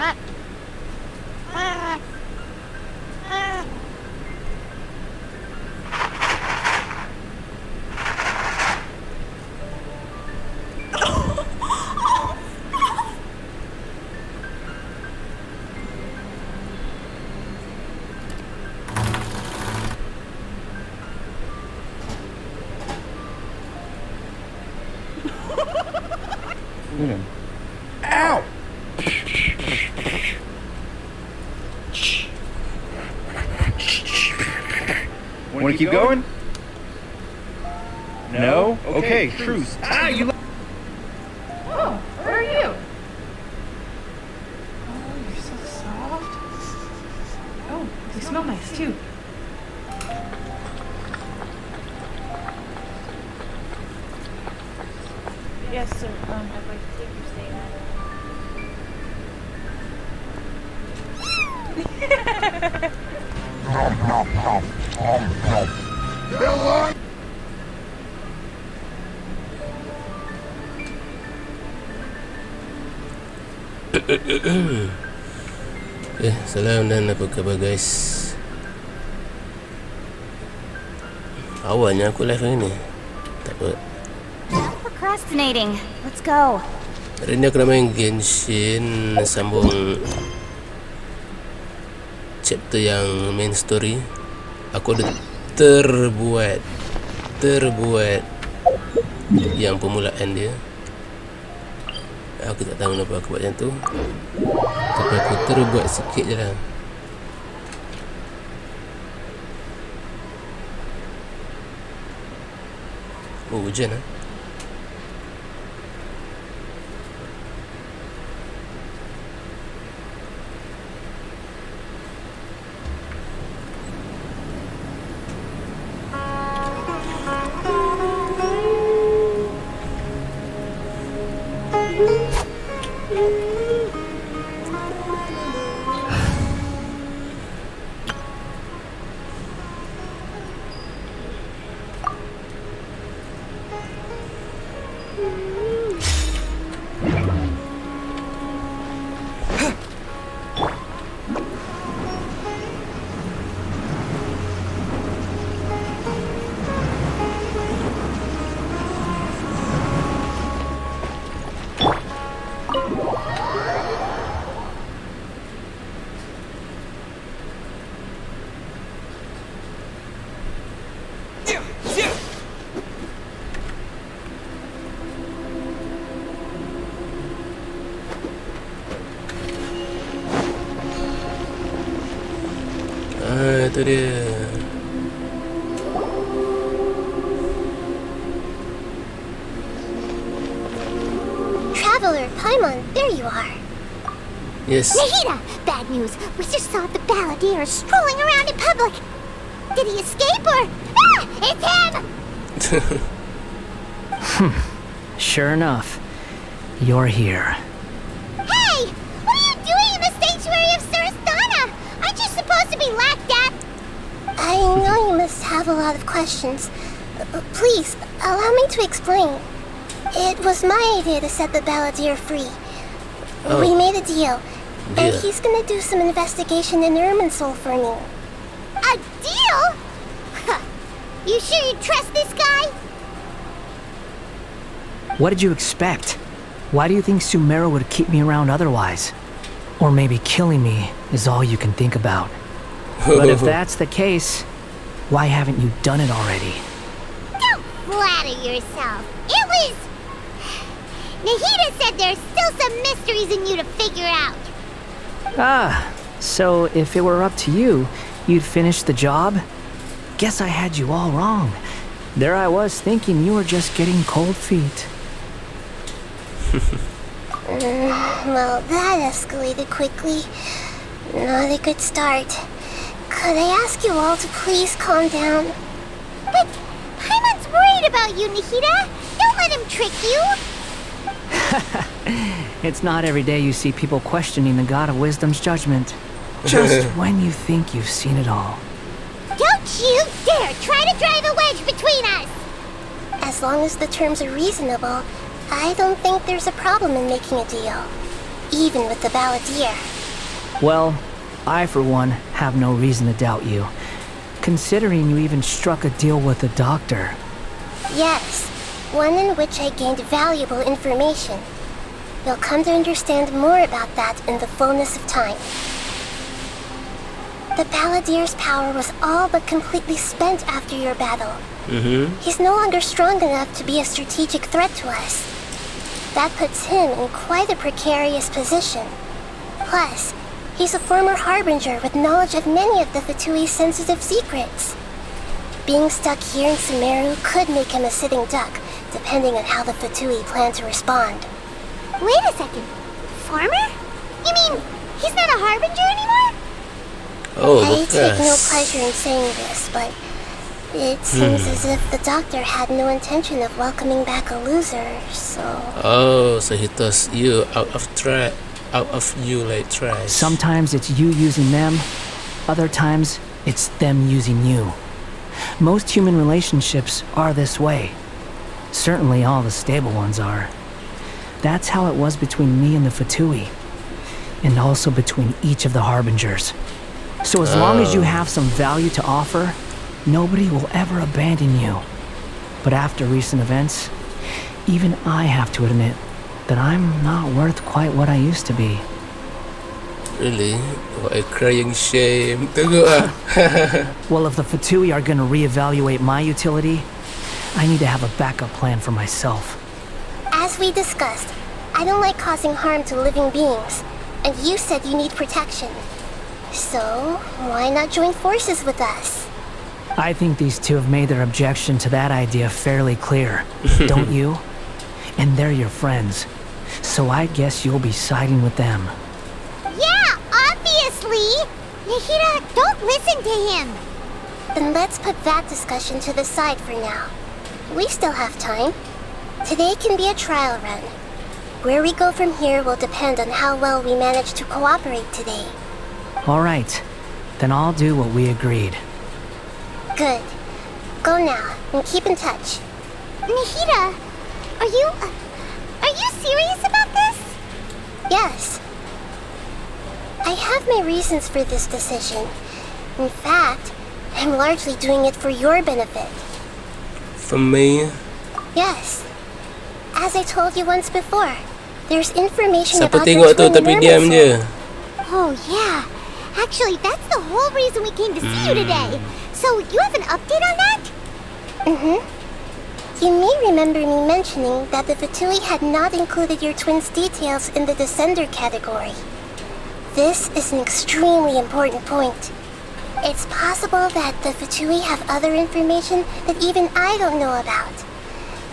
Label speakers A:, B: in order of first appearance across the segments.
A: Ow! Want to keep going? No? Okay, truce. Ah, you...
B: Oh, where are you? Oh, you're so soft. Oh, you smell nice too. Yes, sir. I'd like to take your stay
C: Salam dan apa khabar guys? Awalnya aku live hari ni. Tak apa.
D: Procrastinating. Let's go.
C: Hari ni aku nak main Genshin, sambung chapter yang main story. Aku ada terbuat yang permulaan dia. Aku tak tahu kenapa aku buat macam tu, tapi aku terbuat sikit je lah. Oh, hujan lah. Itu dia.
D: Traveler, Aiman, there you are.
C: Yes.
D: Nahida, bad news. We just saw the balladeer strolling around in public. Did he escape or... Ah! It's him!
E: Sure enough, you're here.
D: Hey! What are you doing in the sanctuary of Sarasthana? Aren't you supposed to be laughed at? I know you must have a lot of questions. Please, allow me to explain. It was my idea to set the balladeer free.
C: Oh.
D: We made a deal, and he's gonna do some investigation in Irminsul for me. A deal? Huh. You sure you trust this guy?
E: What did you expect? Why do you think Sumero would keep me around otherwise? Or maybe killing me is all you can think about. But if that's the case, why haven't you done it already?
D: Don't flatter yourself. It was... Nahida said there's still some mysteries in you to figure out.
E: Ah, so if it were up to you, you'd finish the job? Guess I had you all wrong. There I was thinking you were just getting cold feet.
D: Well, that escalated quickly. Not a good start. Could I ask you all to please calm down? But Aiman's worried about you, Nahida. Don't let him trick you.
E: It's not every day you see people questioning the God of Wisdom's judgment. Just when you think you've seen it all.
D: Don't you dare try to drive a wedge between us! As long as the terms are reasonable, I don't think there's a problem in making a deal. even with the balladeer.
E: Well, I, for one, have no reason to doubt you, considering you even struck a deal with the doctor.
D: Yes, one in which I gained valuable information. You'll come to understand more about that in the fullness of time. The balladeer's power was all but completely spent after your battle. He's no longer strong enough to be a strategic threat to us. That puts him in quite a precarious position. Plus, he's a former harbinger with knowledge of many of the Vtui's sensitive secrets. Being stuck here in Sumeru could make him a sitting duck, depending on how the Vtui plan to respond.
F: Wait a second. Farmer? You mean he's not a harbinger anymore?
C: Oh,
D: I take no
C: bekas.
D: pleasure in saying this, but it seems as if the doctor had no intention of welcoming back a loser, so...
C: Oh, so he tossed you out of you like trash.
E: Sometimes it's you using them, other times it's them using you. Most human relationships are this way. Certainly all the stable ones are. That's how it was between me and the Vtui, and also between each of the harbingers. So as long as you have some value to offer, nobody will ever abandon you. But after recent events, even I have to admit that I'm not worth quite what I used to be.
C: Really? What a crying shame. Tunggu ah.
E: Well, if the Vtui are gonna reevaluate my utility, I need to have a backup plan for myself.
D: As we discussed, I don't like causing harm to living beings, and you said you need protection. So, why not join forces with us?
E: I think these two have made their objection to that idea fairly clear, don't you? And they're your friends, so I guess you'll be siding with them.
F: Yeah, obviously! Nahida, don't listen to him!
D: Then let's put that discussion to the side for now. We still have time. Today can be a trial run. Where we go from here will depend on how well we manage to cooperate today.
E: All right, then I'll do what we agreed.
D: Good. Go now, and keep in touch.
F: Nahida, are you serious about this?
D: Yes. I have my reasons for this decision. In fact, I'm largely doing it for your benefit.
C: For me,
D: Yes. As I told you once before, there's information
C: siapa
D: about
C: tengok
D: your
C: tu
D: twin
C: tapi
D: in
C: diam je.
F: Oh yeah. Actually, that's the whole reason we came to see you today. So, you have an update on that?
D: Mm-hmm. You may remember me mentioning that the Vtui had not included your twin's details in the Descender category. This is an extremely important point. It's possible that the Vtui have other information that even I don't know about.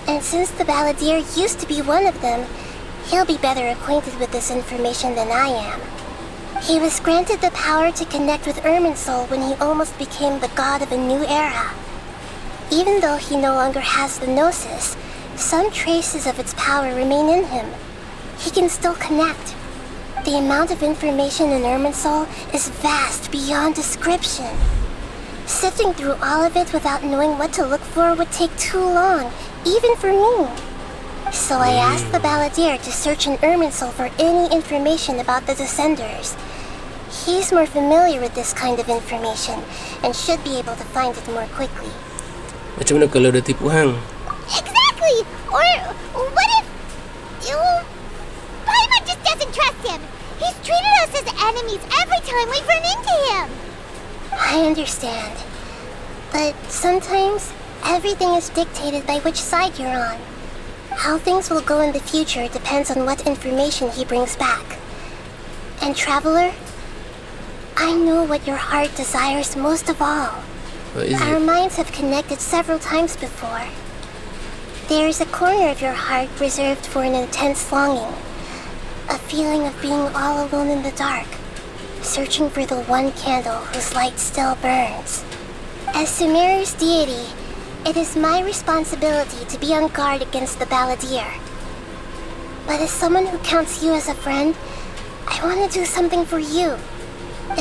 D: And since the balladeer used to be one of them, he'll be better acquainted with this information than I am. He was granted the power to connect with Irminsul when he almost became the god of a new era. Even though he no longer has the Gnosis, some traces of its power remain in him. He can still connect. The amount of information in Irminsul is vast beyond description. Sifting through all of it without knowing what to look for would take too long, even for me. So I asked the balladeer to search in Irminsul for any information about the Descenders. He's more familiar with this kind of information and should be able to find it more quickly.
C: Macam mana kalau dia tipu hang?
F: Exactly! Or what if... Aiman just doesn't trust him. He's treated us as enemies every time we've run into him.
D: I understand. But sometimes, everything is dictated by which side you're on. How things will go in the future depends on what information he brings back. And Traveler, I know what your heart desires most of all.
C: What is
D: Our
C: it?
D: minds have connected several times before. There is a corner of your heart reserved for an intense longing. A feeling of being all alone in the dark, searching for the one candle whose light still burns. As Sumeru's deity, it is my responsibility to be on guard against the balladeer. But as someone who counts you as a friend, I want to do something for you.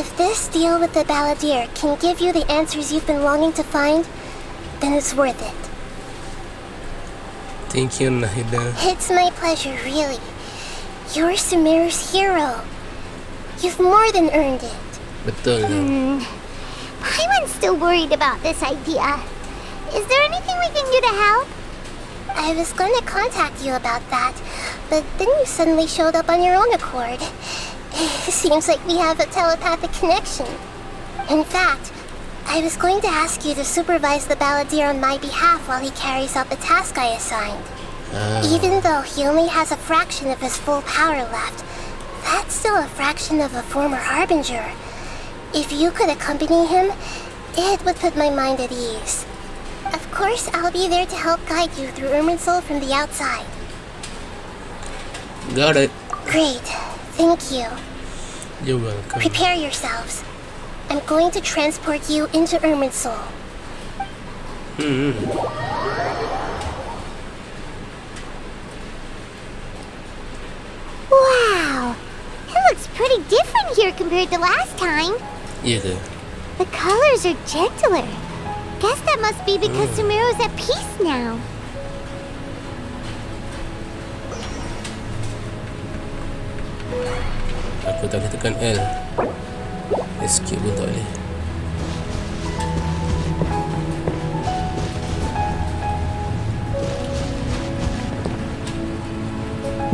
D: If this deal with the balladeer can give you the answers you've been longing to find, then it's worth it.
C: Thank you, Nahida.
D: It's my pleasure, really. You're Sumeru's hero. You've more than earned it.
C: Betul.
F: Aiman's still worried about this idea. Is there anything we can do to help?
D: I was going to contact you about that, but then you suddenly showed up on your own accord. Seems like we have a telepathic connection. In fact, I was going to ask you to supervise the balladeer on my behalf while he carries out the task I assigned. Even though he only has a fraction of his full power left, that's still a fraction of a former harbinger. If you could accompany him, it would put my mind at ease. Of course, I'll be there to help guide you through Irminsul from the outside.
C: Got it.
D: Great. Thank you.
C: You're welcome.
D: Prepare yourselves. I'm going to transport you into Irminsul.
F: Wow! It looks pretty different here compared to last time.
C: Iya ke?
F: The colors are gentler. Guess that must be because Sumeru's at peace now.
C: Aku tak boleh tekan L. Escape pun tak boleh.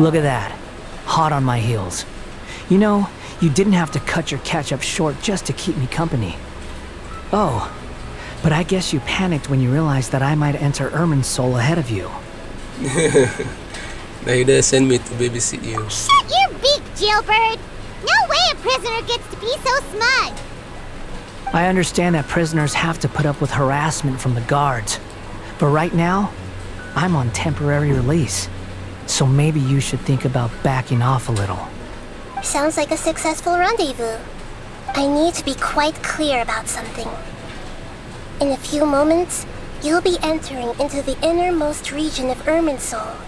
E: Look at that. Hot on my heels. You know, you didn't have to cut your catch-up short just to keep me company. Oh, but I guess you panicked when you realized that I might enter Irminsul ahead of you.
C: Now you dah send me to babysit you.
F: Shut your beak, jailbird! No way a prisoner gets to be so smug!
E: I understand that prisoners have to put up with harassment from the guards. But right now, I'm on temporary release. So maybe you should think about backing off a little.
D: Sounds like a successful rendezvous. I need to be quite clear about something. In a few moments, you'll be entering into the innermost region of Irminsul.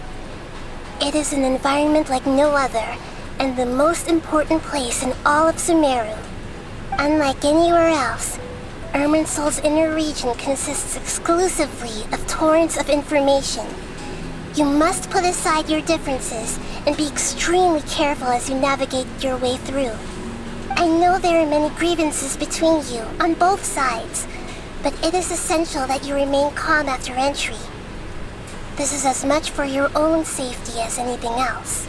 D: It is an environment like no other, and the most important place in all of Sumeru. Unlike anywhere else, Irminsul's inner region consists exclusively of torrents of information. You must put aside your differences and be extremely careful as you navigate your way through. I know there are many grievances between you on both sides, but it is essential that you remain calm after entry. This is as much for your own safety as anything else.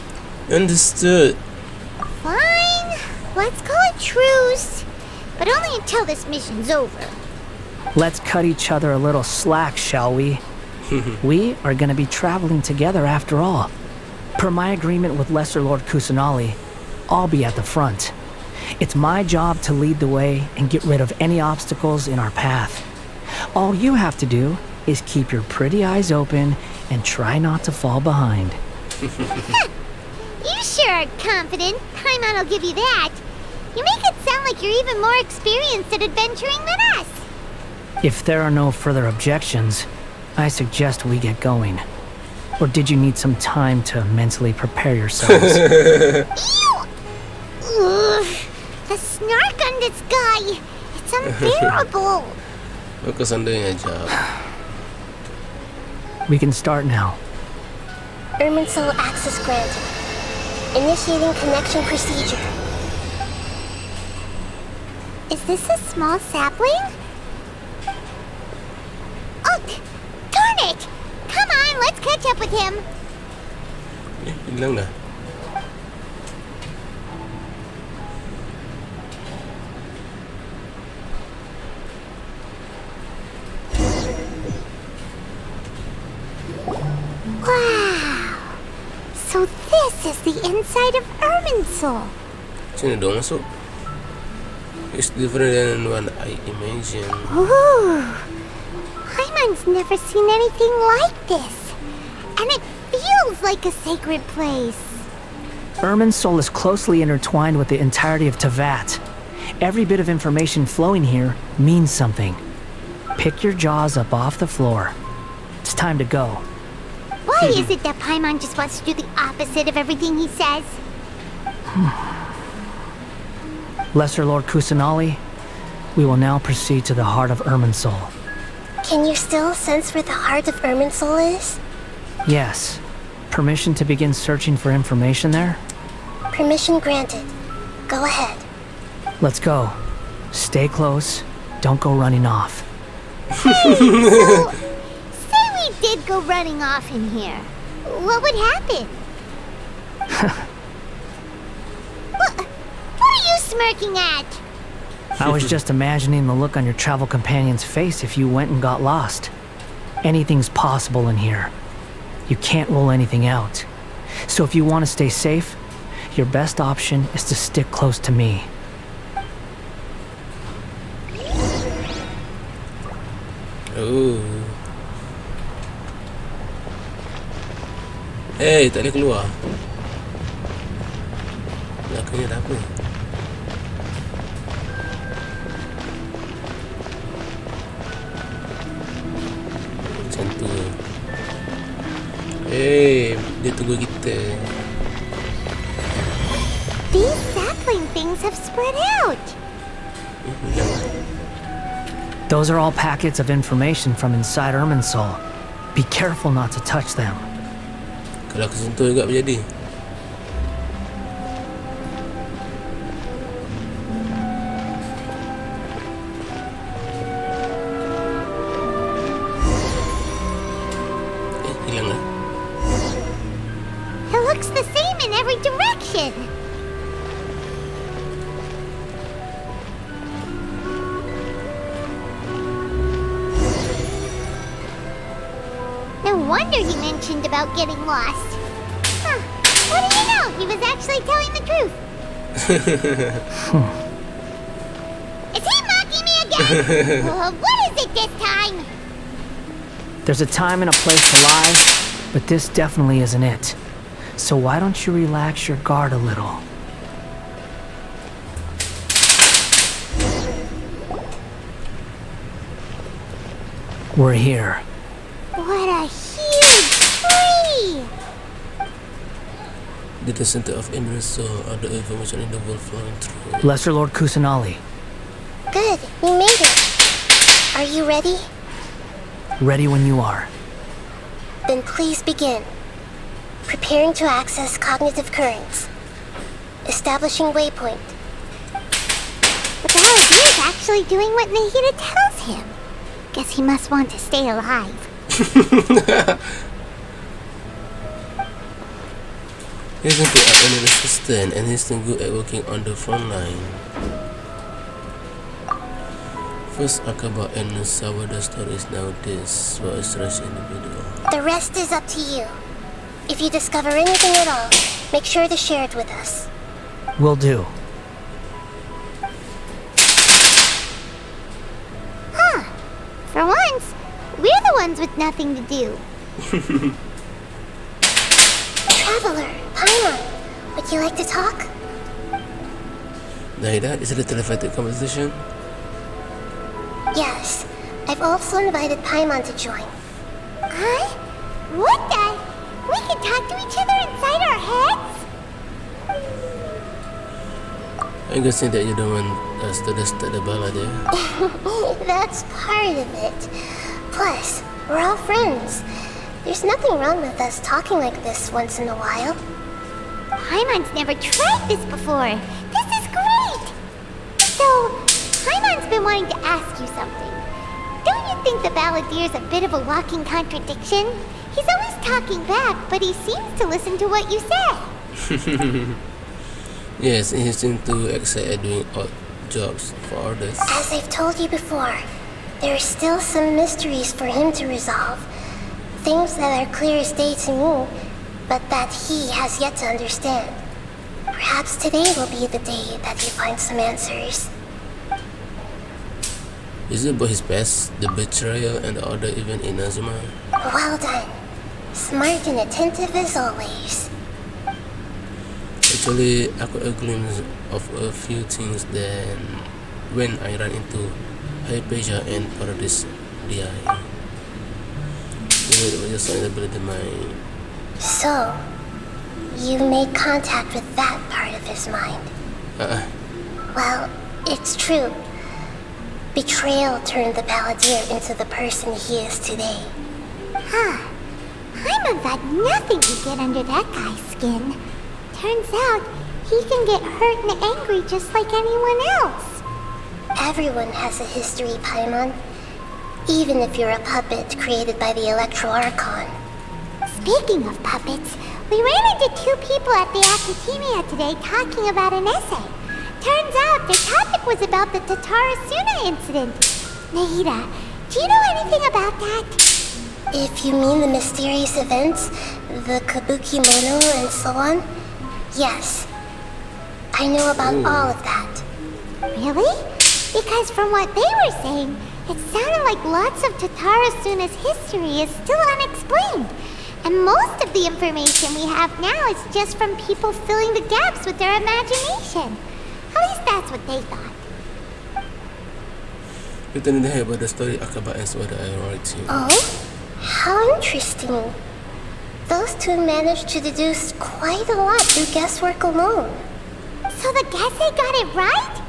C: Understood.
F: Fine, let's call it truce. But only until this mission's over.
E: Let's cut each other a little slack, shall we? We are going to be traveling together after all. Per my agreement with Lesser Lord Kusanali, I'll be at the front. It's my job to lead the way and get rid of any obstacles in our path. All you have to do is keep your pretty eyes open and try not to fall behind.
F: You sure are confident. Aiman will give you that. You make it sound like you're even more experienced at adventuring than us.
E: If there are no further objections, I suggest we get going. Or did you need some time to mentally prepare yourselves?
F: Ew! Ugh, the snark on this guy. It's unbearable.
C: Focus on doing a job.
E: We can start now.
D: Irminsul access granted. Initiating connection procedure.
F: Is this a small sapling? Ugh! Darn it! Come on, let's catch up with him.
C: Hilang dah.
F: Wow! So this is the inside of Irminsul.
C: Sini dong masuk. It's different than what I imagine.
F: Ooh! Aiman's never seen anything like this. And it feels like a sacred place.
E: Irminsul is closely intertwined with the entirety of Teyvat. Every bit of information flowing here means something. Pick your jaws up off the floor. It's time to go.
F: Why is it that Paimon just wants to do the opposite of everything he says?
E: Lesser Lord Kusanali, we will now proceed to the heart of Irminsul.
D: Can you still sense where the heart of Irminsul is?
E: Yes. Permission to begin searching for information there?
D: Permission granted. Go ahead.
E: Let's go. Stay close. Don't go running off.
F: So, say we did go running off in here. What would happen? What are you smirking at?
E: I was just imagining the look on your travel companion's face if you went and got lost. Anything's possible in here. You can't rule anything out. So if you want to stay safe, your best option is to stick close to me.
C: Oh. Hey, tak boleh keluar. Belakangnya ada apa? Macam tu. Hey, dia tunggu kita.
F: These sapling things have spread out.
E: Those are all packets of information from inside Irminsul. Be careful not to touch them.
C: Kalau aku sentuh juga berjadi. Hilang lah.
F: It looks the same in every direction. No wonder he mentioned about getting lost. Huh. What do you know? He was actually telling the truth. Is he mocking me again? What is it this time?
E: There's a time and a place to lie, but this definitely isn't it. So why don't you relax your guard a little? We're here.
F: What a huge tree!
C: Did the center of Irminsul or the information in the world flowing through?
E: Lesser Lord Kusanali,
D: Good, we made it. Are you ready?
E: ready when you are.
D: Then please begin. Preparing to access cognitive currents. Establishing waypoint.
F: The balladeer is actually doing what Nahida tells him. Guess he must want to stay alive.
C: He's going to be an assistant and he's still good at working on the front line. First Akaba and Sawada stories nowadays were a strange individual.
D: The rest is up to you. If you discover anything at all, make sure to share it with us.
E: Will do.
F: Huh. For once, we're the ones with nothing to do.
D: Traveler, Aiman, would you like to talk?
C: Naida, is it a telepathic conversation?
D: Yes. I've also invited Paimon to join.
F: Huh? What the? We can talk to each other inside our heads?
C: I'm guessing that you don't want us to disturb the balladeer.
D: That's part of it. Plus, we're all friends. There's nothing wrong with us talking like this once in a while.
F: Paimon's never tried this before. This is great! So, Paimon's been wanting to ask you something. Don't you think the balladeer's a bit of a walking contradiction? He's always talking back, but he seems to listen to what you say.
C: Yes, he seems to excel at doing odd jobs for others.
D: As I've told you before, there are still some mysteries for him to resolve. Things that are clear as day to me, but that he has yet to understand. Perhaps today will be the day that he finds some answers.
C: Is it about his past, the betrayal, and the other event in Azuma?
D: Well done. Smart and attentive as always.
C: Actually, I got a glimpse of a few things then when I ran into Hypatia and Paradise DI. It was just an ability of mine.
D: So, you made contact with that part of his mind. Well, it's true. Betrayal turned the balladeer into the person he is today.
F: Huh. Paimon's had nothing to get under that guy's skin. Turns out, he can get hurt and angry just like anyone else.
D: Everyone has a history, Paimon. Even if you're a puppet created by the Electro Archon.
F: Speaking of puppets, we ran into two people at the Academia today talking about an essay. Turns out their topic was about the Tatarasuna incident. Nahida, do you know anything about that?
D: If you mean the mysterious events, the kabuki mono and so on, yes. I know about all of that.
F: Really? Because from what they were saying, it sounded like lots of Tatarasuna's history is still unexplained. And most of the information we have now is just from people filling the gaps with their imagination. At least that's what they thought.
C: Kita ni dah about the story Akaba and Swada I wrote to you.
D: Oh? How interesting. Those two managed to deduce quite a lot through guesswork alone.
F: So the Gese got it right?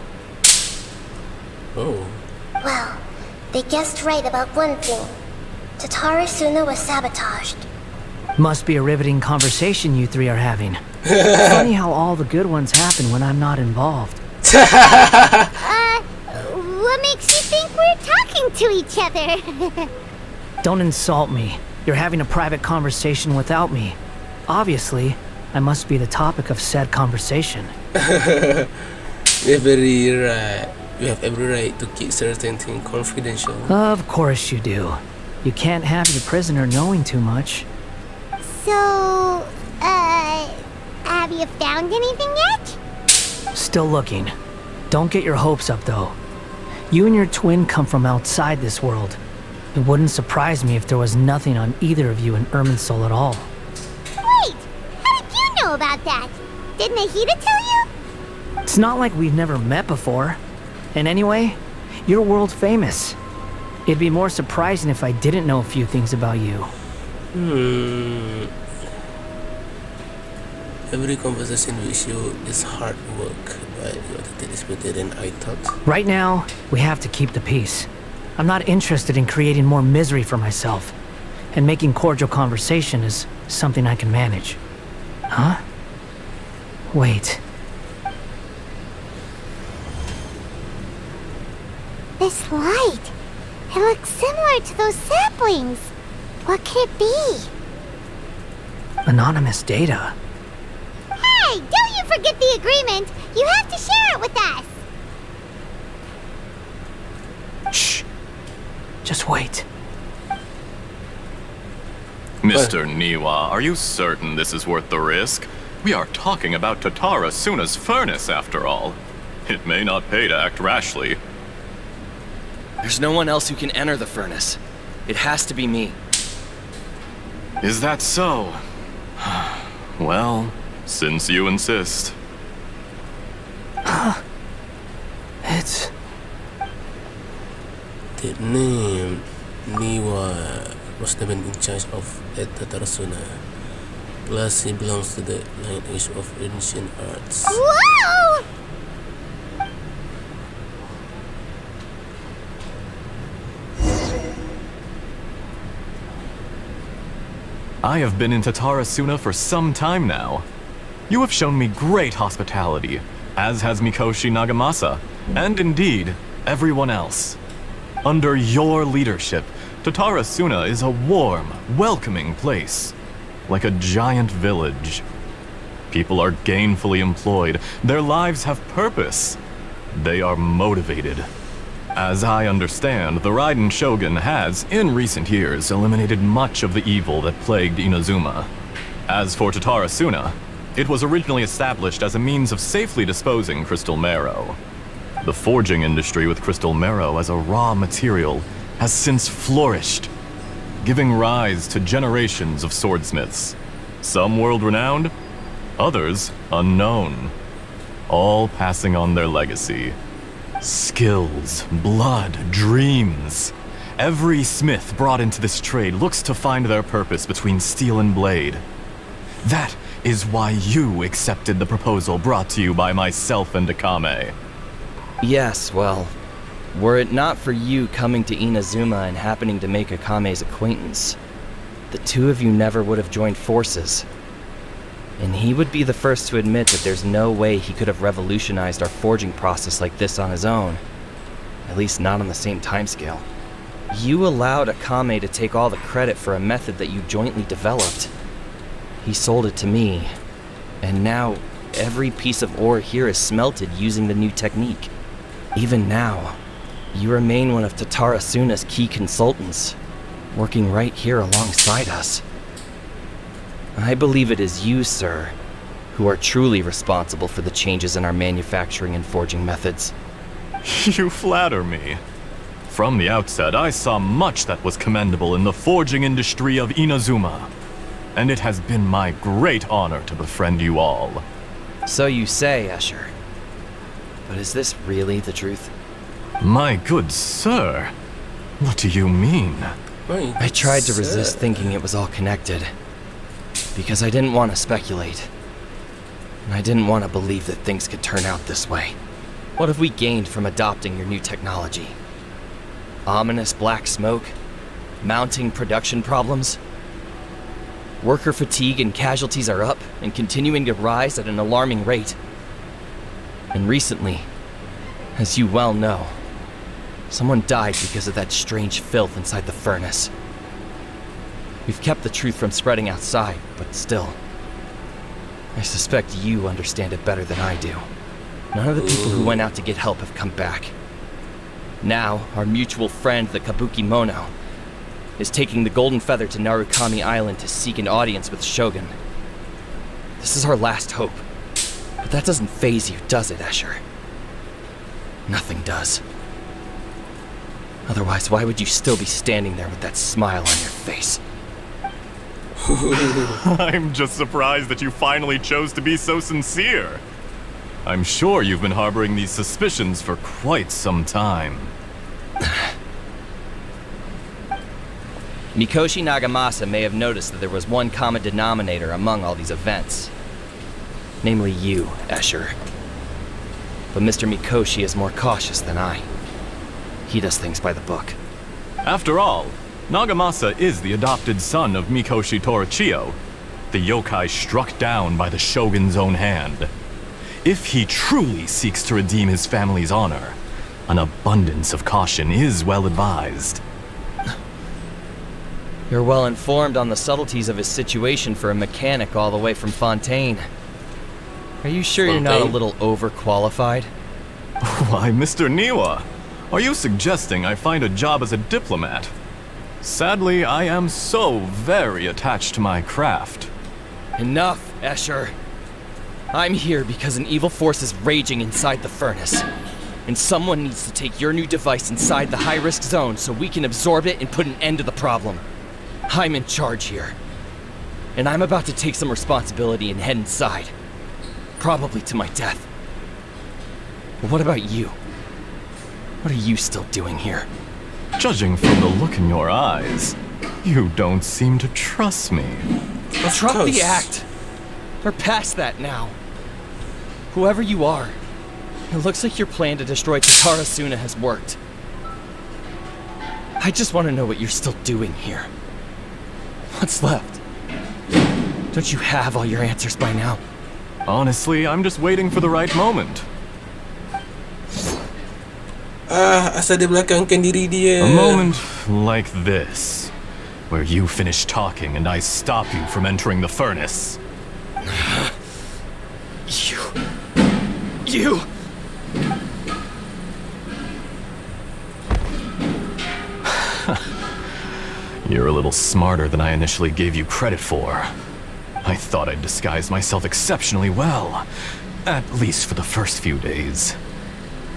C: Oh.
D: Well, they guessed right about one thing. Tatarasuna was sabotaged.
E: Must be a riveting conversation you three are having. Funny how all the good ones happen when I'm not involved.
F: What makes you think we're talking to each other?
E: Don't insult me. You're having a private conversation without me. Obviously, I must be the topic of said conversation.
C: You have every right to keep certain things confidential.
E: Of course you do. You can't have your prisoner knowing too much.
F: So, have you found anything yet?
E: Still looking. Don't get your hopes up, though. You and your twin come from outside this world. It wouldn't surprise me if there was nothing on either of you in Irminsul at all.
F: Wait! How did you know about that? Did Nahida tell you?
E: It's not like we've never met before. And anyway, you're world famous. It'd be more surprising if I didn't know a few things about you.
C: Every conversation with you is hard work, but your attitude is better than I thought.
E: Right now, we have to keep the peace. I'm not interested in creating more misery for myself. And making cordial conversation is something I can manage. Huh? Wait.
F: This light. It looks similar to those saplings. What could it be?
E: Anonymous data.
F: Hey, don't you forget the agreement. You have to share it with us.
E: Shh. Just wait.
G: Mr. Niwa, are you certain this is worth the risk? We are talking about Tatarasuna's furnace, after all. It may not pay to act rashly.
H: There's no one else who can enter the furnace. It has to be me.
G: Is that so? Well, since you insist.
E: It's...
C: The name Niwa was the man in charge of Tatarasuna. Plus, he belongs to the lineage of ancient arts.
F: Whoa!
G: I have been in Tatarasuna for some time now. You have shown me great hospitality, as has Mikoshi Nagamasa, and indeed, everyone else. Under your leadership, Tatarasuna is a warm, welcoming place, like a giant village. People are gainfully employed, their lives have purpose. They are motivated. As I understand, the Raiden Shogun has, in recent years, eliminated much of the evil that plagued Inazuma. As for Tatarasuna, it was originally established as a means of safely disposing crystal marrow. The forging industry with crystal marrow as a raw material has since flourished, giving rise to generations of swordsmiths. Some world-renowned, others unknown, all passing on their legacy. Skills, blood, dreams. Every smith brought into this trade looks to find their purpose between steel and blade. That is why you accepted the proposal brought to you by myself and Akame.
H: Yes, well, were it not for you coming to Inazuma and happening to make Akame's acquaintance, the two of you never would have joined forces. And he would be the first to admit that there's no way he could have revolutionized our forging process like this on his own. At least not on the same timescale. You allowed Akame to take all the credit for a method that you jointly developed. He sold it to me, and now every piece of ore here is smelted using the new technique. Even now, you remain one of Tatara Suna's key consultants, working right here alongside us. I believe it is you, sir, who are truly responsible for the changes in our manufacturing and forging methods.
G: You flatter me. From the outset, I saw much that was commendable in the forging industry of Inazuma, and it has been my great honor to befriend you all.
H: So you say, Escher. But is this really the truth?
G: My good sir, what do you mean?
H: I tried to resist thinking it was all connected, because I didn't want to speculate. And I didn't want to believe that things could turn out this way. What have we gained from adopting your new technology? Ominous black smoke? Mounting production problems? Worker fatigue and casualties are up and continuing to rise at an alarming rate. And recently, as you well know, someone died because of that strange filth inside the furnace. We've kept the truth from spreading outside, but still, I suspect you understand it better than I do. None of the people who went out to get help have come back. Now, our mutual friend, the Kabuki Mono, is taking the Golden Feather to Narukami Island to seek an audience with Shogun. This is our last hope. But that doesn't faze you, does it, Escher? Nothing does. Otherwise, why would you still be standing there with that smile on your face?
G: I'm just surprised that you finally chose to be so sincere. I'm sure you've been harboring these suspicions for quite some time.
H: Mikoshi Nagamasa may have noticed that there was one common denominator among all these events. Namely you, Escher. But Mr. Mikoshi is more cautious than I. He does things by the book.
G: After all, Nagamasa is the adopted son of Mikoshi Torichio, the yokai struck down by the Shogun's own hand. If he truly seeks to redeem his family's honor, an abundance of caution is well advised.
H: You're well informed on the subtleties of his situation for a mechanic all the way from Fontaine. Are you sure you're not a little overqualified?
G: Why, Mr. Niwa, are you suggesting I find a job as a diplomat? Sadly, I am so very attached to my craft.
H: Enough, Escher. I'm here because an evil force is raging inside the furnace. And someone needs to take your new device inside the high-risk zone so we can absorb it and put an end to the problem. I'm in charge here. And I'm about to take some responsibility and head inside. Probably to my death. But what about you? What are you still doing here?
G: Judging from the look in your eyes, you don't seem to trust me.
H: Drop the act. We're past that now. Whoever you are, it looks like your plan to destroy Tatara Suna has worked. I just want to know what you're still doing here. What's left? Don't you have all your answers by now?
G: Honestly, I'm just waiting for the right moment.
I: Asal dia belakangkan diri dia.
G: A moment like this, where you finish talking and I stop you from entering the furnace.
H: You!
G: You're a little smarter than I initially gave you credit for. I thought I'd disguised myself exceptionally well, at least for the first few days.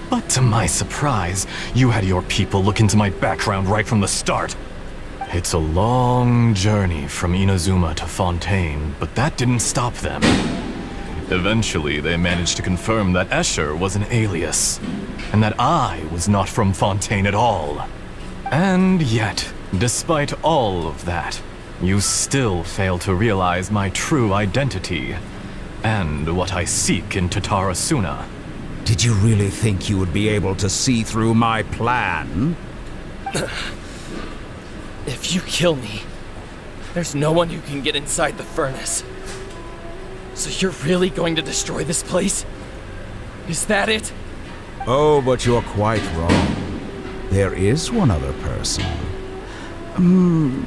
G: But to my surprise, you had your people look into my background right from the start. It's a long journey from Inazuma to Fontaine, but that didn't stop them. Eventually, they managed to confirm that Escher was an alias, and that I was not from Fontaine at all. And yet, despite all of that, you still fail to realize my true identity, and what I seek in Tatara Suna.
J: Did you really think you would be able to see through my plan?
H: If you kill me, there's no one who can get inside the furnace. So you're really going to destroy this place? Is that it?
J: Oh, but you're quite wrong. There is one other person.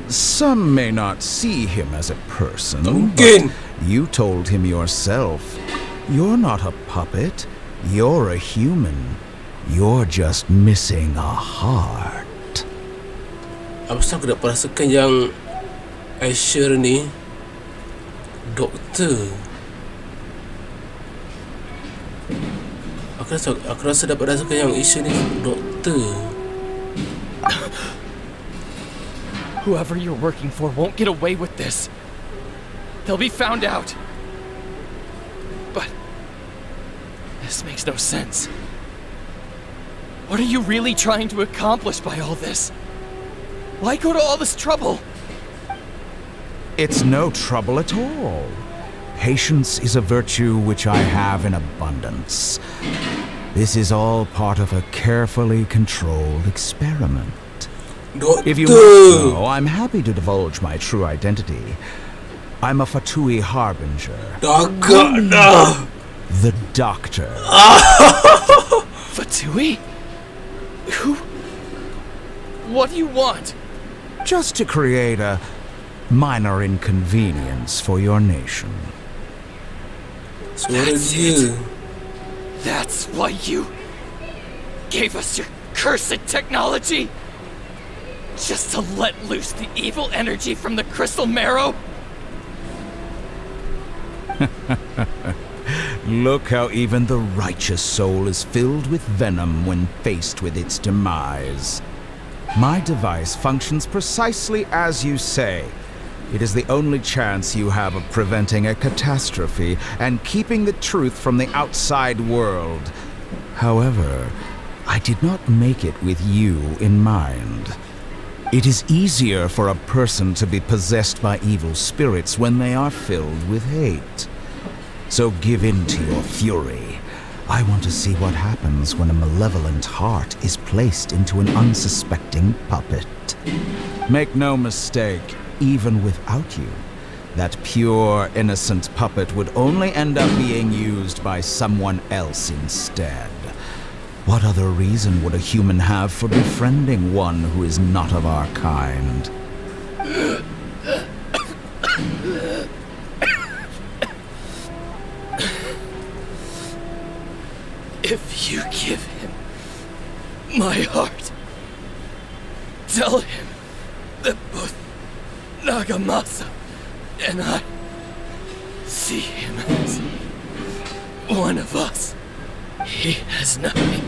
J: Some may not see him as a person, but you told him yourself. You're not a puppet. You're a human. You're just missing a heart.
C: Apa aku dapat rasakan yang Aisha ni doktor. Aku rasa dapat rasakan yang Aisha ni doktor.
H: Whoever you're working for won't get away with this. They'll be found out. But this makes no sense. What are you really trying to accomplish by all this? Why go to all this trouble?
J: It's no trouble at all. Patience is a virtue which I have in abundance. This is all part of a carefully controlled experiment. If you must know, I'm happy to divulge my true identity. I'm a Fatui harbinger. The doctor.
H: Fatui? Who? What do you want?
J: Just to create a minor inconvenience for your nation.
H: That's it. That's why you gave us your cursed technology? Just to let loose the evil energy from the crystal marrow?
J: Look how even the righteous soul is filled with venom when faced with its demise. My device functions precisely as you say. It is the only chance you have of preventing a catastrophe and keeping the truth from the outside world. However, I did not make it with you in mind. It is easier for a person to be possessed by evil spirits when they are filled with hate. So give in to your fury. I want to see what happens when a malevolent heart is placed into an unsuspecting puppet. Make no mistake, even without you, that pure, innocent puppet would only end up being used by someone else instead. What other reason would a human have for befriending one who is not of our kind?
H: If you give him my heart, tell him that both Nagamasa and I see him as one of us. He has nothing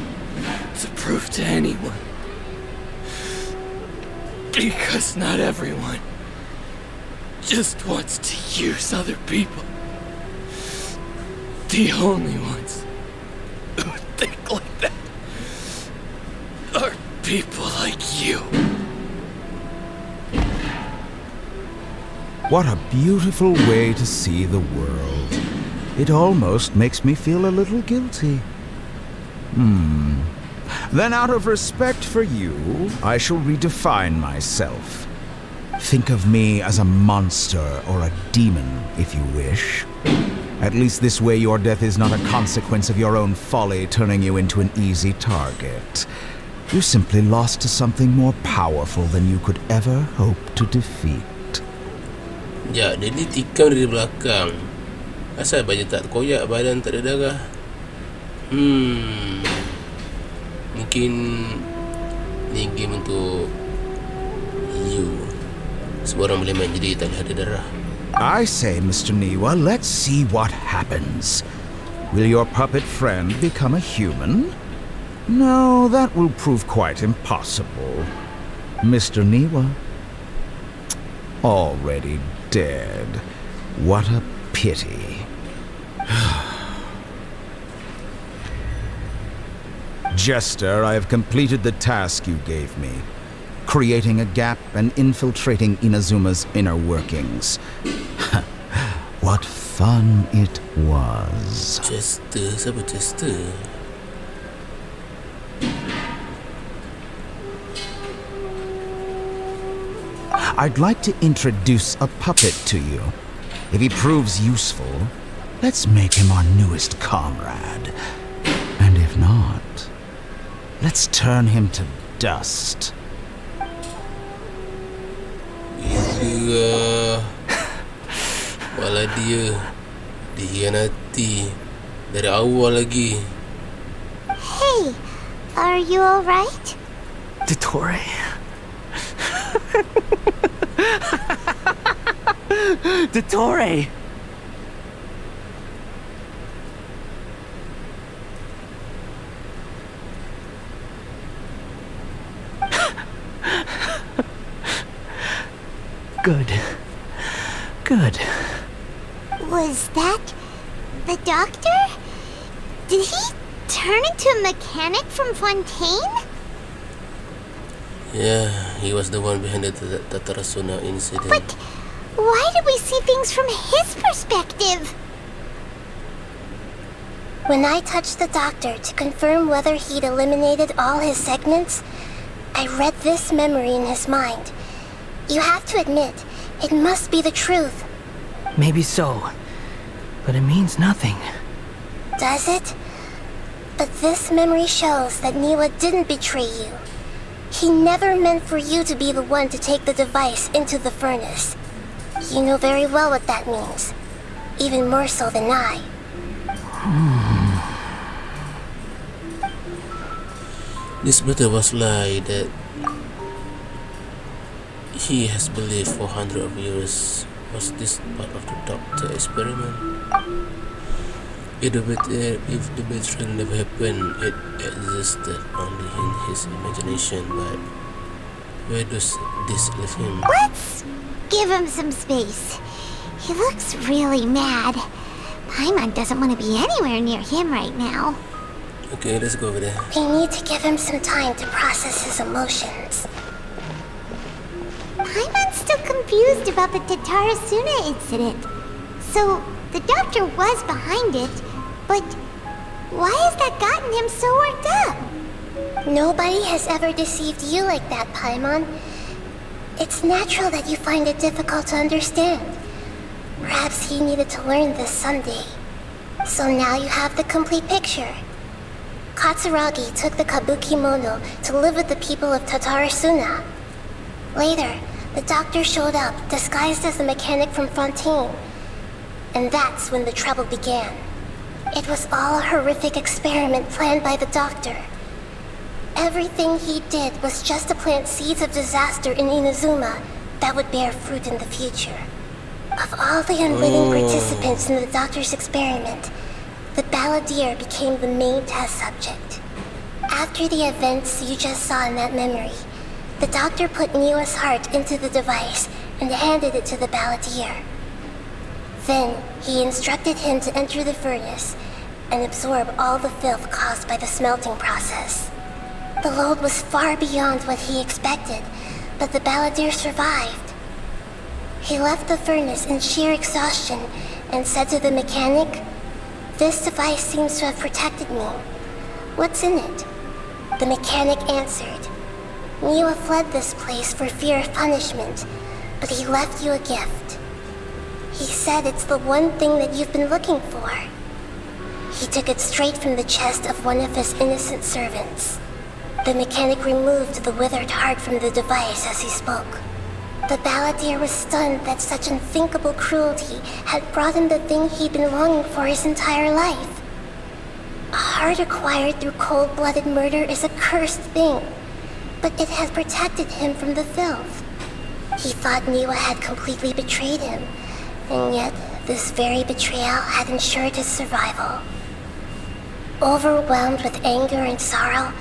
H: to prove to anyone. Because not everyone just wants to use other people. The only ones who think like that are people like you.
J: What a beautiful way to see the world. It almost makes me feel a little guilty. Then out of respect for you, I shall redefine myself. Think of me as a monster or a demon, if you wish. At least this way your death is not a consequence of your own folly turning you into an easy target. You're simply lost to something more powerful than you could ever hope to defeat.
C: Ya, dia ni tikam dari belakang. Asal baju tak koyak, badan tak ada darah. Mungkin ni game untuk you. Semua orang boleh main jadi tak ada darah.
J: I say, Mr. Niwa, let's see what happens. Will your puppet friend become a human? No, that will prove quite impossible. Mr. Niwa, already dead. What a pity. Jester, I have completed the task you gave me. Creating a gap and infiltrating Inazuma's inner workings. What fun it was.
C: Jester, siapa Jester?
J: I'd like to introduce a puppet to you. If he proves useful, let's make him our newest comrade. And if not, let's turn him to dust.
C: Gila. Malah dia dihianati dari awal lagi.
F: Hey, are you alright?
E: Dottore. Dottore. Good. Good.
F: Was that the doctor? Did he turn into a mechanic from Fontaine?
C: Yeah, he was the one behind the Tatarasuna incident.
F: But why did we see things from his perspective?
D: When I touched the doctor to confirm whether he'd eliminated all his segments, I read this memory in his mind. You have to admit, it must be the truth.
E: Maybe so. But it means nothing.
D: Does it? But this memory shows that Niwa didn't betray you. He never meant for you to be the one to take the device into the furnace. You know very well what that means. Even more so than I.
C: This brother was lie that he has believed for hundreds of years. Was this part of the doctor experiment? If the betrayal never happened, it existed only in his imagination, but where does this leave him?
F: Let's give him some space. He looks really mad. Aiman doesn't want to be anywhere near him right now.
C: Okay, let's go over there.
D: We need to give him some time to process his emotions.
F: Aiman's still confused about the Tatarasuna incident. So, the doctor was behind it, but why has that gotten him so worked up?
D: Nobody has ever deceived you like that, Paimon. It's natural that you find it difficult to understand. Perhaps he needed to learn this someday. So now you have the complete picture. Katsuragi took the kabuki mono to live with the people of Tatarasuna. Later, the doctor showed up, disguised as a mechanic from Fontaine. And that's when the trouble began. It was all a horrific experiment planned by the doctor. Everything he did was just to plant seeds of disaster in Inazuma that would bear fruit in the future. Of all the unwitting participants in the doctor's experiment, the balladeer became the main test subject. After the events you just saw in that memory, the doctor put Niwa's heart into the device and handed it to the balladeer. Then, he instructed him to enter the furnace and absorb all the filth caused by the smelting process. The load was far beyond what he expected, but the balladeer survived. He left the furnace in sheer exhaustion and said to the mechanic, "This device seems to have protected me. What's in it?" The mechanic answered, "Niwa fled this place for fear of punishment, but he left you a gift. He said it's the one thing that you've been looking for." He took it straight from the chest of one of his innocent servants. The mechanic removed the withered heart from the device as he spoke. The balladeer was stunned that such unthinkable cruelty had brought him the thing he'd been longing for his entire life. A heart acquired through cold-blooded murder is a cursed thing, but it has protected him from the filth. He thought Niwa had completely betrayed him, and yet this very betrayal had ensured his survival. Overwhelmed with anger and sorrow,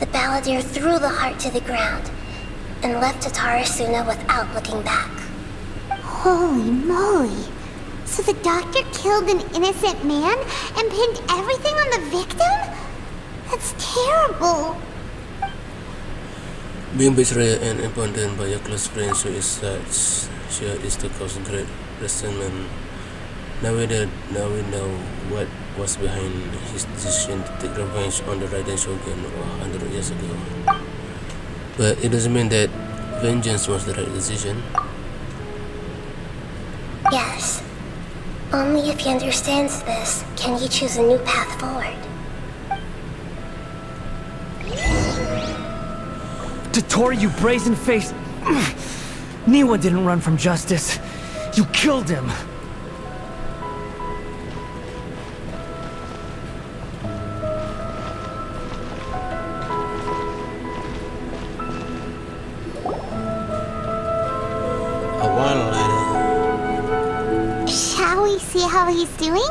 D: the balladeer threw the heart to the ground and left Tatarasuna without looking back.
F: Holy moly! So the doctor killed an innocent man and pinned everything on the victim? That's terrible!
C: Being betrayed and abandoned by your close friends who is such sure is to cause great resentment. Now we know what was behind his decision to take revenge on the Raiden Shogun 100 years ago. But it doesn't mean that vengeance was the right decision.
D: Yes. Only if he understands this can he choose a new path forward.
E: Dotori, you brazen-faced... Niwa didn't run from justice. You killed him.
F: Shall we see how he's doing?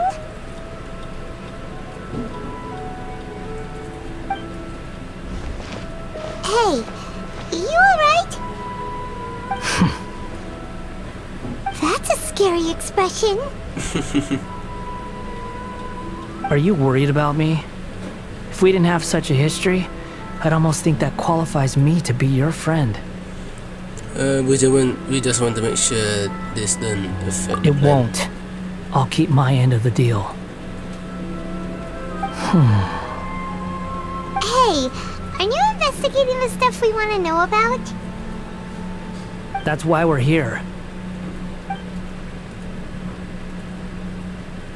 F: Hey, you alright? That's a scary expression.
E: Are you worried about me? If we didn't have such a history, I'd almost think that qualifies me to be your friend.
C: We just want to make sure this doesn't affect.
E: It won't. I'll keep my end of the deal.
F: Hey, are you investigating the stuff we want to know about?
E: That's why we're here.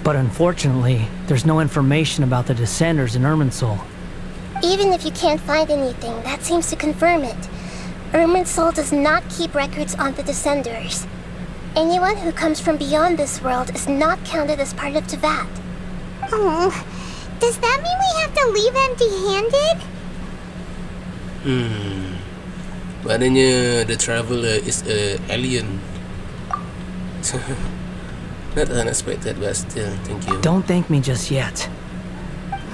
E: But unfortunately, there's no information about the Descenders in Irminsul.
D: Even if you can't find anything, that seems to confirm it. Irminsul does not keep records on the Descenders. Anyone who comes from beyond this world is not counted as part of Teyvat.
F: Oh, does that mean we have to leave empty-handed?
C: Maknanya the traveler is a alien. Not unexpected, but still, thank you.
E: Don't thank me just yet.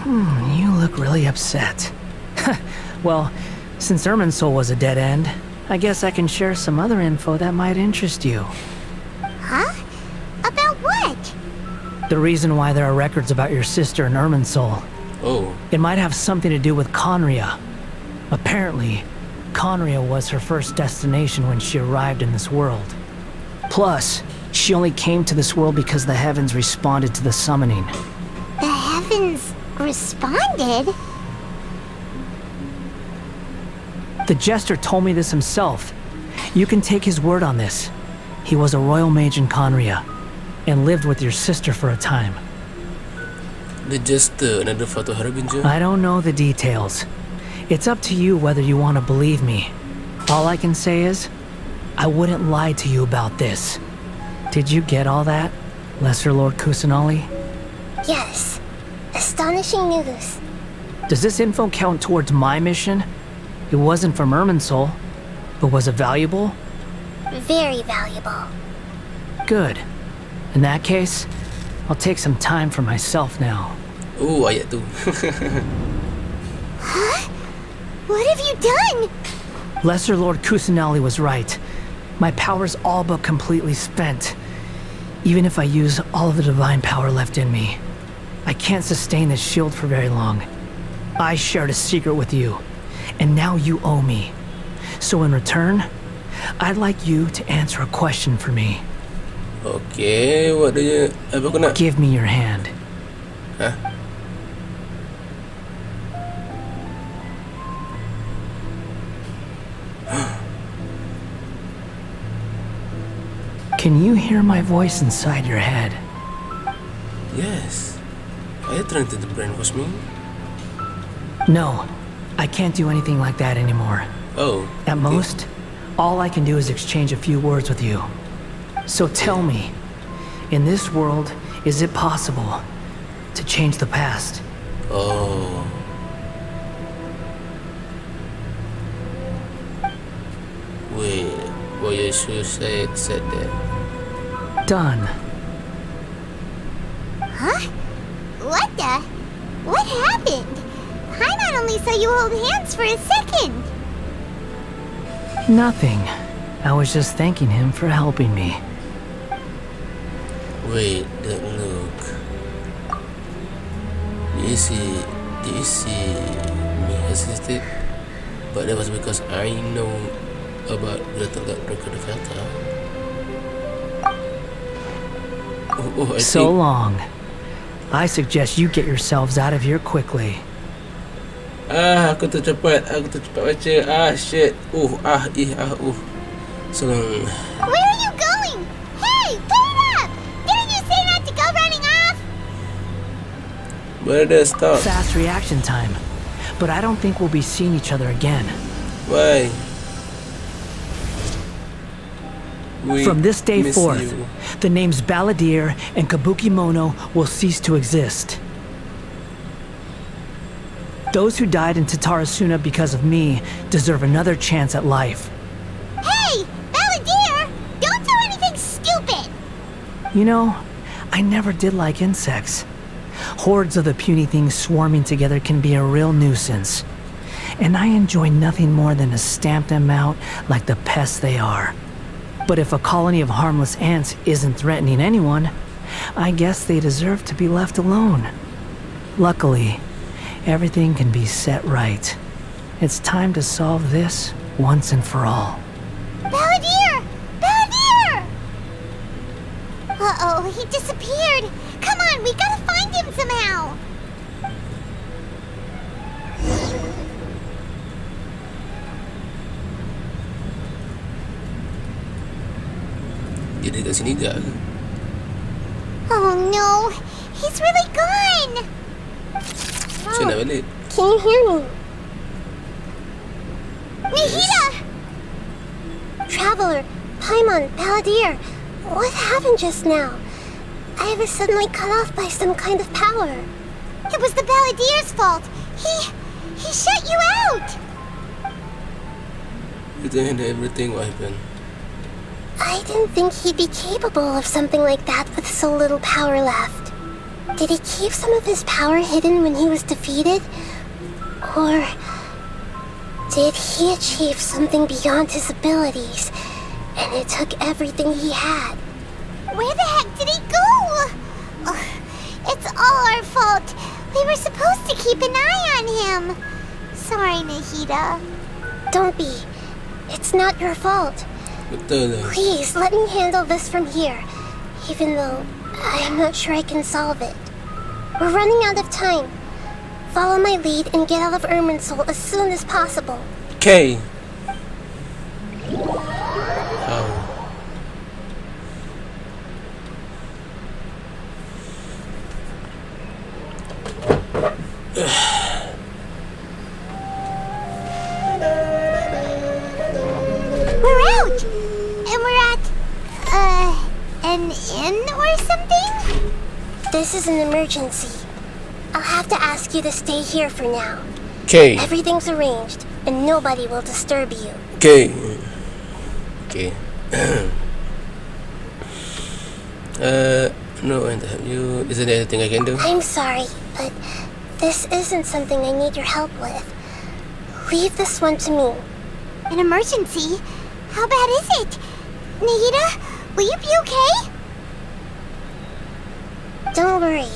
E: You look really upset. Well, since Irminsul was a dead end, I guess I can share some other info that might interest you.
F: Huh? About what?
E: The reason why there are records about your sister in Irminsul.
C: Oh.
E: It might have something to do with Conria. Apparently, Conria was her first destination when she arrived in this world. Plus, she only came to this world because the heavens responded to the summoning.
F: The heavens responded?
E: The jester told me this himself. You can take his word on this. He was a royal mage in Conria, and lived with your sister for a time.
C: The jester, another photo harbinger?
E: I don't know the details. It's up to you whether you want to believe me. All I can say is, I wouldn't lie to you about this. Did you get all that, Lesser Lord Kusanali?
D: Yes. Astonishing news.
E: Does this info count towards my mission? It wasn't from Irminsul, but was it valuable?
D: Very valuable.
E: Good. In that case, I'll take some time for myself now.
C: Oh, ayat tu.
F: Huh? What have you done?
E: Lesser Lord Kusanali was right. My power's all but completely spent. Even if I use all of the divine power left in me, I can't sustain this shield for very long. I shared a secret with you, and now you owe me. So in return, I'd like you to answer a question for me.
C: Okay, what do you... Apa aku nak?
E: Give me your hand.
C: Huh?
E: Can you hear my voice inside your head?
C: Yes. Are you trying to brainwash me?
E: No, I can't do anything like that anymore.
C: Oh.
E: At most, all I can do is exchange a few words with you. So tell me, in this world, is it possible to change the past?
C: Oh. Wait, what you should said that.
E: Done.
F: Huh? What the? What happened? Aiman only saw you hold hands for a second.
E: Nothing. I was just thanking him for helping me.
C: Wait, that look. Do you see me hesitate? But that was because I know about the record of Delta. I
E: So
C: think...
E: long. I suggest you get yourselves out of here quickly.
C: Aku tercepat baca. Shit. So long.
F: Where are you going? Hey, turn up! Didn't you say not to go
I: Brother, stop.
E: Fast reaction time. But I don't think we'll be seeing each other again.
I: Why? We
E: From this day
I: miss
E: forth,
I: you.
E: the names Balladeer and Kabukimono will cease to exist. Those who died in Tatarasuna because of me deserve another chance at life.
F: Hey, Balladeer! Don't do anything stupid!
E: You know, I never did like insects. Hordes of the puny things swarming together can be a real nuisance. And I enjoy nothing more than to stamp them out like the pests they are. But if a colony of harmless ants isn't threatening anyone, I guess they deserve to be left alone. Luckily, everything can be set right. It's time to solve this once and for all.
F: Balladeer! Balladeer! Uh-oh, he disappeared. Come on, we gotta find him somehow.
C: Dia dekat sini gak?
F: Oh no, he's really gone.
C: Saya nak balik.
D: Can you hear me?
F: Nahida!
D: Traveler, Paimon, Balladeer, what happened just now? I was suddenly cut off by some kind of power.
F: It was the Balladeer's fault. He shut you out.
C: You think everything what happened?
D: I didn't think he'd be capable of something like that with so little power left. Did he keep some of his power hidden when he was defeated? Or did he achieve something beyond his abilities, and it took everything he had?
F: Where the heck did he go? Ugh, it's all our fault. We were supposed to keep an eye on him. Sorry, Nahida.
D: Don't be. It's not your fault.
C: Betul lah.
D: Please, let me handle this from here, even though I'm not sure I can solve it. We're running out of time. Follow my lead and get out of Irminsul as soon as possible.
I: Okay.
C: How?
F: We're out! And we're at, an inn or something?
D: This is an emergency. I'll have to ask you to stay here for now.
I: Okay.
D: Everything's arranged, and nobody will disturb you.
I: Okay.
C: Okay. No, I want to help you. Is there anything I can do?
D: I'm sorry, but this isn't something I need your help with. Leave this one to me.
F: An emergency? How bad is it? Nahida, will you be okay?
D: Don't worry.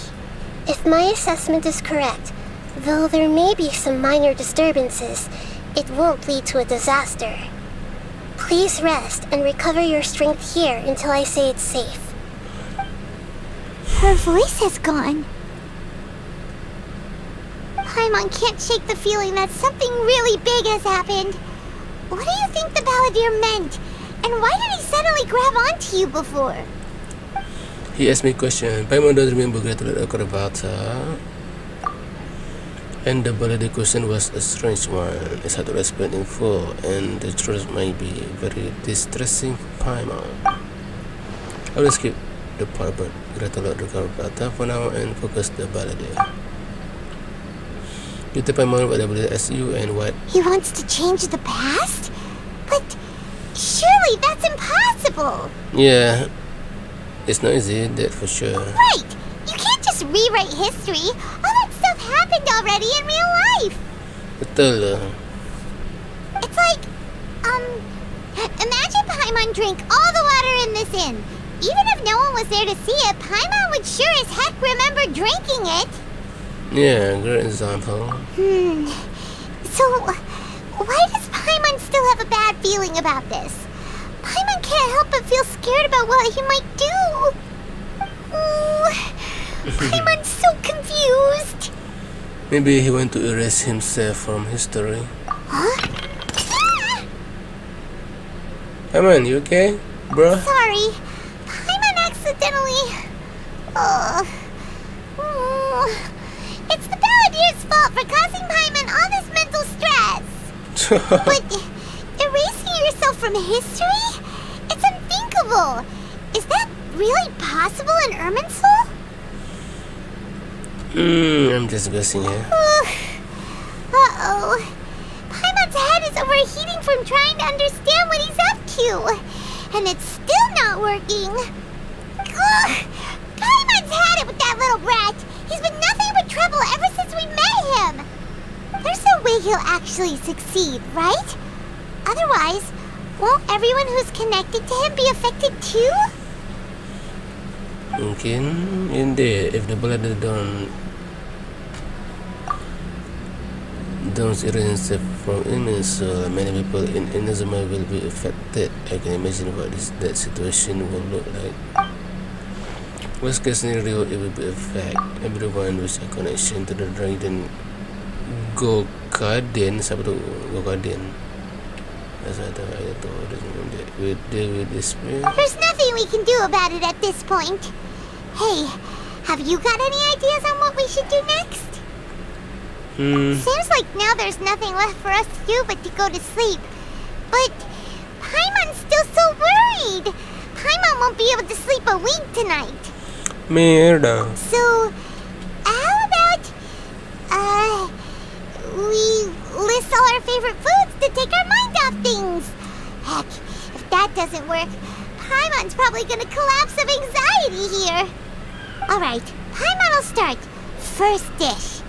D: If my assessment is correct, though there may be some minor disturbances, it won't lead to a disaster. Please rest and recover your strength here until I say it's safe.
F: Her voice has gone. Paimon can't shake the feeling that something really big has happened. What do you think the Balladeer meant? And why did he suddenly grab onto you before?
C: He asked me a question. Paimon doesn't remember greatly about and the Balladeer question was a strange one. It's hard to explain in full, and the truth might be very distressing for Paimon. I will skip the part about Greta for now and focus the Balladeer. You tell Paimon what the Balladeer asked you and what?
F: He wants to change the past? But surely that's impossible!
C: Yeah, it's not easy, that for sure.
F: Right! You can't just rewrite history. All that stuff happened already in real life.
C: Betul lah.
F: It's like, imagine Paimon drank all the water in this inn. Even if no one was there to see it, Paimon would sure as heck remember drinking it.
C: Yeah, great example.
F: So, why does Paimon still have a bad feeling about this? Paimon can't help but feel scared about what he might do. Paimon's so confused.
C: Maybe he want to erase himself from history.
F: Huh?
C: Aiman, you okay, bro?
F: Sorry. Paimon accidentally... Baladier's fault for causing Paimon all this mental stress. But erasing yourself from history? It's unthinkable. Is that really possible in Irminsul?
I: I'm just guessing here.
F: Uh-oh. Paimon's head is overheating from trying to understand what he's up to. And it's still not working. Ugh. Paimon's had it with that little brat. He's been nothing but trouble ever since we met him. There's no way he'll actually succeed, right? Otherwise, won't everyone who's connected to him be affected too?
I: Mungkin hindi. If the Baladier don't erase from Irminsul, many people in Inazuma will be affected. I can imagine what that situation will look like. Worst case scenario, it will be affect everyone with a connection to the Dragon Guardian. Siapa tu Guardian? Will deal with this.
F: There's nothing we can do about it at this point. Hey, have you got any ideas on what we should do next? Seems like now there's nothing left for us to do but to go to sleep. But Paimon's still so worried. Paimon won't be able to sleep a week tonight.
I: Merda.
F: So, how about, we list all our favorite foods to take our mind off things? Heck, if that doesn't work, Paimon's probably gonna collapse of anxiety here. Alright, Paimon will start. First dish.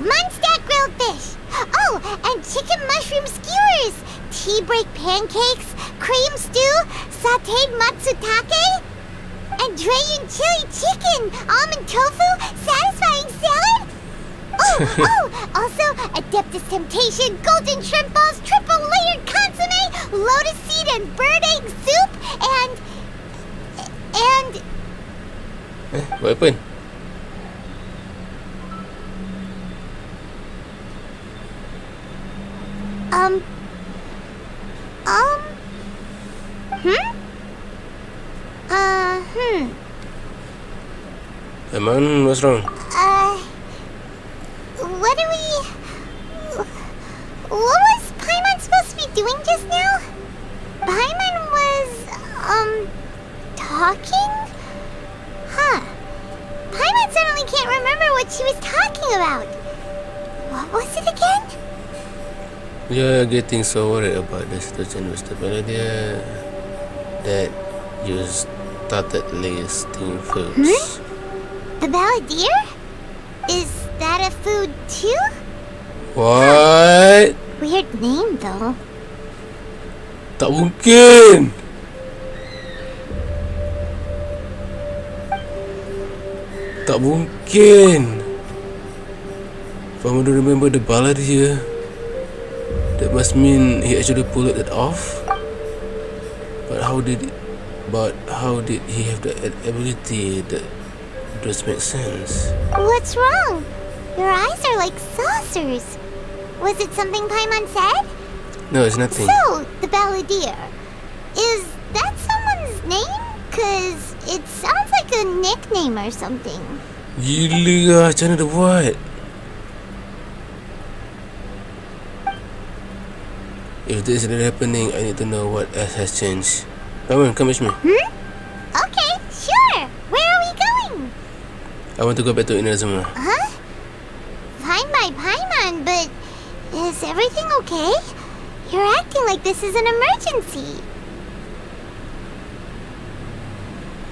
F: Munstack grilled fish. Oh, and chicken mushroom skewers. Tea break pancakes. Cream stew. Sauteed matsutake. And Dragon chili chicken. Almond tofu. Satisfying salad. Oh, also Adeptus Temptation. Golden shrimp balls. Triple layered consomme. Lotus seed and bird egg soup. And...
I: What happened? Aiman, what's wrong?
F: What was Paimon supposed to be doing just now? Paimon was, talking? Huh. Paimon suddenly can't remember what she was talking about. What was it again?
I: You're getting so worried about the situation with the Baladier that you started listing foods.
F: The Baladier? Is that a food too?
I: What?
F: Weird name though.
I: Tak mungkin. Tak mungkin. If I want to remember the Baladier, that must mean he actually pulled it off. But how did he have the ability? That does make sense.
F: What's wrong? Your eyes are like saucers. Was it something Paimon said?
I: No, it's nothing.
F: So, the Baladier. Is that someone's name? 'Cause it sounds like a nickname or something.
I: Gila lah, macam mana dia buat? If this is really happening, I need to know what else has changed. Come on, come with me.
F: Okay, sure. Where are we going?
I: I want to go back to Inazuma.
F: Huh? Fine by Paimon, but is everything okay? You're acting like this is an emergency.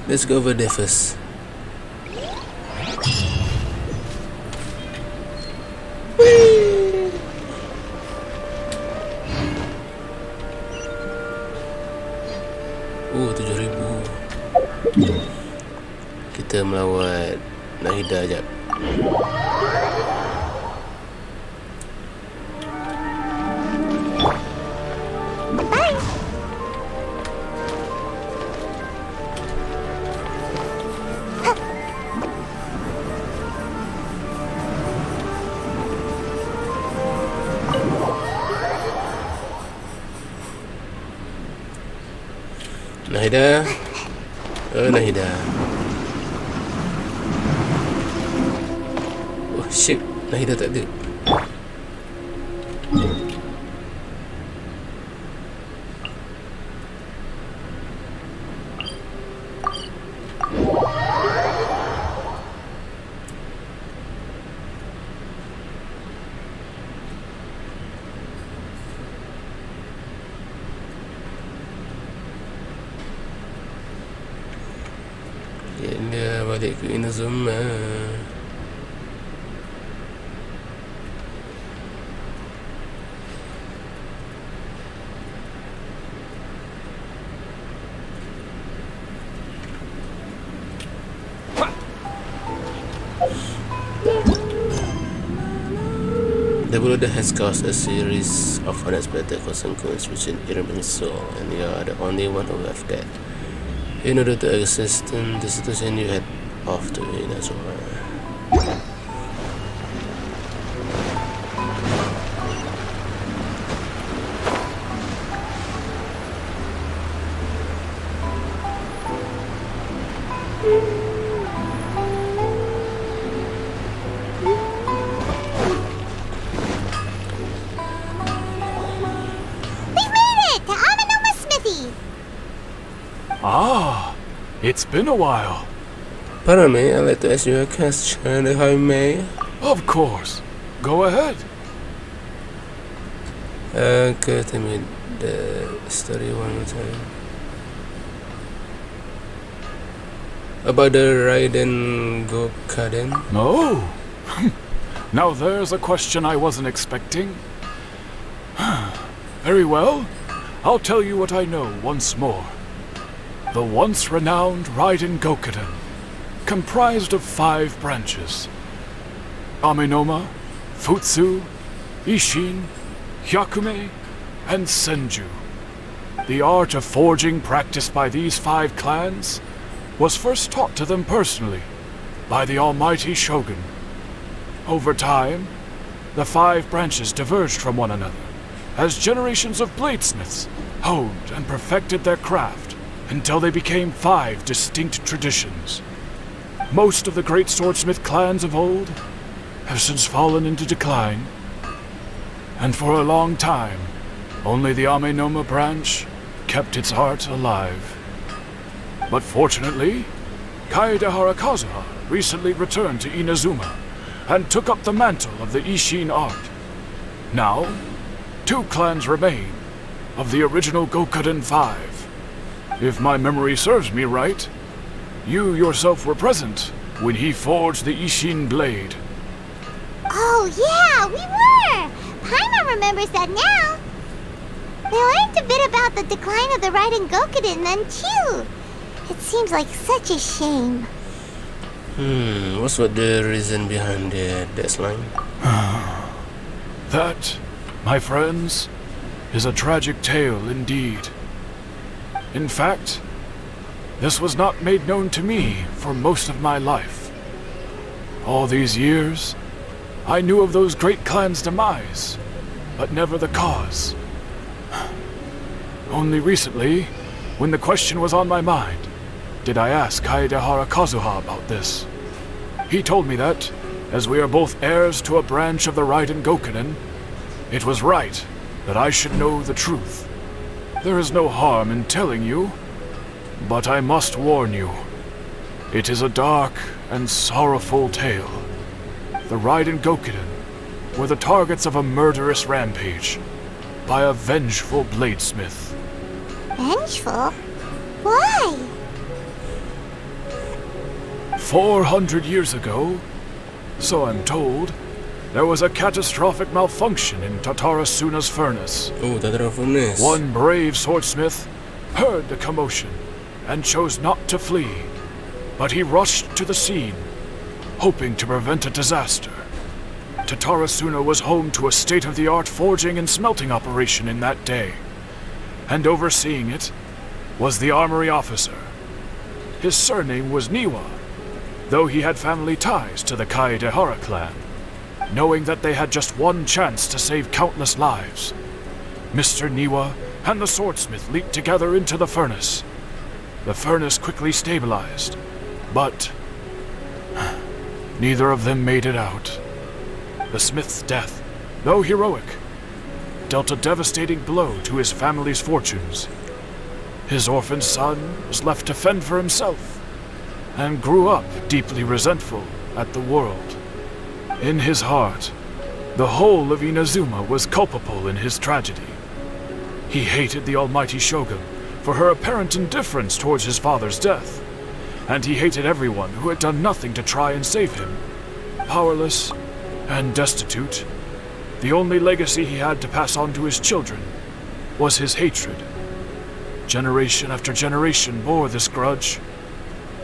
I: Let's go over there first. Oh, 7,000. Kita melawat Nahida jap.
F: Bye.
I: Nahida. Oh, Nahida. Shit, dah kita tak ada. Dia balik ke Inazuma. The blood has caused a series of unexpected consequences which irritated soul, and you are the only one who have that. In order to assist in the situation, you head off to Inazuma.
K: Ah, it's been a while.
I: Pardon me, I'd like to ask you a question, if I may.
K: Of course. Go ahead.
I: Can you tell me the story one more time? About the ride and go garden?
K: Oh, now there's a question I wasn't expecting. Very well, I'll tell you what I know once more. The once renowned Raiden Gokuden, comprised of 5 branches: Amenoma, Futsu, Ishin, Hyakume, and Senju. The art of forging practiced by these 5 clans was first taught to them personally by the almighty Shogun. Over time, the 5 branches diverged from one another as generations of bladesmiths honed and perfected their craft until they became 5 distinct traditions. Most of the great swordsmith clans of old have since fallen into decline, and for a long time, only the Amenoma branch kept its art alive. But fortunately, Kaedehara Kazuha recently returned to Inazuma and took up the mantle of the Ishin art. Now, 2 clans remain of the original Gokuden 5. If my memory serves me right, you yourself were present when he forged the Ishin blade.
F: Oh yeah, we were! Paimon remembers that now. We learned a bit about the decline of the Raiden Gokuden then too. It seems like such a shame.
I: What's the reason behind the deadline?
K: That, my friends, is a tragic tale indeed. In fact, this was not made known to me for most of my life. All these years, I knew of those great clans' demise, but never the cause. Only recently, when the question was on my mind, did I ask Kaedehara Kazuha about this. He told me that, as we are both heirs to a branch of the Raiden Gokuden, it was right that I should know the truth. There is no harm in telling you, but I must warn you. It is a dark and sorrowful tale. The Raiden Gokuden were the targets of a murderous rampage by a vengeful bladesmith.
F: Vengeful? Why?
K: 400 years ago, so I'm told, there was a catastrophic malfunction in Tatarasuna's furnace.
I: Oh, Tatara furnace.
K: One brave swordsmith heard the commotion and chose not to flee, but he rushed to the scene, hoping to prevent a disaster. Tatarasuna was home to a state-of-the-art forging and smelting operation in that day, and overseeing it was the armory officer. His surname was Niwa, though he had family ties to the Kaedehara clan. Knowing that they had just one chance to save countless lives, Mr. Niwa and the swordsmith leaped together into the furnace. The furnace quickly stabilized, but neither of them made it out. The smith's death, though heroic, dealt a devastating blow to his family's fortunes. His orphaned son was left to fend for himself, and grew up deeply resentful at the world. In his heart, the whole of Inazuma was culpable in his tragedy. He hated the almighty shogun for her apparent indifference towards his father's death, and he hated everyone who had done nothing to try and save him. Powerless and destitute, the only legacy he had to pass on to his children was his hatred. Generation after generation bore this grudge,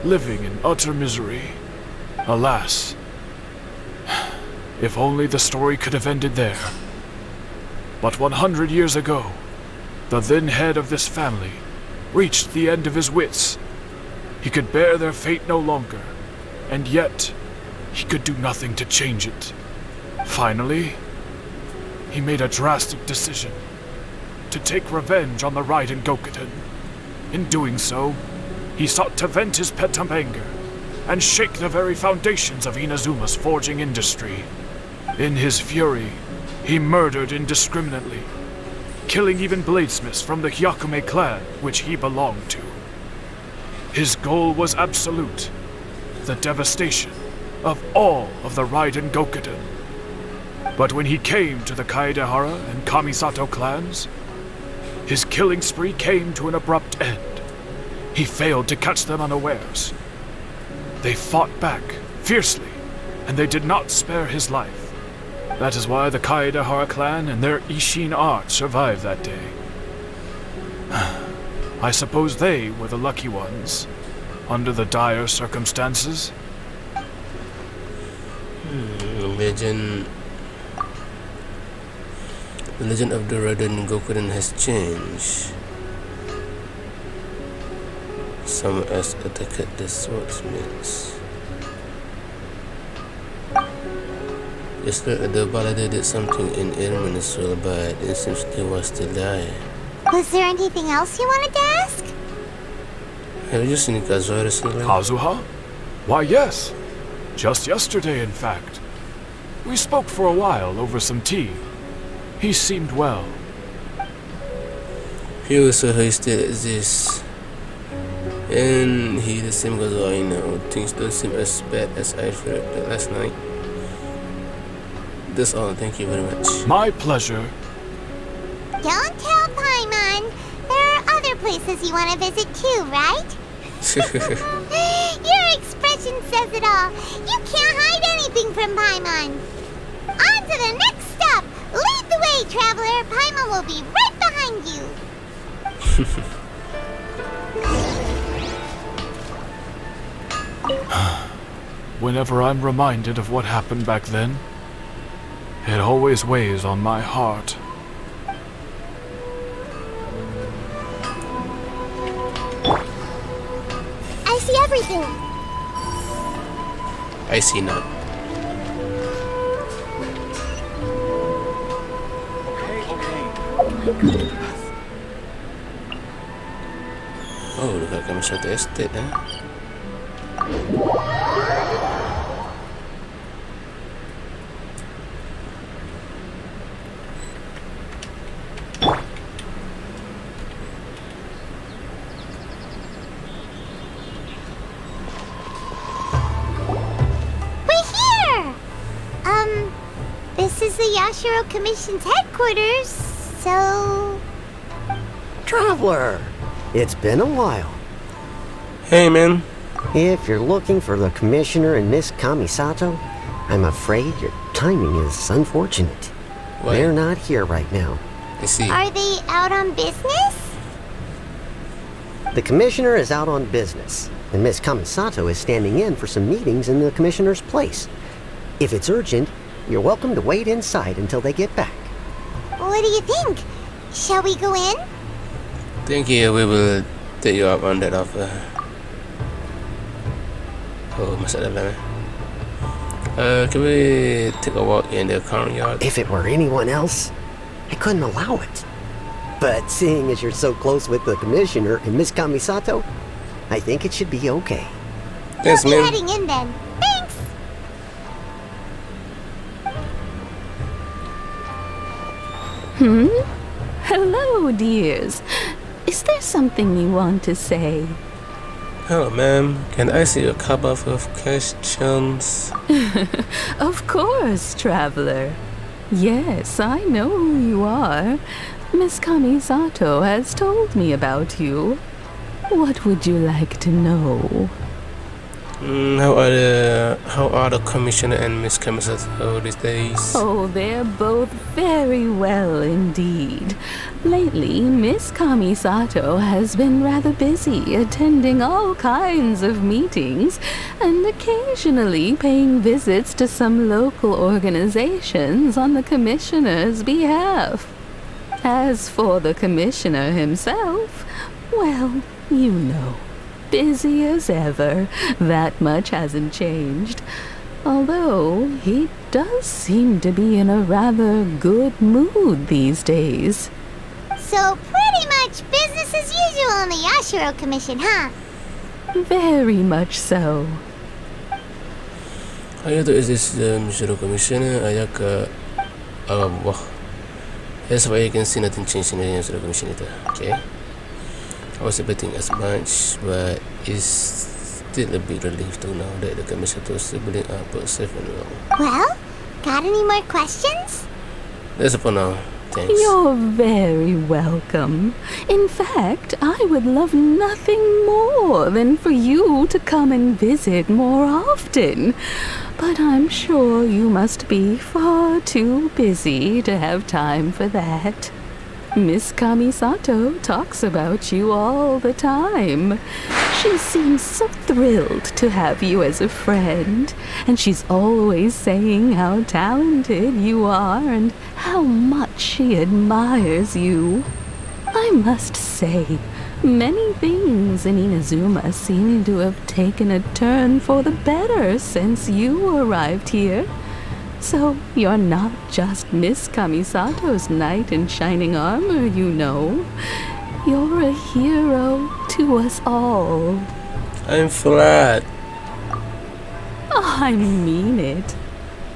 K: living in utter misery. Alas, if only the story could have ended there. But 100 years ago, the then head of this family reached the end of his wits. He could bear their fate no longer, and yet he could do nothing to change it. Finally, he made a drastic decision to take revenge on the Raiden Gokuden. In doing so, he sought to vent his pent up anger and shake the very foundations of Inazuma's forging industry. In his fury, he murdered indiscriminately, killing even bladesmiths from the Hyakume clan which he belonged to. His goal was absolute, the devastation of all of the Raiden Gokuden. But when he came to the Kaedehara and Kamisato clans, his killing spree came to an abrupt end. He failed to catch them unawares. They fought back fiercely, and they did not spare his life. That is why the Kaedehara clan and their Ishin art survived that day. I suppose they were the lucky ones, under the dire circumstances.
I: The legend of the Raiden Gokuden has changed. Someone else attacked the swordsmiths. Yesterday, the Balade did something in Aiman as well, but it seems he was still die.
F: Was there anything else you wanted to ask?
I: Have you seen Kazuha recently?
K: Kazuha? Why, yes. Just yesterday, in fact. We spoke for a while over some tea. He seemed well.
I: He also he still exists. And he the same Kazuha I know. Things don't seem as bad as I feared last night. That's all. Thank you very much.
K: My pleasure.
F: Don't tell Paimon. There are other places you want to visit too, right? Your expression says it all. You can't hide anything from Paimon. On to the next stop. Lead the way, traveler. Paimon will be right behind you.
K: Whenever I'm reminded of what happened back then, it always weighs on my heart.
D: I see everything.
I: I see none. Oh, dekat kami satu estate
F: This is the Yashiro Commission's headquarters, so...
L: Traveler, it's been a while.
I: Hey, man.
L: If you're looking for the Commissioner and Miss Kamisato, I'm afraid your timing is unfortunate.
I: What?
L: They're not here right now.
I: I see.
F: Are they out on business?
L: The Commissioner is out on business, and Miss Kamisato is standing in for some meetings in the Commissioner's place. If it's urgent, you're welcome to wait inside until they get back.
F: What do you think? Shall we go in?
I: Thank you, we will take you up on that offer. Oh, masuk dalam can we take a walk in the current yard?
L: If it were anyone else, I couldn't allow it. But seeing as you're so close with the Commissioner and Miss Kamisato, I think it should be okay.
I: Thanks,
F: we'll be
I: man.
F: heading in then. Thanks!
M: Hello, dears. Is there something you want to say?
I: Hello, ma'am. Can I see a couple of questions?
M: Of course, traveler. Yes, I know who you are. Miss Kamisato has told me about you. What would you like to know?
I: How are the commissioner and Miss Kamisato these days?
M: Oh, they're both very well indeed. Lately, Miss Kamisato has been rather busy attending all kinds of meetings and occasionally paying visits to some local organizations on the commissioner's behalf. As for the commissioner himself, well, you know, busy as ever. That much hasn't changed. Although he does seem to be in a rather good mood these days.
F: So pretty much business as usual on the Yashiro Commission, huh?
M: Very much so.
I: Ayah tu is Yashiro Commissioner. Ayah ke wah. That's why you can see nothing changed in the Yashiro Commission itu. Okay. I was expecting as much, but it's still a bit relief to know that the commission is building up safe and well.
F: Well, got any more questions?
I: That's it for now. Thanks.
M: You're very welcome. In fact, I would love nothing more than for you to come and visit more often. But I'm sure you must be far too busy to have time for that. Miss Kamisato talks about you all the time. She seems so thrilled to have you as a friend, and she's always saying how talented you are and how much she admires you. I must say, many things in Inazuma seem to have taken a turn for the better since you arrived here. So you're not just Miss Kamisato's knight in shining armor, you know. You're a hero to us all.
I: I'm flat.
M: Oh, I mean it.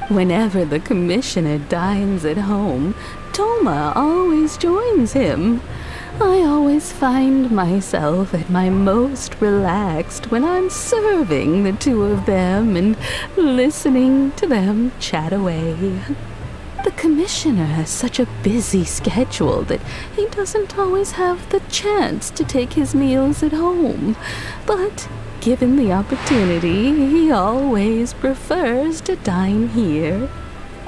M: Whenever the commissioner dines at home, Toma always joins him. I always find myself at my most relaxed when I'm serving the two of them and listening to them chat away. The commissioner has such a busy schedule that he doesn't always have the chance to take his meals at home. But given the opportunity, he always prefers to dine here.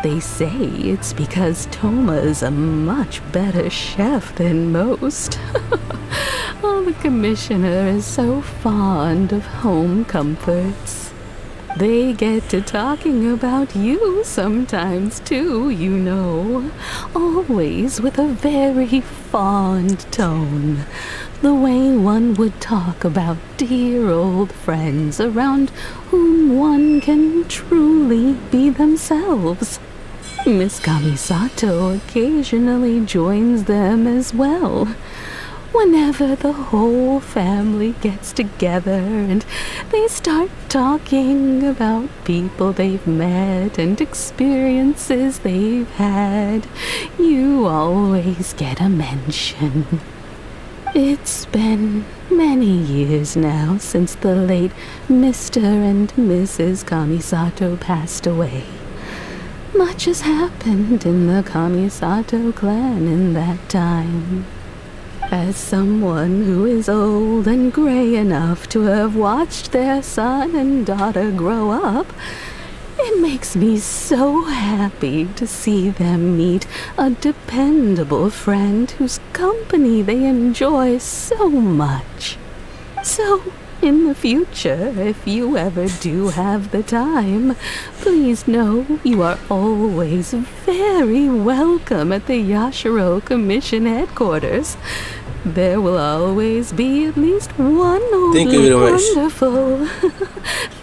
M: They say it's because Toma is a much better chef than most. Oh, the commissioner is so fond of home comforts. They get to talking about you sometimes too, you know. Always with a very fond tone. The way one would talk about dear old friends around whom one can truly be themselves. Miss Kamisato occasionally joins them as well. Whenever the whole family gets together and they start talking about people they've met and experiences they've had, you always get a mention. It's been many years now since the late Mr. and Mrs. Kamisato passed away. Much has happened in the Kamisato clan in that time. As someone who is old and gray enough to have watched their son and daughter grow up, it makes me so happy to see them meet a dependable friend whose company they enjoy so much. So, in the future, if you ever do have the time, please know you are always very welcome at the Yashiro Commission headquarters. There will always be at least one
I: Thank you very much.
M: wonderful.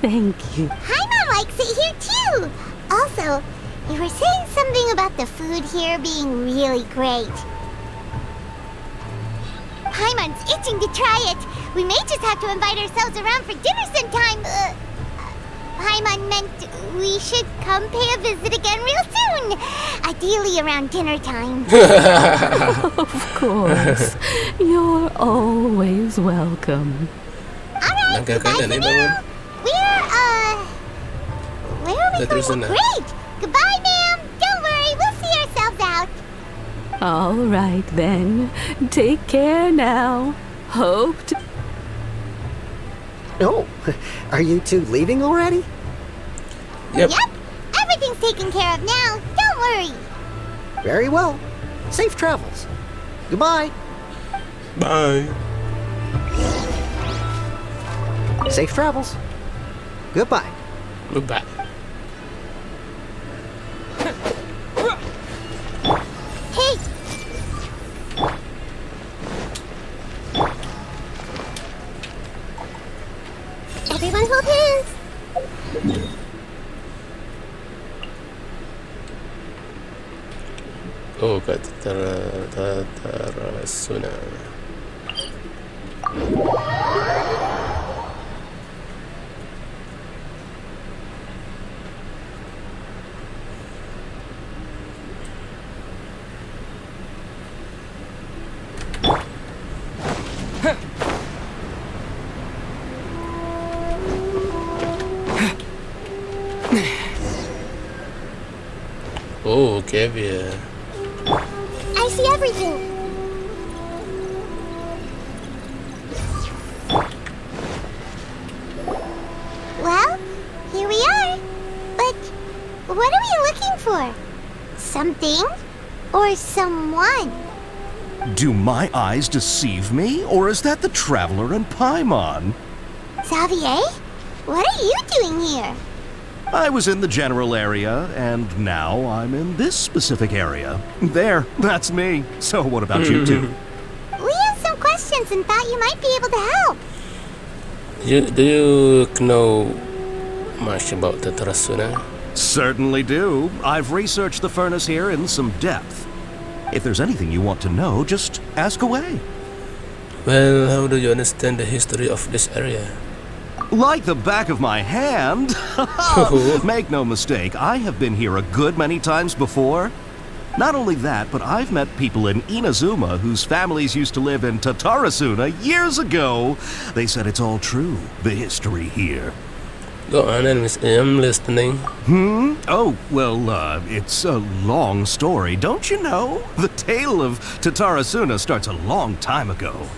M: Thank you.
F: Aiman likes it here too. Also, you were saying something about the food here being really great. Aiman's itching to try it. We may just have to invite ourselves around for dinner sometime. Aiman meant we should come pay a visit again real soon. Ideally around dinner time.
M: Of course. You're always welcome.
F: Alright, goodbye for now. Where are we going? Great! Goodbye, ma'am. Don't worry, we'll see ourselves out.
M: All right then. Take care now. Hope to...
L: Oh, are you two leaving already?
I: Yep.
F: Everything's taken care of now. Don't worry.
L: Very well. Safe travels. Goodbye.
I: Bye.
L: Safe travels. Goodbye.
I: Goodbye.
F: Hey! Everyone hold hands.
I: Oh, kat Suna. Oh, caviar.
F: I see everything. Well, here we are. But what are we looking for? Something or someone?
A: Do my eyes deceive me, or is that the traveler in Paimon?
F: Xavier? What are you doing here?
A: I was in the general area, and now I'm in this specific area. There, that's me. So what about you two?
F: We have some questions and thought you might be able to help.
I: Do you know much about the Tarasuna?
A: Certainly do. I've researched the furnace here in some depth. If there's anything you want to know, just ask away.
I: Well, how do you understand the history of this area?
A: Like the back of my hand. Make no mistake, I have been here a good many times before. Not only that, but I've met people in Inazuma whose families used to live in Tatarasuna years ago. They said it's all true, the history here.
I: Go on, I'm listening.
A: Oh, well, it's a long story, don't you know? The tale of Tatarasuna starts a long time ago.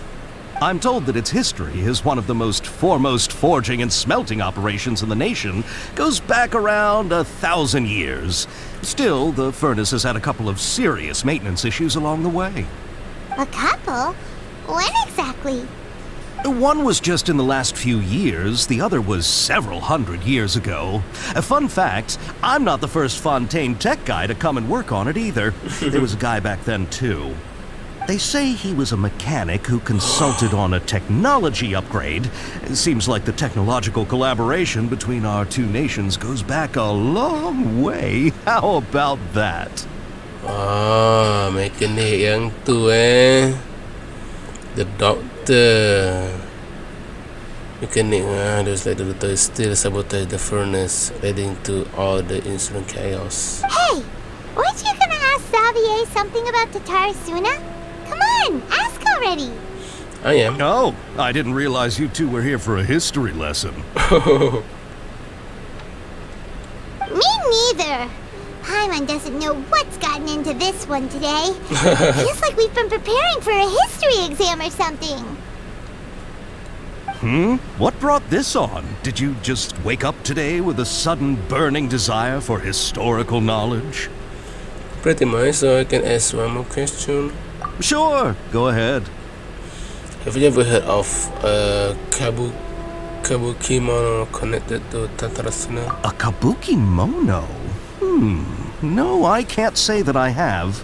A: I'm told that its history is one of the most foremost forging and smelting operations in the nation, goes back around 1,000 years. Still, the furnace has had a couple of serious maintenance issues along the way.
F: A couple? When exactly?
A: One was just in the last few years, the other was several hundred years ago. A fun fact, I'm not the first Fontaine tech guy to come and work on it either. There was a guy back then too. They say he was a mechanic who consulted on a technology upgrade. It seems like the technological collaboration between our two nations goes back a long way. How about that?
I: Ah, mechanic yang tu The doctor. Mechanic, there's like the doctor still sabotage the furnace, leading to all the incident chaos.
F: Hey! Weren't you gonna ask Xavier something about Tatarasuna? Come on, ask already.
I: I am.
A: Oh, I didn't realize you two were here for a history lesson.
F: Me neither. Paimon doesn't know what's gotten into this one today. Feels like we've been preparing for a history exam or something.
A: What brought this on? Did you just wake up today with a sudden burning desire for historical knowledge?
I: Pretty much, so I can ask one more question.
A: Sure, go ahead.
I: Have you ever heard of kabuki mono connected to Tatarasuna?
A: A kabuki mono? No, I can't say that I have.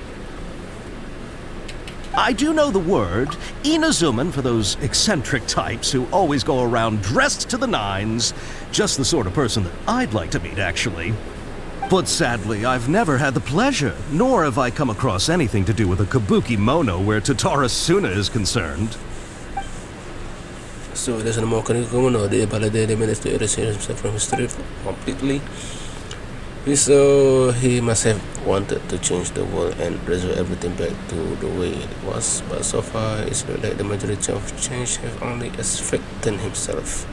A: I do know the word, Inazuman, for those eccentric types who always go around dressed to the nines. Just the sort of person that I'd like to meet, actually. But sadly, I've never had the pleasure, nor have I come across anything to do with a kabuki mono where Tatarasuna is concerned.
I: So there's no more Komen, or the Balladeer managed to erase himself from history completely. So he must have wanted to change the world and restore everything back to the way it was, but so far it's not like the majority of change have only affected himself.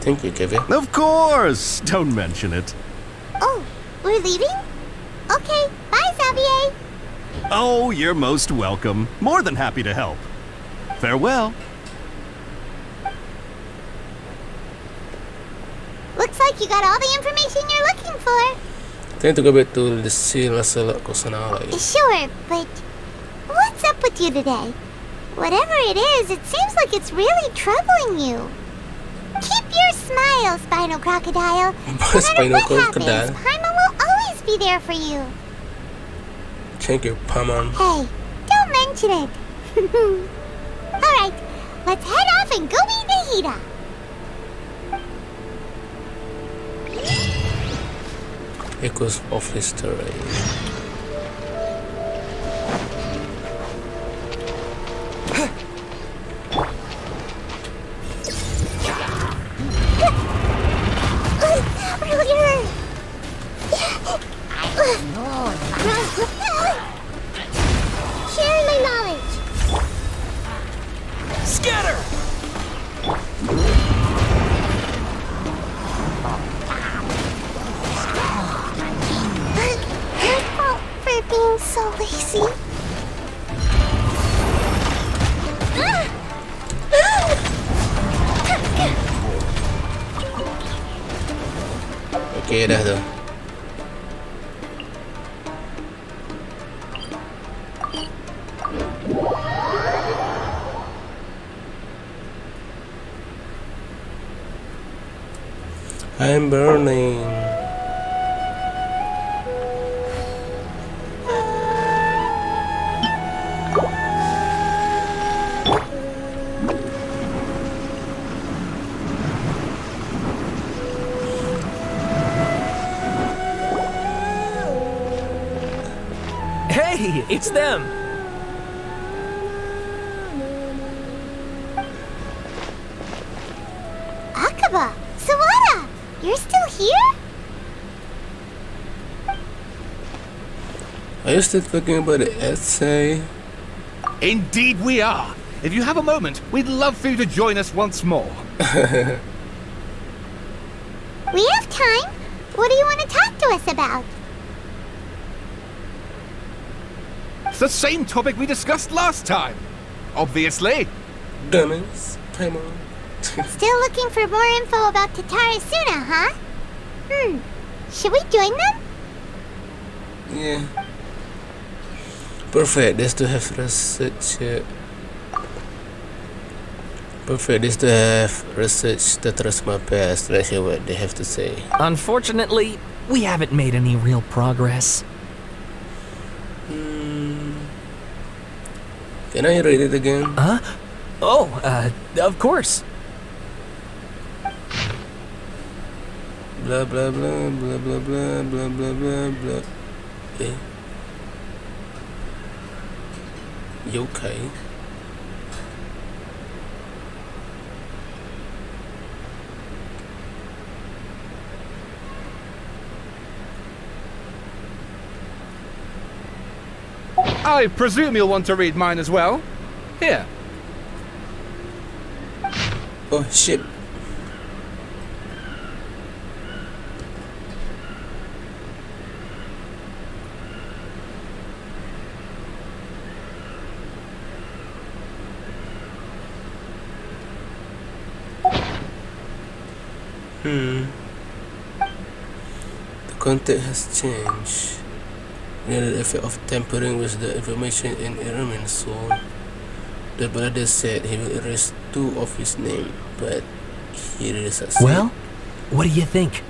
I: Thank you, Kevin.
A: Of course! Don't mention it.
F: Oh, we're leaving? Okay, bye, Xavier.
A: Oh, you're most welcome. More than happy to help. Farewell.
F: Looks like you got all the information you're looking for.
I: Time to go back to the silakaaan lagi.
F: Sure, but what's up with you today? Whatever it is, it seems like it's really troubling you. Keep your smile, Spinal Crocodile. No matter
I: Spinal
F: what
I: Crocodile.
F: happens, Paimon will always be there for you.
I: Thank you, Paimon.
F: Hey, don't mention it. Alright, let's head off and go meet Nahida.
I: Echoes of history.
F: Sharing my knowledge.
E: Scatter!
F: My fault for being so lazy.
I: Okay, dah tu. I'm burning.
E: Hey, it's them!
F: Akaba, Sawada, you're still here?
I: Are you still talking about the essay?
J: Indeed we are. If you have a moment, we'd love for you to join us once more.
F: We have time. What do you want to talk to us about?
J: It's the same topic we discussed last time. Obviously.
I: Dummies, Paimon.
F: Still looking for more info about Tatara Suna, huh? Should we join them?
I: Yeah. Perfect. This to have research. Perfect. This to have research the trust my past. Let's hear what they have to say.
E: Unfortunately, we haven't made any real progress.
I: Can I read it again?
E: Huh? Oh, of course.
I: Blah blah blah blah blah blah blah blah blah blah. Eh? You okay?
J: I presume you'll want to read mine as well. Here.
I: Oh shit. The context has changed. The effect of tampering with the information in Aiman's soul. The brother said he will erase 2 of his name, but he really succeeded.
E: Well, what do you think?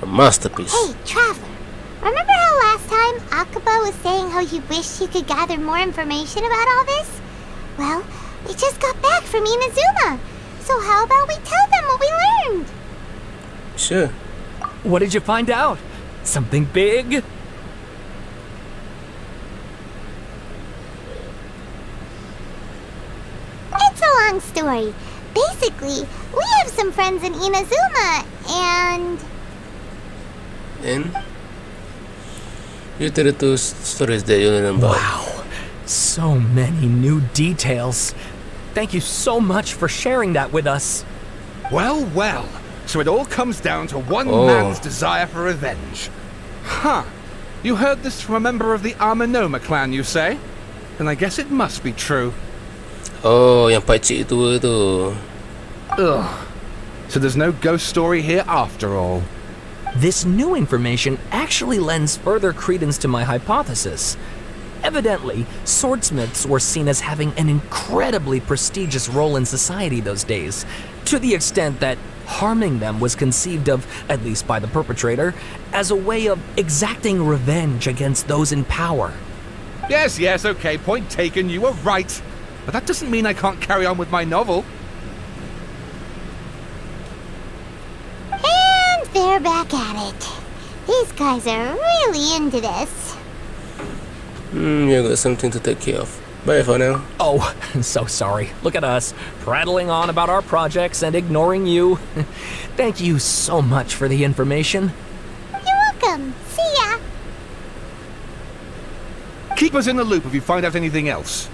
I: A masterpiece.
F: Hey, Traveler. Remember how last time Akaba was saying how you wished you could gather more information about all this? Well, we just got back from Inazuma. So how about we tell them what we learned?
I: Sure.
E: What did you find out? Something big?
F: It's a long long story. Basically, we have some friends in Inazuma, and...
I: And? You tell the two stories that you learn about.
E: Wow, so many new details. Thank you so much for sharing that with us.
J: Well, well. So it all comes down to one man's desire for revenge. Huh. You heard this from a member of the Amanoma clan, you say? Then I guess it must be true.
I: Oh, yang pakcik tua tu.
J: Ugh. So there's no ghost story here after all.
E: This new information actually lends further credence to my hypothesis. Evidently, swordsmiths were seen as having an incredibly prestigious role in society those days, to the extent that harming them was conceived of, at least by the perpetrator, as a way of exacting revenge against those in power.
J: Yes, okay, point taken, you were right. But that doesn't mean I can't carry on with my novel.
F: And they're back at it. These guys are really into this.
I: You got something to take care of. Bye for now.
E: Oh, so sorry. Look at us, prattling on about our projects and ignoring you. Thank you so much for the information.
F: You're welcome. See ya.
J: Keep us in the loop if you find out anything else.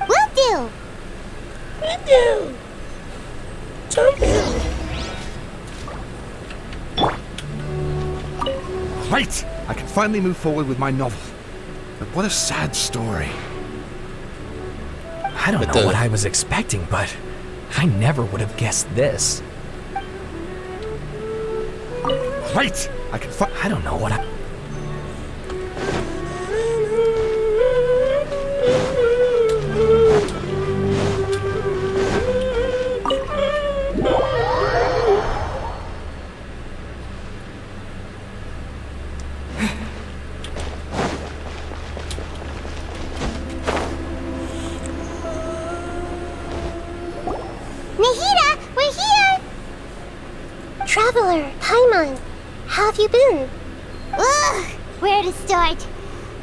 F: Will do.
I: Will do. Champion.
J: Right! I can finally move forward with my novel. But what a sad story.
E: I don't know what I was expecting, but I never would have guessed this.
J: Right! I
E: don't know what I...
D: Traveler, Aiman, how have you been?
F: Ugh, where to start?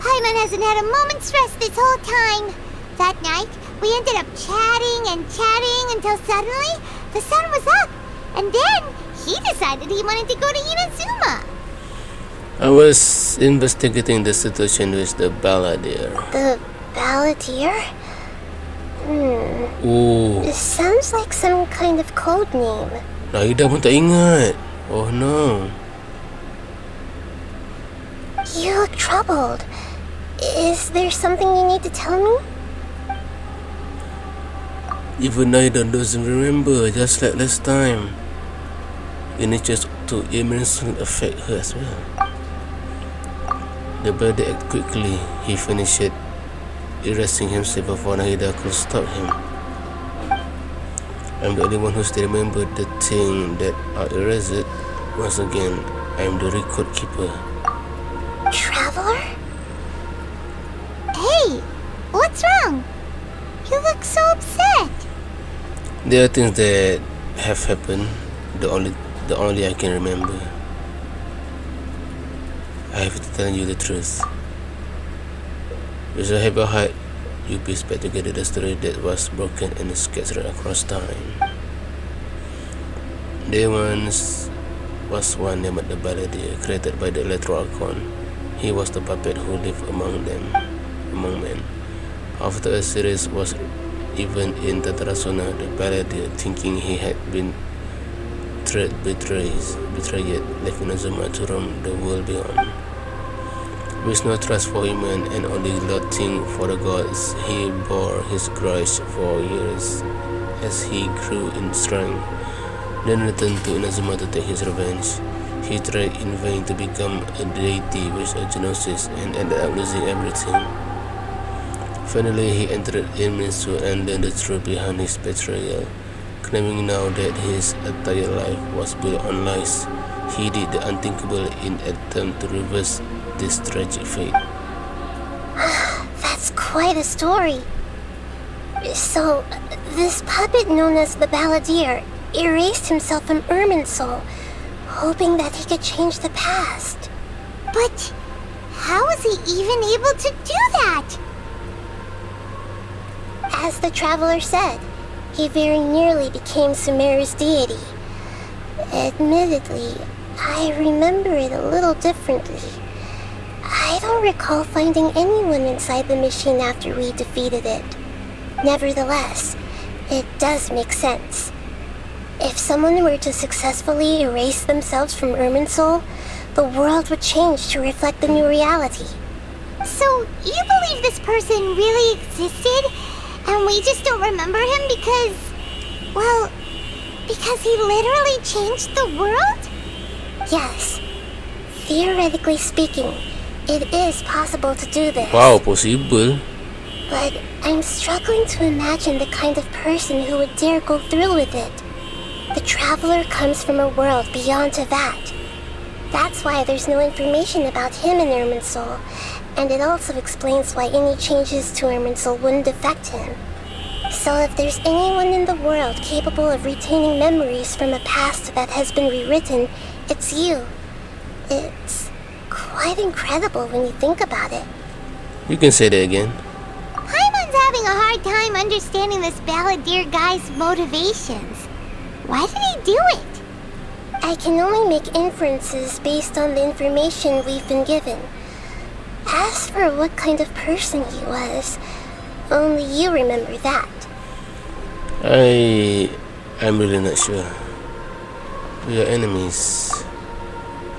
F: Aiman hasn't had a moment's rest this whole time. That night, we ended up chatting until suddenly the sun was up. And then he decided he wanted to go to Inazuma.
I: I was investigating the situation with the balladeer.
D: The balladeer?
I: Ooh.
D: It sounds like some kind of code name.
I: Naida pun tak ingat. Oh no.
D: You look troubled. Is there something you need to tell me?
I: Even Naida doesn't remember, just like last time. It just to immensely affect her as well. The brother acted quickly. He finished it, erasing himself before Naida could stop him. I'm the only one who still remember the thing that I erased. Once again, I'm the record keeper.
D: Traveler?
F: Hey, what's wrong? You look so upset.
I: There are things that have happened. The only I can remember. I have to tell you the truth. With a heavy heart, you piece back together the story that was broken and scattered across time. There once was one named the Balladeer, created by the Electro Archon. He was the puppet who lived among men. After a series was even in Tatarasuna, the Balladeer, thinking he had been betrayed, left Inazuma to roam the world beyond. With no trust for human and only loathing for the gods, he bore his grudge for years as he grew in strength, then returned to Inazuma to take his revenge. He tried in vain to become a deity with a genesis and ended up losing everything. Finally, he entered Inazuma and learned the truth behind his betrayal. Claiming now that his entire life was built on lies, he did the unthinkable in attempt to reverse this tragic fate.
D: That's quite a story. So, this puppet known as the Balladeer erased himself from Irminsul, hoping that he could change the past.
F: But how was he even able to do that?
D: As the traveler said, he very nearly became Sumeru's deity. Admittedly, I remember it a little differently. I don't recall finding anyone inside the machine after we defeated it. Nevertheless, it does make sense. If someone were to successfully erase themselves from Irminsul, the world would change to reflect the new reality.
F: So, you believe this person really existed, and we just don't remember him because he literally changed the world?
D: Yes. Theoretically speaking, it is possible to do this.
I: Wow, possible.
D: But I'm struggling to imagine the kind of person who would dare go through with it. The traveler comes from a world beyond Tevat. That's why there's no information about him in Irminsul, and it also explains why any changes to Irminsul wouldn't affect him. So if there's anyone in the world capable of retaining memories from a past that has been rewritten, it's you. It's quite incredible when you think about it.
I: You can say that again.
F: Aiman's having a hard time understanding this balladeer guy's motivations. Why did he do it?
D: I can only make inferences based on the information we've been given. As for what kind of person he was, only you remember that.
I: I'm really not sure. We are enemies.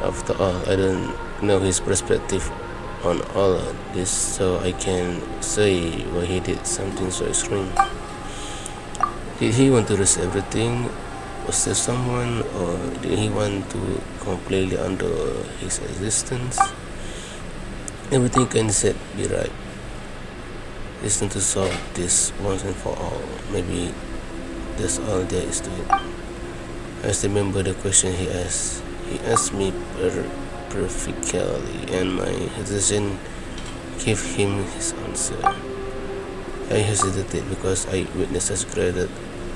I: After all, I don't know his perspective on all of this, so I can say why he did something so extreme. Did he want to risk everything or save someone, or did he want to completely undo his existence? Everything can said be right. It's not to solve this once and for all. Maybe that's all there is to it. I still remember the question he asked. He asked me perfectly, and my hesitation gave him his answer. I hesitated because I witnessed such great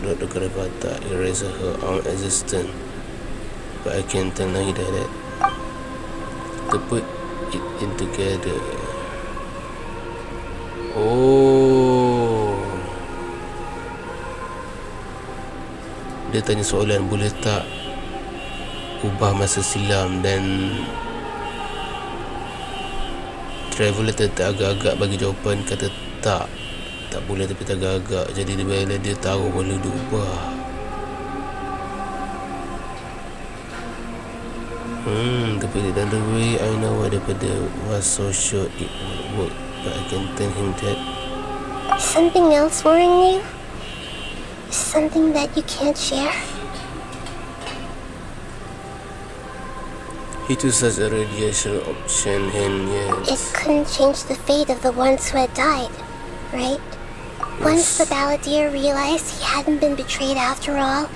I: Gravata erase her own existence, but I can tell neither that to put it in together. Oh, dia tanya soalan, boleh tak ubah masa silam, dan traveler agak-agak bagi jawapan, kata tak boleh, tapi agak-agak. Jadi bila dia tahu boleh diubah. Tapi dan the way I know what daripada was so sure it would work, but I can tell him that.
D: Something else worrying you? Something that you can't share?
I: He chose such a radiation option, and yet
D: it couldn't change the fate of the ones who had died, right? Once the balladeer realized he hadn't been betrayed after all,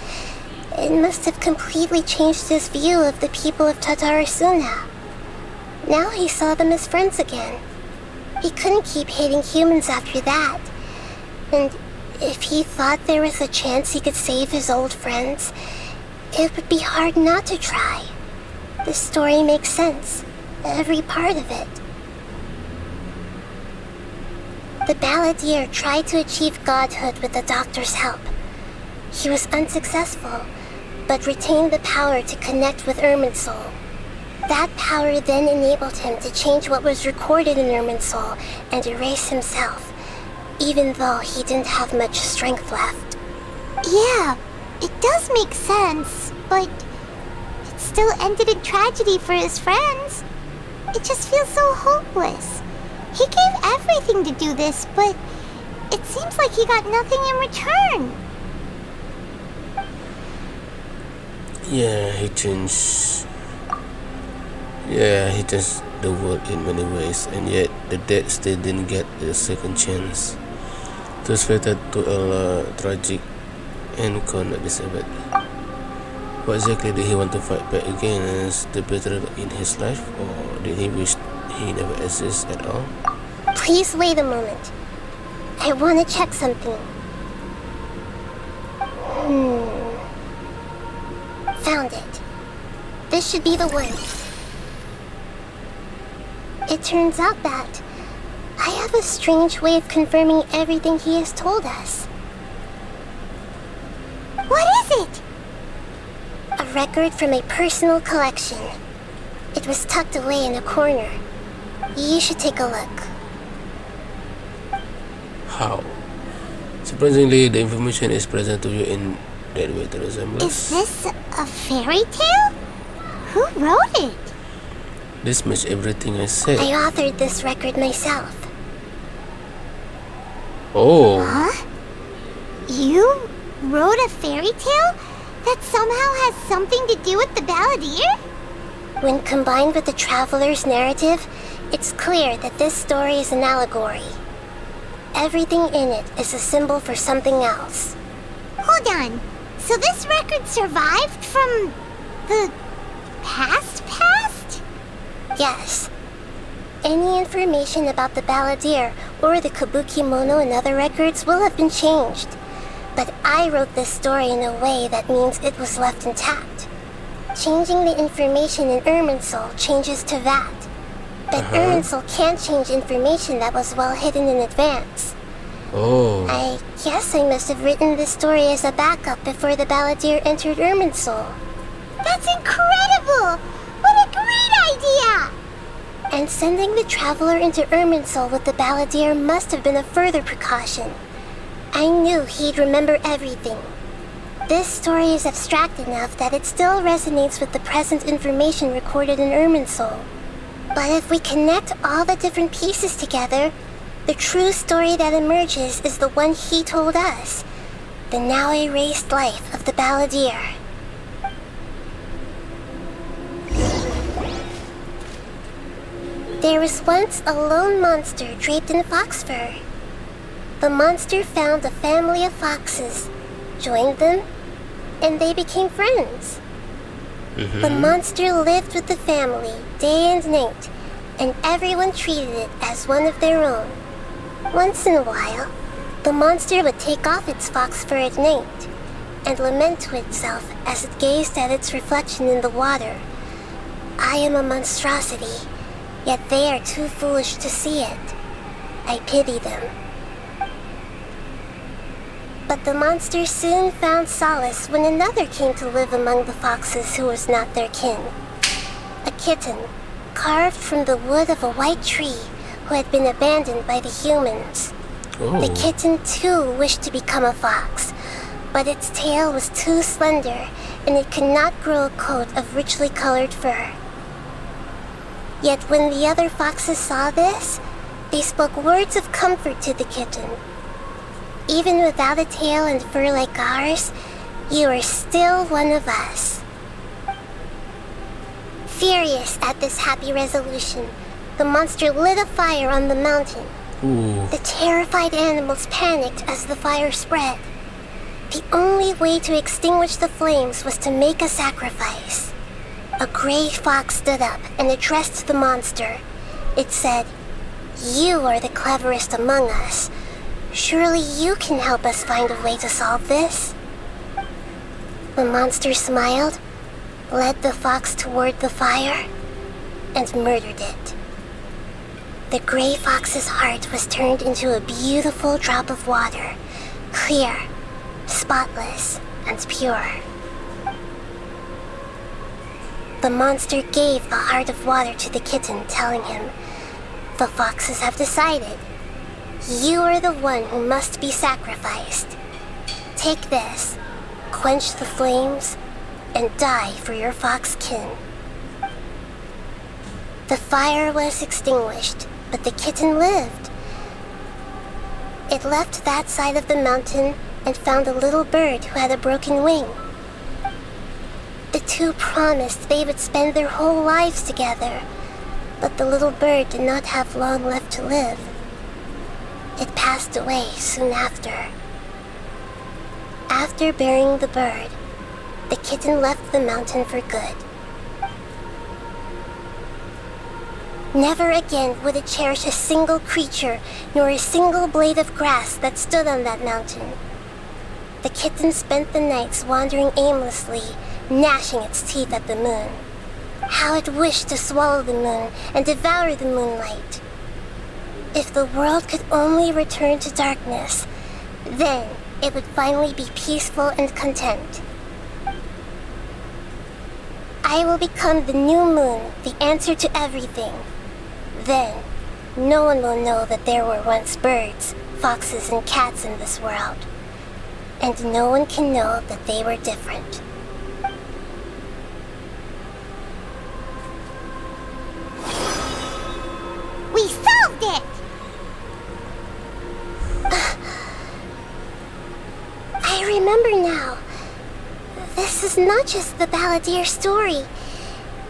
D: it must have completely changed his view of the people of Tatarasuna. Now he saw them as friends again. He couldn't keep hating humans after that. And if he thought there was a chance he could save his old friends, it would be hard not to try. The story makes sense, every part of it. The balladeer tried to achieve godhood with the doctor's help. He was unsuccessful, but retained the power to connect with Irminsul. That power then enabled him to change what was recorded in Irminsul and erase himself, even though he didn't have much strength left.
F: Yeah, it does make sense, but it still ended in tragedy for his friends. It just feels so hopeless. He gave everything to do this, but it seems like he got nothing in return.
I: Yeah, he changed the world in many ways, and yet the dead still didn't get a second chance. It was fated to a tragic end at this event. What exactly did he want to fight back against? The betrayal in his life, or did he wish he never exists at all?
D: Please wait a moment. I want to check something. Found it. This should be the one. It turns out that I have a strange way of confirming everything he has told us.
F: What is it?
D: A record from a personal collection. It was tucked away in a corner. You should take a look.
I: How? Surprisingly, the information is present to you in that way to resemble.
F: Is this a fairy tale? Who wrote it?
I: This matches everything I said.
D: I authored this record myself.
I: Oh.
F: Huh? You wrote a fairy tale that somehow has something to do with the balladeer?
D: When combined with the traveler's narrative, it's clear that this story is an allegory. Everything in it is a symbol for something else.
F: Hold on. So this record survived from the past?
D: Yes. Any information about the balladeer or the kabuki mono in other records will have been changed. But I wrote this story in a way that means it was left intact. Changing the information in Irminsul changes to that. But Irminsul can't change information that was well hidden in advance.
I: Oh.
D: I guess I must have written this story as a backup before the balladeer entered Irminsul.
F: That's incredible! What a great idea!
D: And sending the traveler into Irminsul with the balladeer must have been a further precaution. I knew he'd remember everything. This story is abstract enough that it still resonates with the present information recorded in Irminsul. But if we connect all the different pieces together, the true story that emerges is the one he told us. The now erased life of the balladeer. There was once a lone monster draped in fox fur. The monster found a family of foxes, joined them, and they became friends. The monster lived with the family day and night, and everyone treated it as one of their own. Once in a while, the monster would take off its fox fur at night and lament to itself as it gazed at its reflection in the water. I am a monstrosity, yet they are too foolish to see it. I pity them. But the monster soon found solace when another came to live among the foxes who was not their kin. A kitten, carved from the wood of a white tree, who had been abandoned by the humans.
I: Oh.
D: The kitten too wished to become a fox, but its tail was too slender and it could not grow a coat of richly colored fur. Yet when the other foxes saw this, they spoke words of comfort to the kitten. Even without a tail and fur like ours, you are still one of us. Furious at this happy resolution, the monster lit a fire on the mountain.
I: Ooh.
D: The terrified animals panicked as the fire spread. The only way to extinguish the flames was to make a sacrifice. A gray fox stood up and addressed the monster. It said, "You are the cleverest among us. Surely you can help us find a way to solve this." The monster smiled, led the fox toward the fire, and murdered it. The gray fox's heart was turned into a beautiful drop of water, clear, spotless, and pure. The monster gave the heart of water to the kitten, telling him, "The foxes have decided. You are the one who must be sacrificed. Take this, quench the flames, and die for your fox kin." The fire was extinguished, but the kitten lived. It left that side of the mountain and found a little bird who had a broken wing. The two promised they would spend their whole lives together, but the little bird did not have long left to live. It passed away soon after. After burying the bird, the kitten left the mountain for good. Never again would it cherish a single creature nor a single blade of grass that stood on that mountain. The kitten spent the nights wandering aimlessly, gnashing its teeth at the moon. How it wished to swallow the moon and devour the moonlight. If the world could only return to darkness, then it would finally be peaceful and content. I will become the new moon, the answer to everything. Then, no one will know that there were once birds, foxes, and cats in this world. And no one can know that they were different.
F: We solved it!
D: I remember now. This is not just the Balladeer story.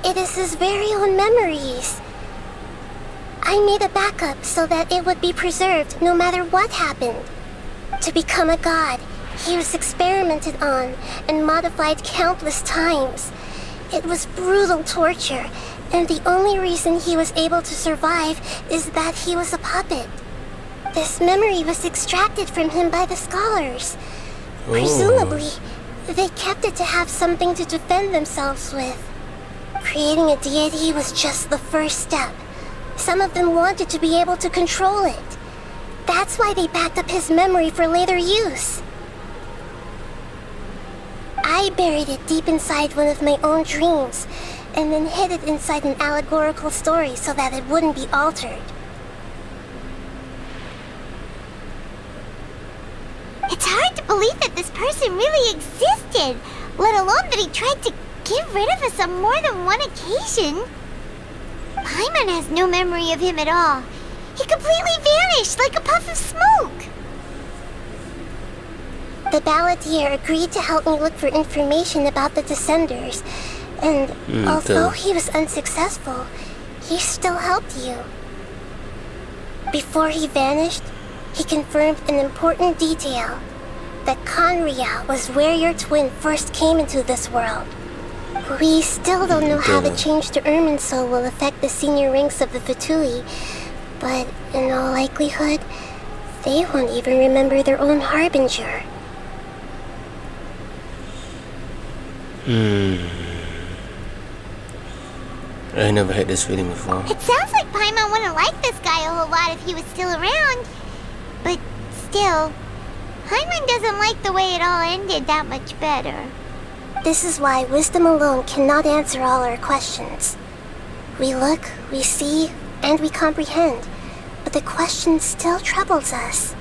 D: It is his very own memories. I made a backup so that it would be preserved no matter what happened. To become a god, he was experimented on and modified countless times. It was brutal torture, and the only reason he was able to survive is that he was a puppet. This memory was extracted from him by the scholars. Presumably, they kept it to have something to defend themselves with. Creating a deity was just the first step. Some of them wanted to be able to control it. That's why they backed up his memory for later use. I buried it deep inside one of my own dreams, and then hid it inside an allegorical story so that it wouldn't be altered.
F: It's hard to believe that this person really existed, let alone that he tried to get rid of us on more than one occasion. Aiman has no memory of him at all. He completely vanished like a puff of smoke.
D: The Balladeer agreed to help me look for information about the Descenders, and although he was unsuccessful, he still helped you. Before he vanished, he confirmed an important detail, that Conria was where your twin first came into this world. We still don't know how the change to Irminsul will affect the senior ranks of the Fatui, but in all likelihood, they won't even remember their own Harbinger.
I: I never had this feeling before.
F: It sounds like Paimon wouldn't like this guy a whole lot if he was still around. But still, Aiman doesn't like the way it all ended that much better.
D: This is why wisdom alone cannot answer all our questions. We look, we see, and we comprehend, but the question still troubles us.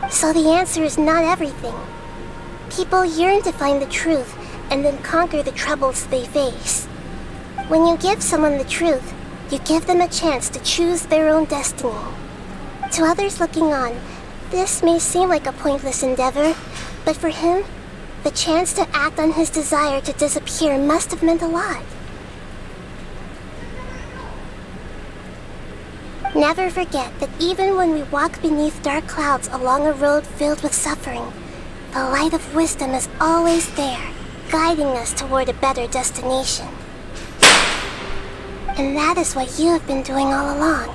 D: So the answer is not everything. People yearn to find the truth and then conquer the troubles they face. When you give someone the truth, you give them a chance to choose their own destiny. To others looking on, this may seem like a pointless endeavor, but for him, the chance to act on his desire to disappear must have meant a lot. Never forget that even when we walk beneath dark clouds along a road filled with suffering, the light of wisdom is always there, guiding us toward a better destination. And that is what you have been doing all along.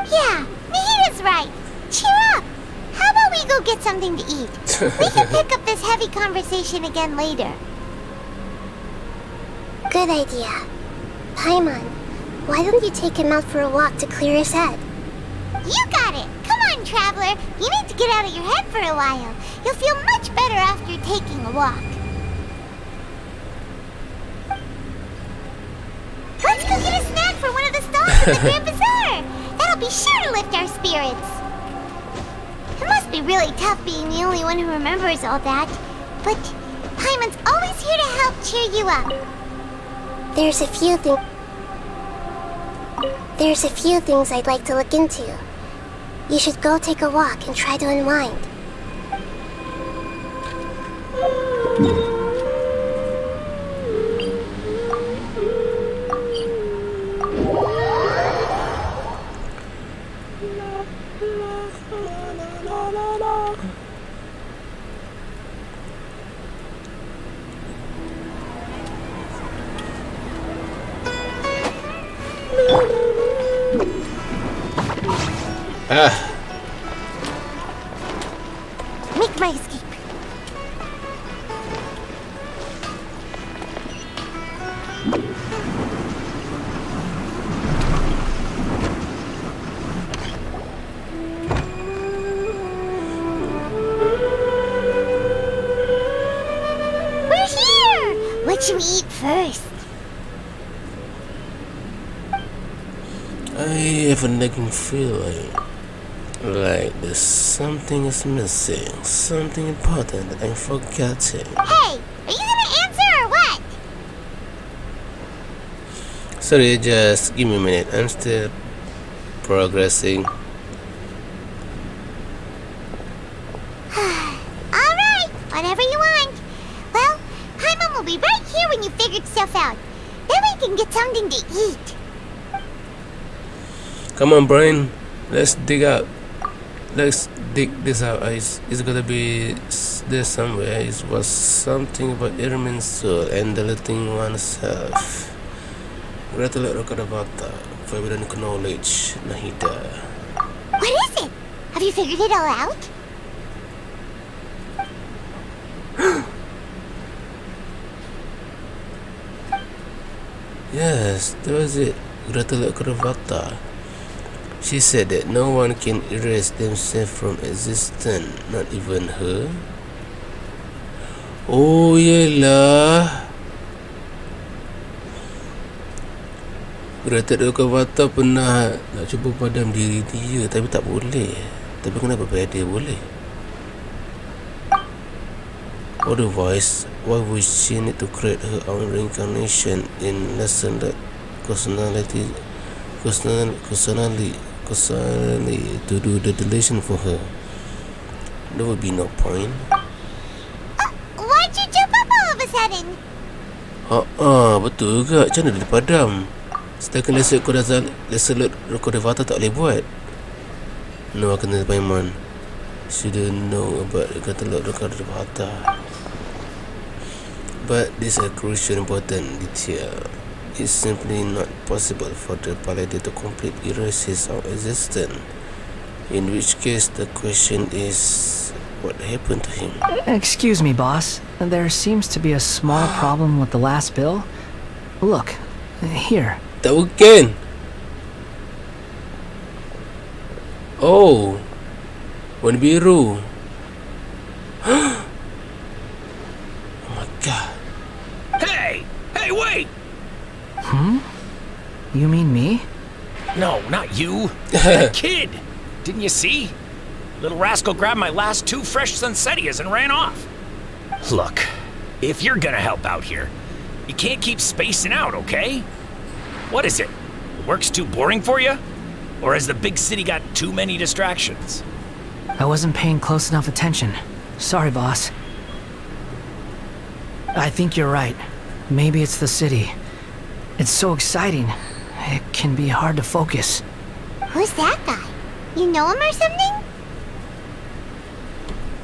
F: Yeah, Mihida's right. Cheer up! How about we go get something to eat? We can pick up this heavy conversation again later.
D: Good idea. Paimon, why don't you take him out for a walk to clear his head?
F: You got it! Come on, traveler! You need to get out of your head for a while. You'll feel much better after taking a walk. Let's go get a snack from one of the stalls in the Grand Bazaar! That'll be sure to lift our spirits. It must be really tough being the only one who remembers all that. But Paimon's always here to help cheer you up.
D: There's a few things I'd like to look into. You should go take a walk and try to unwind.
F: Make my escape. What should we eat first?
C: I have a nagging feeling like there's something is missing, something important that I'm forgetting.
F: Hey, are you gonna answer or what?
C: Sorry, just give me a minute. I'm still progressing.
F: Alright, whatever you want. Well, Aiman will be right here when you figured stuff out. Then we can get something to eat.
C: Come on, Brian. Let's dig out. Let's dig this out. It's gotta be there somewhere. It was something about Irmin's soul and deleting oneself. Gratulate Rokadavata, forbidden knowledge, Nahida.
F: What is it? Have you figured it all out?
C: Yes, that was it. Gratulate Rokadavata. She said that no one can erase themselves from existence, not even her. Oh, yelah. Gratulate Rokadavata pernah nak cuba padam diri dia, tapi tak boleh. Tapi kenapa dia boleh? Otherwise, why would she need to create her own reincarnation in lesson that personally to do the deletion for her? There would be no point.
F: Why'd you jump up all of a sudden?
C: Betul juga. Macam mana dia padam? Sedangkan lesson Rokadavata tak boleh buat. No, I kena Aiman. Shouldn't know about Rokadavata. But this is a crucial important detail. It's simply not possible for the paladin to completely erase his own existence. In which case, the question is, what happened to him?
E: Excuse me, boss. There seems to be a small problem with the last bill. Look, here.
C: Tak mungkin. Oh, warna biru. Oh my god.
N: Hey! Hey, wait!
E: You mean me?
N: No, not you. That kid. Didn't you see? Little rascal grabbed my last 2 fresh Sunsettias and ran off. Look, if you're gonna help out here, you can't keep spacing out, okay? What is it? Work's too boring for you? Or has the big city got too many distractions?
E: I wasn't paying close enough attention. Sorry, boss. I think you're right. Maybe it's the city. It's so exciting. It can be hard to focus.
F: Who's that guy? You know him or something?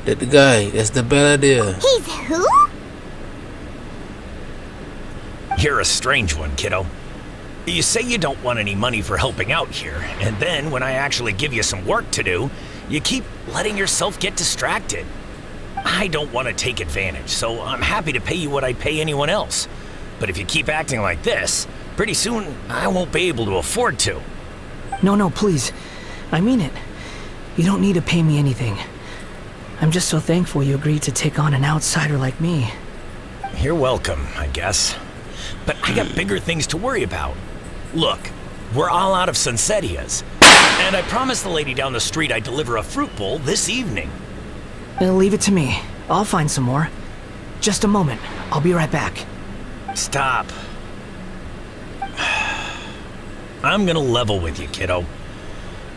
C: That guy, that's the Balladeer.
F: He's who?
N: You're a strange one, kiddo. You say you don't want any money for helping out here, and then when I actually give you some work to do, you keep letting yourself get distracted. I don't want to take advantage, so I'm happy to pay you what I'd pay anyone else. But if you keep acting like this, pretty soon I won't be able to afford to.
E: No, please. I mean it. You don't need to pay me anything. I'm just so thankful you agreed to take on an outsider like me.
N: You're welcome, I guess. But I got bigger things to worry about. Look, we're all out of Sunsettias, and I promised the lady down the street I'd deliver a fruit bowl this evening.
E: Leave it to me. I'll find some more. Just a moment. I'll be right back.
N: Stop. I'm gonna level with you, kiddo.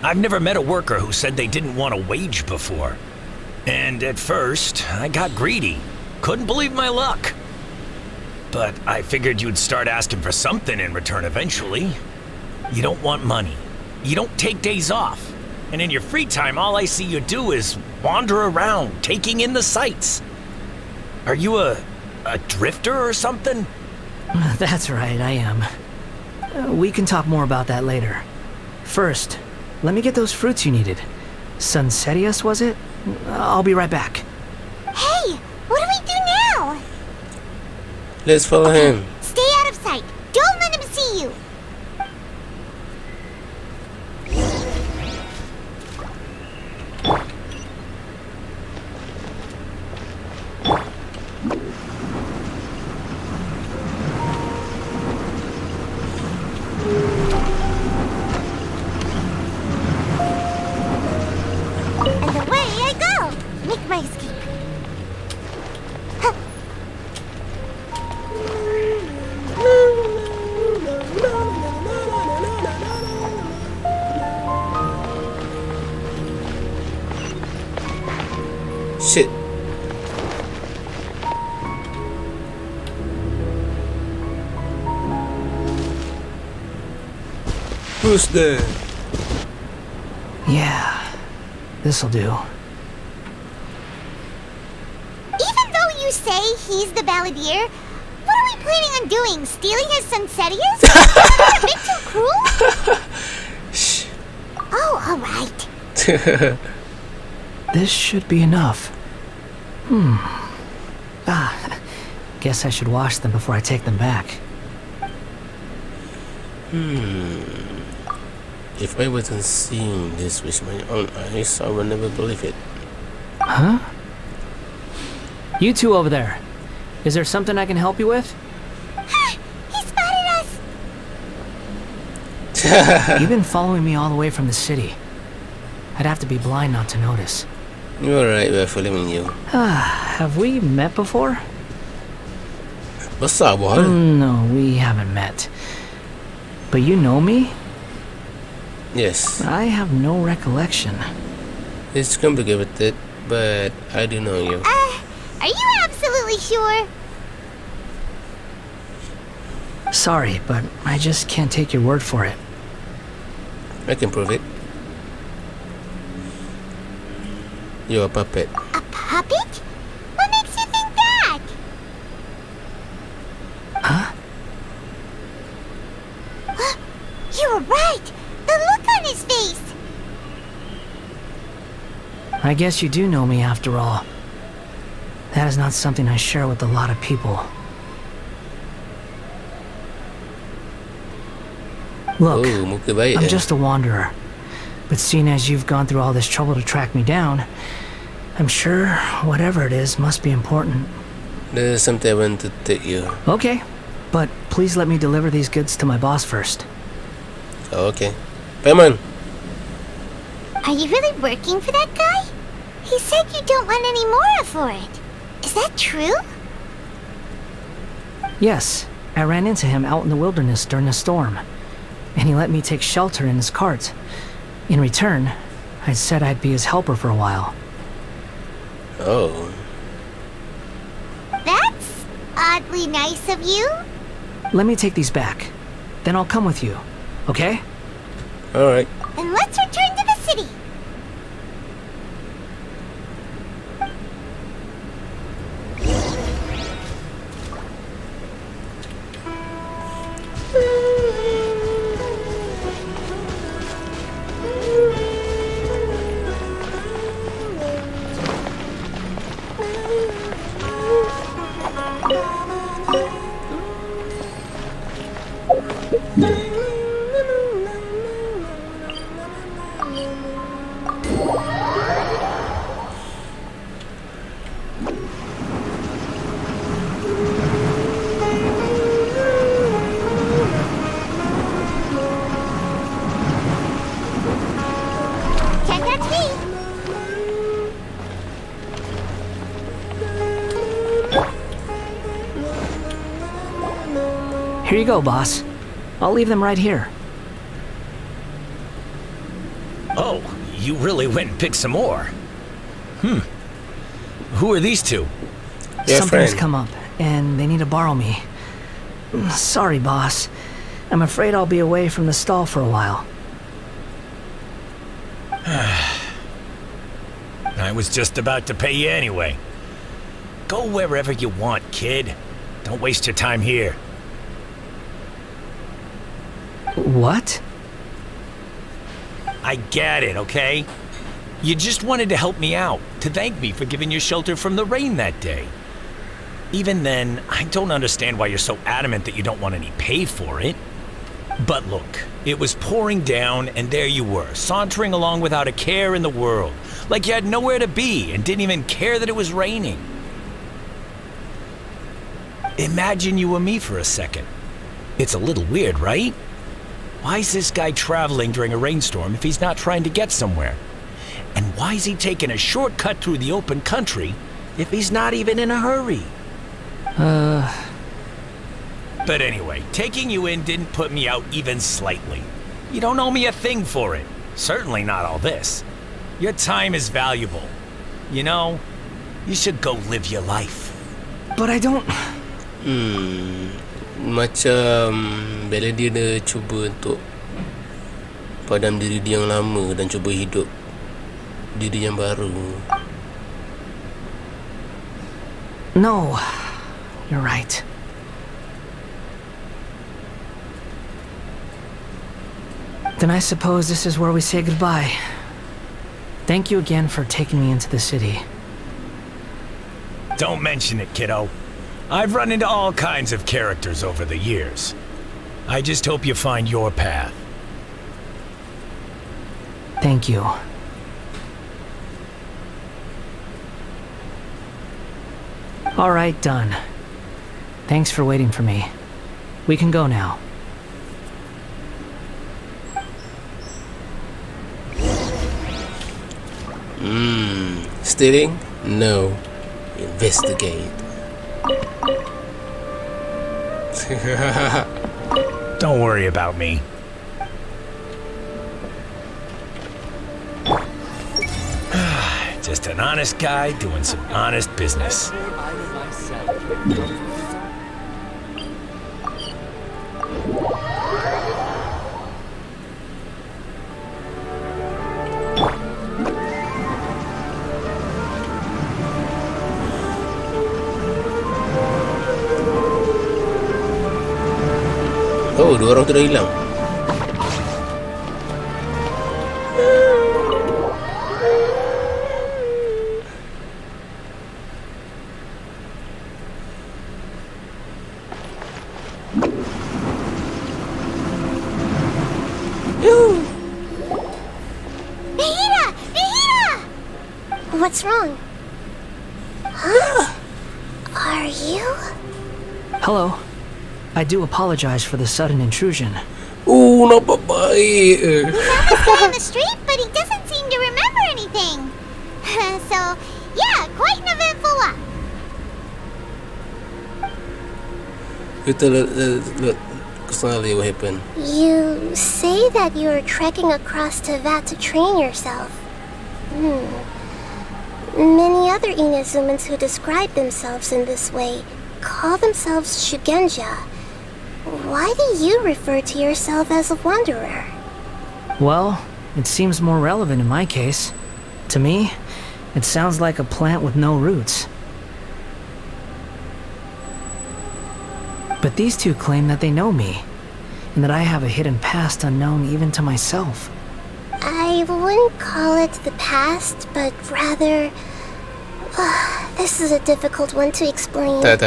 N: I've never met a worker who said they didn't want a wage before. And at first, I got greedy. Couldn't believe my luck. But I figured you'd start asking for something in return eventually. You don't want money. You don't take days off. And in your free time, all I see you do is wander around, taking in the sights. Are you a drifter or something?
E: That's right, I am. We can talk more about that later. First, let me get those fruits you needed. Sunsettias, was it? I'll be right back.
F: Hey, what do we do now?
C: Let's follow him.
F: Stay out of sight. Don't let him see you.
I: Who's there?
E: Yeah, this'll do.
F: Even though you say he's the balladeer, what are we planning on doing? Stealing his sunsettias? A bit too cruel?
I: Shh.
F: Oh, alright.
E: This should be enough. Guess I should wash them before I take them back.
I: If I wasn't seeing this with my own eyes, I would never believe it.
E: Huh? You two over there. Is there something I can help you with?
F: He spotted us!
E: You've been following me all the way from the city. I'd have to be blind not to notice.
I: You're right, we're following you.
E: Have we met before?
I: Besar bohal.
E: No, we haven't met. But you know me?
I: Yes.
E: I have no recollection.
I: It's complicated, but I do know you.
F: Are you absolutely sure?
E: Sorry, but I just can't take your word for it.
I: I can prove it. You're a puppet.
F: A puppet? What makes you think that?
E: Huh?
F: You were right! The look on his face!
E: I guess you do know me after all. That is not something I share with a lot of people. Look,
I: muka baik,
E: I'm just a wanderer. But seeing as you've gone through all this trouble to track me down, I'm sure whatever it is must be important.
I: There's something I want to tell you.
E: Okay, but please let me deliver these goods to my boss first.
I: Oh, okay. Aiman.
F: Are you really working for that guy? He said you don't want any more for it. Is that true?
E: Yes, I ran into him out in the wilderness during a storm, and he let me take shelter in his cart. In return, I said I'd be his helper for a while.
I: Oh.
F: That's oddly nice of you.
E: Let me take these back. Then I'll come with you, okay?
I: Alright.
F: Then let's return to the city.
E: Here you go, boss. I'll leave them right here.
N: Oh, you really went and picked some more. Who are these two?
E: Something's come up, and they need to borrow me. Sorry, boss. I'm afraid I'll be away from the stall for a while.
N: I was just about to pay you anyway. Go wherever you want, kid. Don't waste your time here.
E: What?
N: I get it, okay? You just wanted to help me out, to thank me for giving you shelter from the rain that day. Even then, I don't understand why you're so adamant that you don't want any pay for it. But look, it was pouring down and there you were, sauntering along without a care in the world, like you had nowhere to be and didn't even care that it was raining. Imagine you were me for a second. It's a little weird, right? Why is this guy traveling during a rainstorm if he's not trying to get somewhere? And why is he taking a shortcut through the open country if he's not even in a hurry? But anyway, taking you in didn't put me out even slightly. You don't owe me a thing for it. Certainly not all this. Your time is valuable. You know, you should go live your life.
E: But I don't...
I: Macam bila dia cuba untuk padam diri dia yang lama dan cuba hidup diri yang baru.
E: No, you're right. Then I suppose this is where we say goodbye. Thank you again for taking me into the city.
N: Don't mention it, kiddo. I've run into all kinds of characters over the years. I just hope you find your path.
E: Thank you. All right, done. Thanks for waiting for me. We can go now.
I: Stealing? No. Investigate.
N: Don't worry about me. Just an honest guy doing some honest business.
I: Oh, 2 orang tu dah hilang.
D: What's wrong? Huh? Are you?
E: Hello. I do apologize for the sudden intrusion.
I: Oh, nampak baik.
F: We found this guy on the street, but he doesn't seem to remember anything. So, yeah, quite an eventful walk.
I: Kita let Kusali what happened.
D: You say that you're trekking across to Vat to train yourself. Many other Inazumans who describe themselves in this way call themselves Shugenja. Why do you refer to yourself as a wanderer?
E: Well, it seems more relevant in my case. To me, it sounds like a plant with no roots. But these two claim that they know me, and that I have a hidden past unknown even to myself.
D: I wouldn't call it the past, but rather... this is a difficult one to explain.
I: Tak.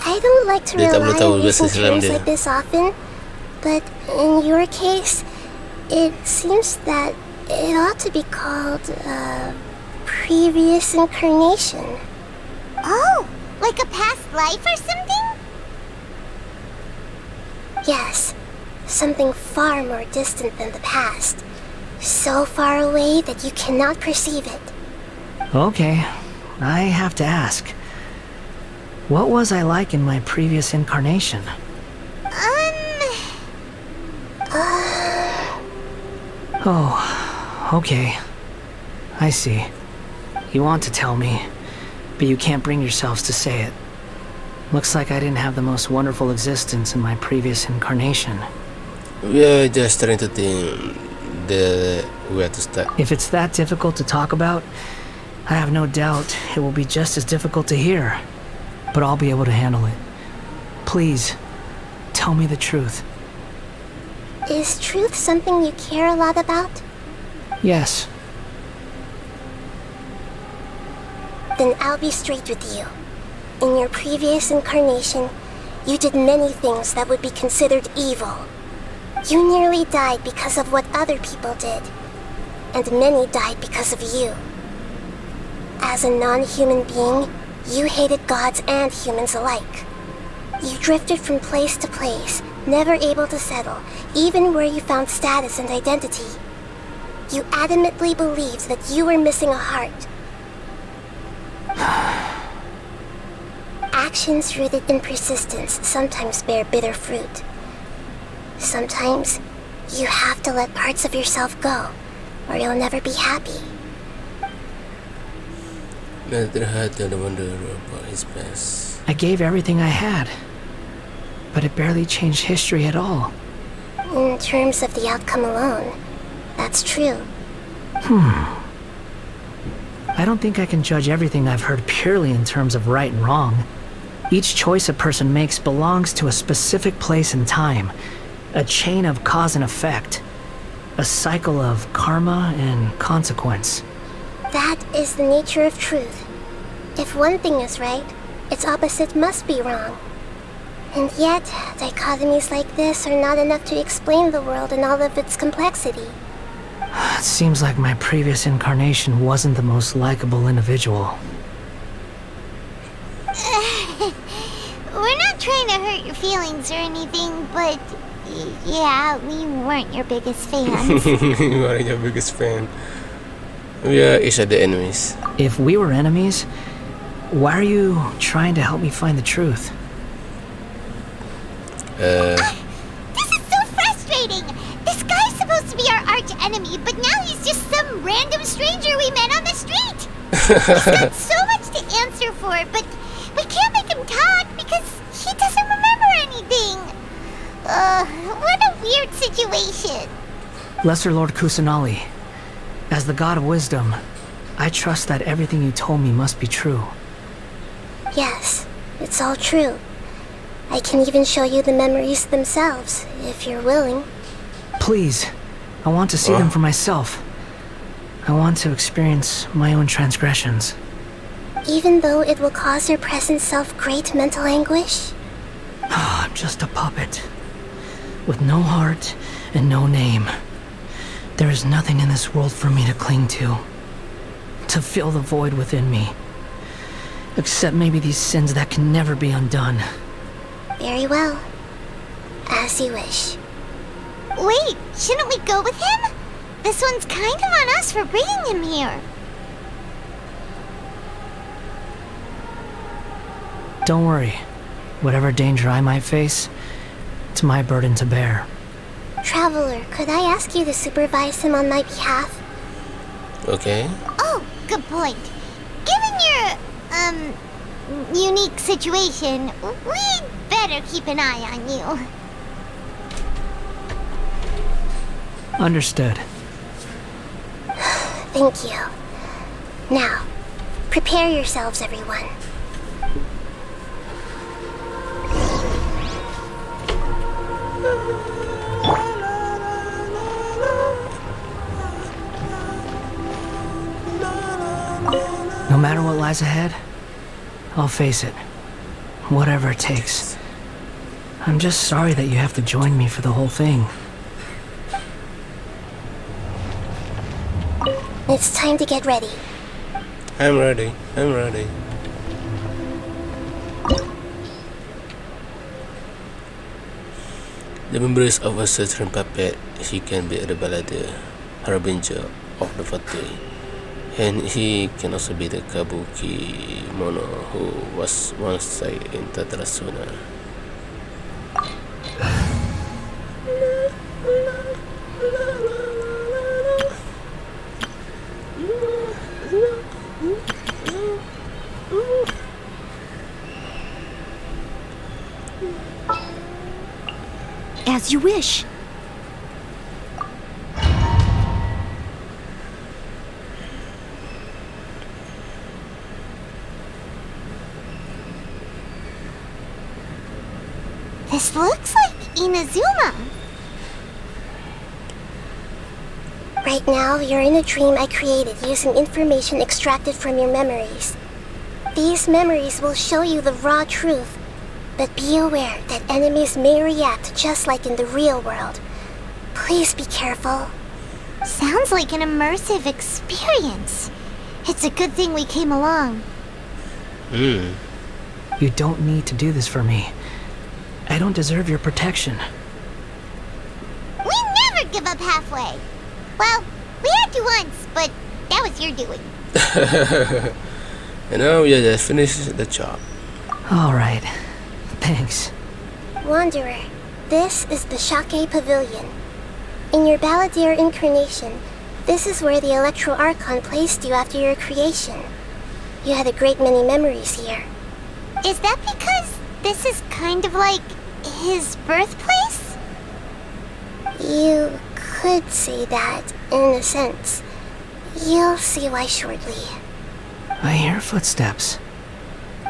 D: I don't like to
I: Dia tak
D: rely
I: boleh tahu
D: on
I: bahasa
D: using
I: Islam
D: terms
I: dia.
D: like this often, but in your case, it seems that it ought to be called previous incarnation.
F: Oh, like a past life or something?
D: Yes, something far more distant than the past. So far away that you cannot perceive it.
E: Okay, I have to ask. What was I like in my previous incarnation? Oh, okay. I see. You want to tell me, but you can't bring yourselves to say it. Looks like I didn't have the most wonderful existence in my previous incarnation.
I: We are just trying to think where to start.
E: If it's that difficult to talk about, I have no doubt it will be just as difficult to hear. But I'll be able to handle it. Please, tell me the truth.
D: Is truth something you care a lot about?
E: Yes.
D: Then I'll be straight with you. In your previous incarnation, you did many things that would be considered evil. You nearly died because of what other people did. And many died because of you. As a non-human being, you hated gods and humans alike. You drifted from place to place, never able to settle, even where you found status and identity. You adamantly believed that you were missing a heart. Actions rooted in persistence sometimes bear bitter fruit. Sometimes, you have to let parts of yourself go, or you'll never be happy.
I: About his past.
E: I gave everything I had, but it barely changed history at all.
D: And terms of the outcome alone. That's true.
E: I don't think I can judge everything I've heard purely in terms of right and wrong. Each choice a person makes belongs to a specific place and time, a chain of cause and effect, a cycle of karma and consequence.
D: That is the nature of truth. If one thing is right, its opposite must be wrong. And yet, dichotomies like this are not enough to explain the world in all of its complexity.
E: It seems like my previous incarnation wasn't the most likable individual.
F: We're not trying to hurt your feelings or anything, but yeah, we weren't your biggest fans.
I: We weren't your biggest fan. We are each other enemies.
E: If we were enemies, why are you trying to help me find the truth?
F: This is so frustrating! This guy's supposed to be our arch enemy, but now he's just some random stranger we met on the street! He's got so much to answer for, but we can't make him talk because he doesn't remember anything! What a weird situation.
E: Lesser Lord Kusanali, as the god of wisdom, I trust that everything you told me must be true.
D: Yes, it's all true. I can even show you the memories themselves, if you're willing.
E: Please, I want to see them for myself. I want to experience my own transgressions.
D: Even though it will cause your present self great mental anguish?
E: I'm just a puppet, with no heart and no name. There is nothing in this world for me to cling to fill the void within me. Except maybe these sins that can never be undone.
D: Very well. As you wish.
F: Wait, shouldn't we go with him? This one's kind of on us for bringing him here.
E: Don't worry. Whatever danger I might face, it's my burden to bear.
D: Traveler, could I ask you to supervise him on my behalf?
I: Okay.
F: Oh, good point. Given your, unique situation, we'd better keep an eye on you.
E: Understood.
D: Thank you. Now, prepare yourselves, everyone.
E: No matter what lies ahead, I'll face it. Whatever it takes. I'm just sorry that you have to join me for the whole thing.
D: It's time to get ready.
I: I'm ready. I'm ready. The memories of a certain puppet, he can be the balladeer, harbinger of the fate. And he can also be the kabuki mono who was once sight in Tatarasuna.
B: As you wish.
F: This looks like Inazuma.
D: Right now, you're in a dream I created using information extracted from your memories. These memories will show you the raw truth, but be aware that enemies may react just like in the real world. Please be careful.
F: Sounds like an immersive experience. It's a good thing we came along.
E: You don't need to do this for me. I don't deserve your protection.
F: We never give up halfway. Well, we had to once, but that was your doing.
I: And now we just finished the job.
E: Alright. Thanks.
D: Wanderer, this is the Shake Pavilion. In your balladeer incarnation, this is where the Electro Archon placed you after your creation. You had a great many memories here.
F: Is that because this is kind of like his birthplace?
D: You could say that, in a sense. You'll see why shortly.
E: I hear footsteps.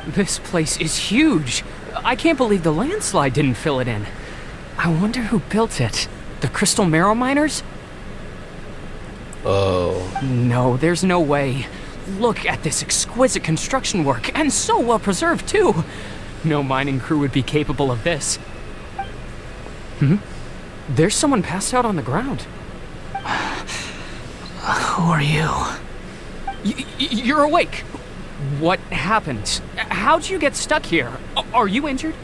O: This place is huge. I can't believe the landslide didn't fill it in. I wonder who built it. The crystal marrow miners?
I: Oh.
O: No, there's no way. Look at this exquisite construction work, and so well preserved too. No mining crew would be capable of this. There's someone passed out on the ground.
E: Who are you?
O: You're awake. What happened? How'd you get stuck here? Are you injured?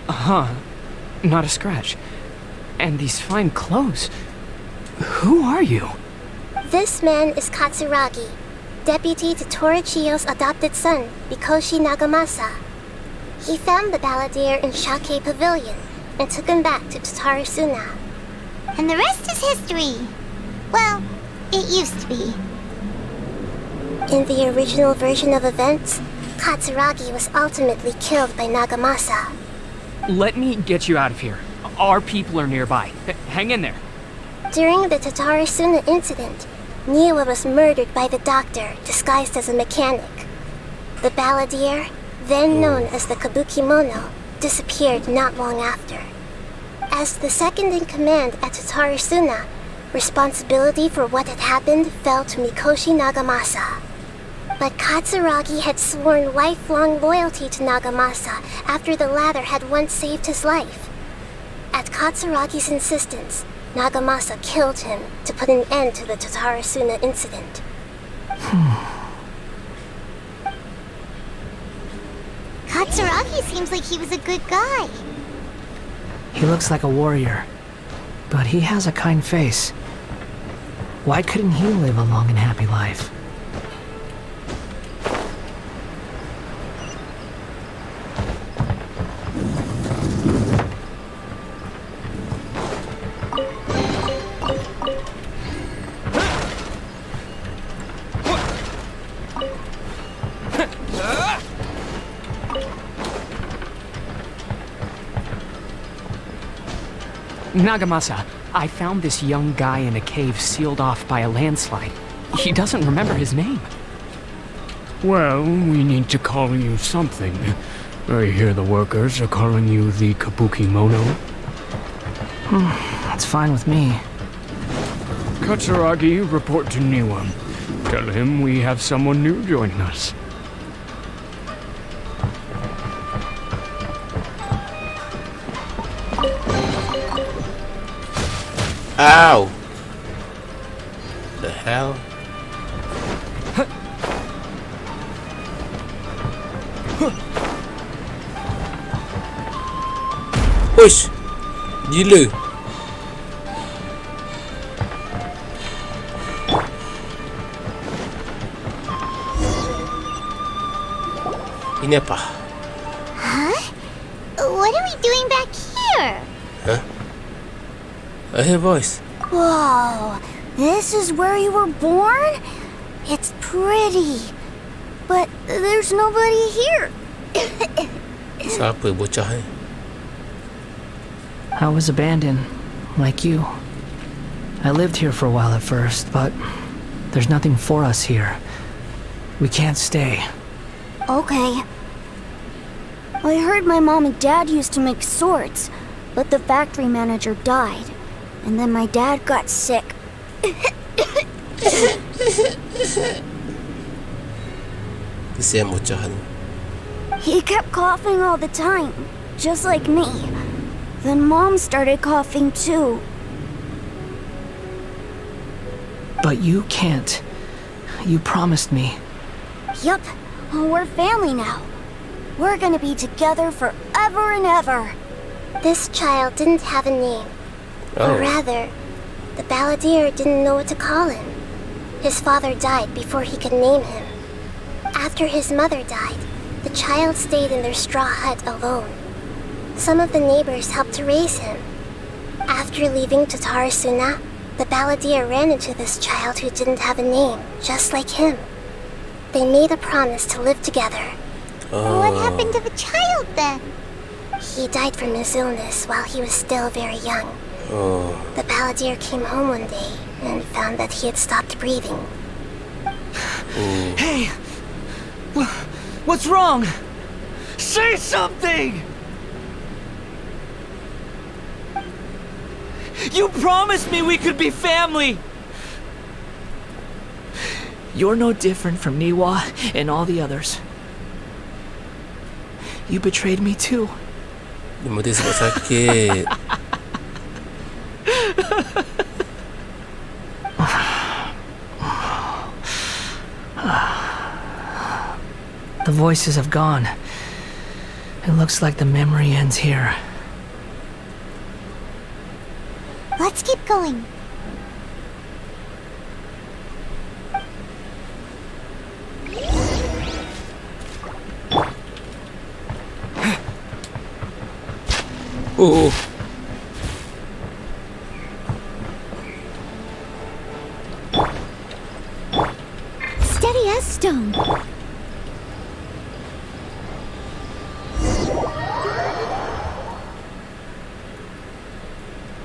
O: Not a scratch. And these fine clothes. Who are you?
D: This man is Katsuragi, deputy to Torichiyo's adopted son, Mikoshi Nagamasa. He found the balladeer in Shake Pavilion and took him back to Tatarasuna.
F: And the rest is history. Well, it used to be.
D: In the original version of events, Katsuragi was ultimately killed by Nagamasa.
O: Let me get you out of here. Our people are nearby. Hang in there.
D: During the Tatarasuna incident, Niwa was murdered by the doctor disguised as a mechanic. The balladeer, then known as the Kabukimono, disappeared not long after. As the second in command at Tatarasuna, responsibility for what had happened fell to Mikoshi Nagamasa. But Katsuragi had sworn lifelong loyalty to Nagamasa after the latter had once saved his life. At Katsuragi's insistence, Nagamasa killed him to put an end to the Tatarasuna incident.
F: Katsuragi seems like he was a good guy.
E: He looks like a warrior, but he has a kind face. Why couldn't he live a long and happy life?
O: Nagamasa, I found this young guy in a cave sealed off by a landslide. He doesn't remember his name.
P: Well, we need to call you something. I hear the workers are calling you the Kabukimono.
E: That's fine with me.
P: Katsuragi, report to Niwa. Tell him we have someone new joining us.
I: Ow! The hell? Push! Gila! Ini apa?
F: Huh? What are we doing back here?
I: Huh? I hear a voice.
D: Whoa, this is where you were born? It's pretty, but there's nobody here.
I: Siapa bocah ni?
E: I was abandoned, like you. I lived here for a while at first, but there's nothing for us here. We can't stay.
D: Okay. I heard my mom and dad used to make swords, but the factory manager died. And then my dad got sick.
I: Kesian bocah ni.
D: He kept coughing all the time, just like me. Then Mom started coughing too.
E: But you can't. You promised me.
D: Yup, we're family now. We're gonna be together forever and ever. This child didn't have a name. Or rather, the balladeer didn't know what to call him. His father died before he could name him. After his mother died, the child stayed in their straw hut alone. Some of the neighbors helped to raise him. After leaving Tatarasuna, the balladeer ran into this child who didn't have a name, just like him. They made a promise to live together.
F: What happened to the child then?
D: He died from his illness while he was still very young.
I: Oh.
D: The balladeer came home one day and found that he had stopped breathing.
E: Hey! What's wrong? Say something! You promised me we could be family! You're no different from Niwa and all the others. You betrayed me too.
I: Dia mati sebab sakit.
E: The voices have gone. It looks like the memory ends here.
F: Let's keep going.
I: Oh.
F: Steady as stone.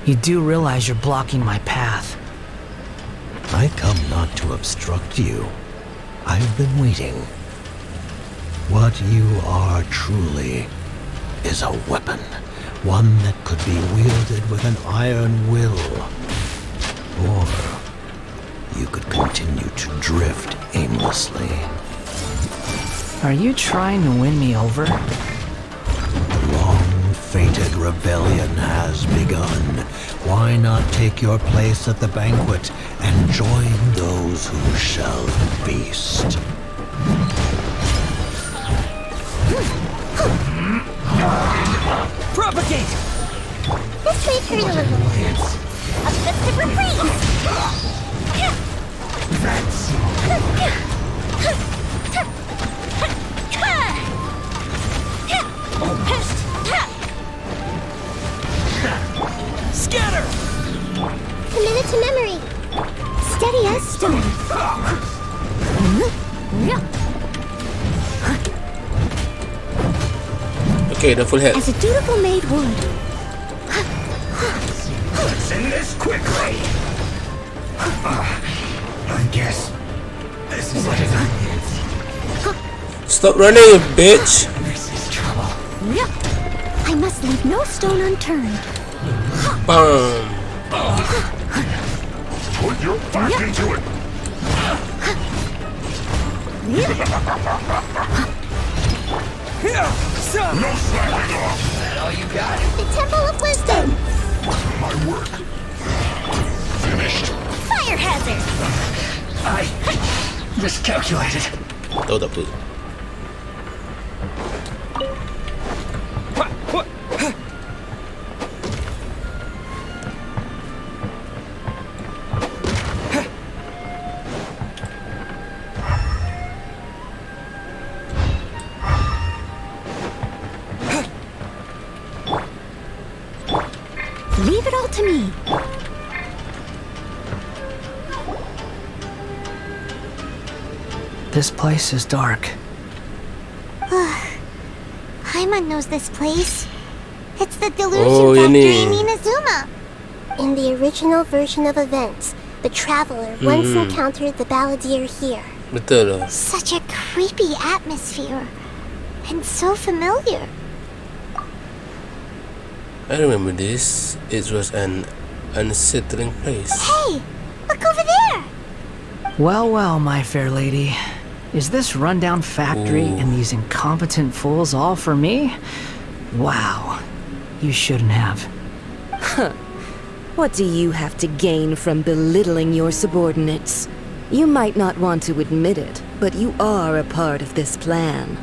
E: You do realize you're blocking my path.
Q: I come not to obstruct you. I've been waiting. What you are truly is a weapon. One that could be wielded with an iron will. Or you could continue to drift aimlessly.
E: Are you trying to win me over?
Q: The long-fated rebellion has begun. Why not take your place at the banquet and join those who shall feast?
E: Propagate!
F: This may hurt a little. A fist of reprise!
E: Scatter!
F: Committed to memory. Steady as stone.
I: Okay, the full head.
F: As a dutiful maid would.
R: Let's end this quickly. I guess this is what it is.
I: Stop running, you bitch.
R: This is trouble.
F: I must leave no stone unturned.
I: Bam.
R: Put your back into it. No slacking off.
F: All you got? The Temple of Wisdom.
R: My work finished.
F: Fire hazard.
R: I miscalculated.
I: Tahu tak apa.
F: Leave it all to me.
E: This place is dark.
F: Aiman knows this place. It's the delusion factory in Inazuma.
D: In the original version of events, the traveler once encountered the balladeer here.
I: Betul lah.
F: Such a creepy atmosphere. And so familiar.
I: I remember this. It was an unsettling place.
F: Hey! Look over there!
E: Well, well, my fair lady. Is this rundown factory and these incompetent fools all for me? Wow. You shouldn't have.
S: What do you have to gain from belittling your subordinates? You might not want to admit it, but you are a part of this plan.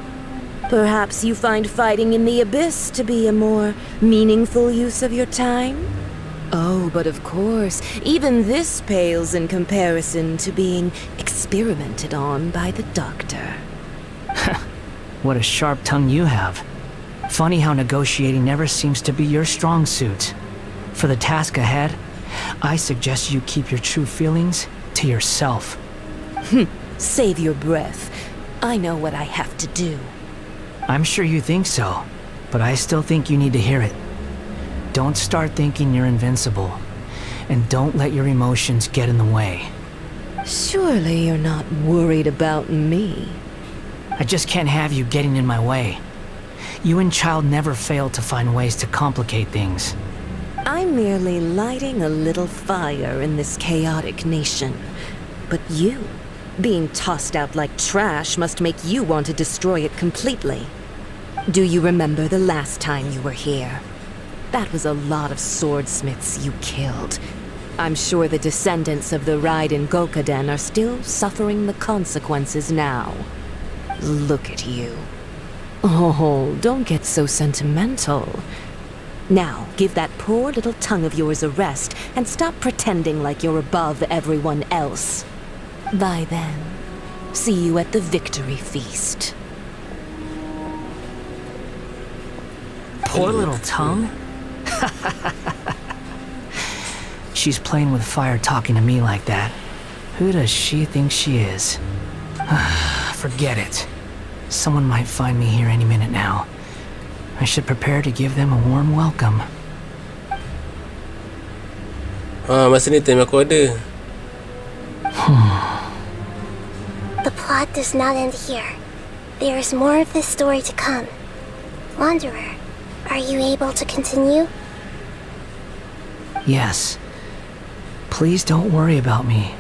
S: Perhaps you find fighting in the abyss to be a more meaningful use of your time? Oh, but of course, even this pales in comparison to being experimented on by the doctor.
E: What a sharp tongue you have. Funny how negotiating never seems to be your strong suit. For the task ahead, I suggest you keep your true feelings to yourself.
S: Save your breath. I know what I have to do.
E: I'm sure you think so, but I still think you need to hear it. Don't start thinking you're invincible. And don't let your emotions get in the way.
S: Surely you're not worried about me.
E: I just can't have you getting in my way. You and Child never fail to find ways to complicate things.
S: I'm merely lighting a little fire in this chaotic nation. But you, being tossed out like trash, must make you want to destroy it completely. Do you remember the last time you were here? That was a lot of swordsmiths you killed. I'm sure the descendants of the Raiden Gokaden are still suffering the consequences now. Look at you. Oh, don't get so sentimental. Now, give that poor little tongue of yours a rest and stop pretending like you're above everyone else. Bye then. See you at the victory feast.
E: Poor little tongue? She's playing with fire talking to me like that. Who does she think she is? Forget it. Someone might find me here any minute now. I should prepare to give them a warm welcome.
I: Masa ni time aku ada.
D: The plot does not end here. There is more of this story to come. Wanderer, are you able to continue?
E: Yes. Please don't worry about me.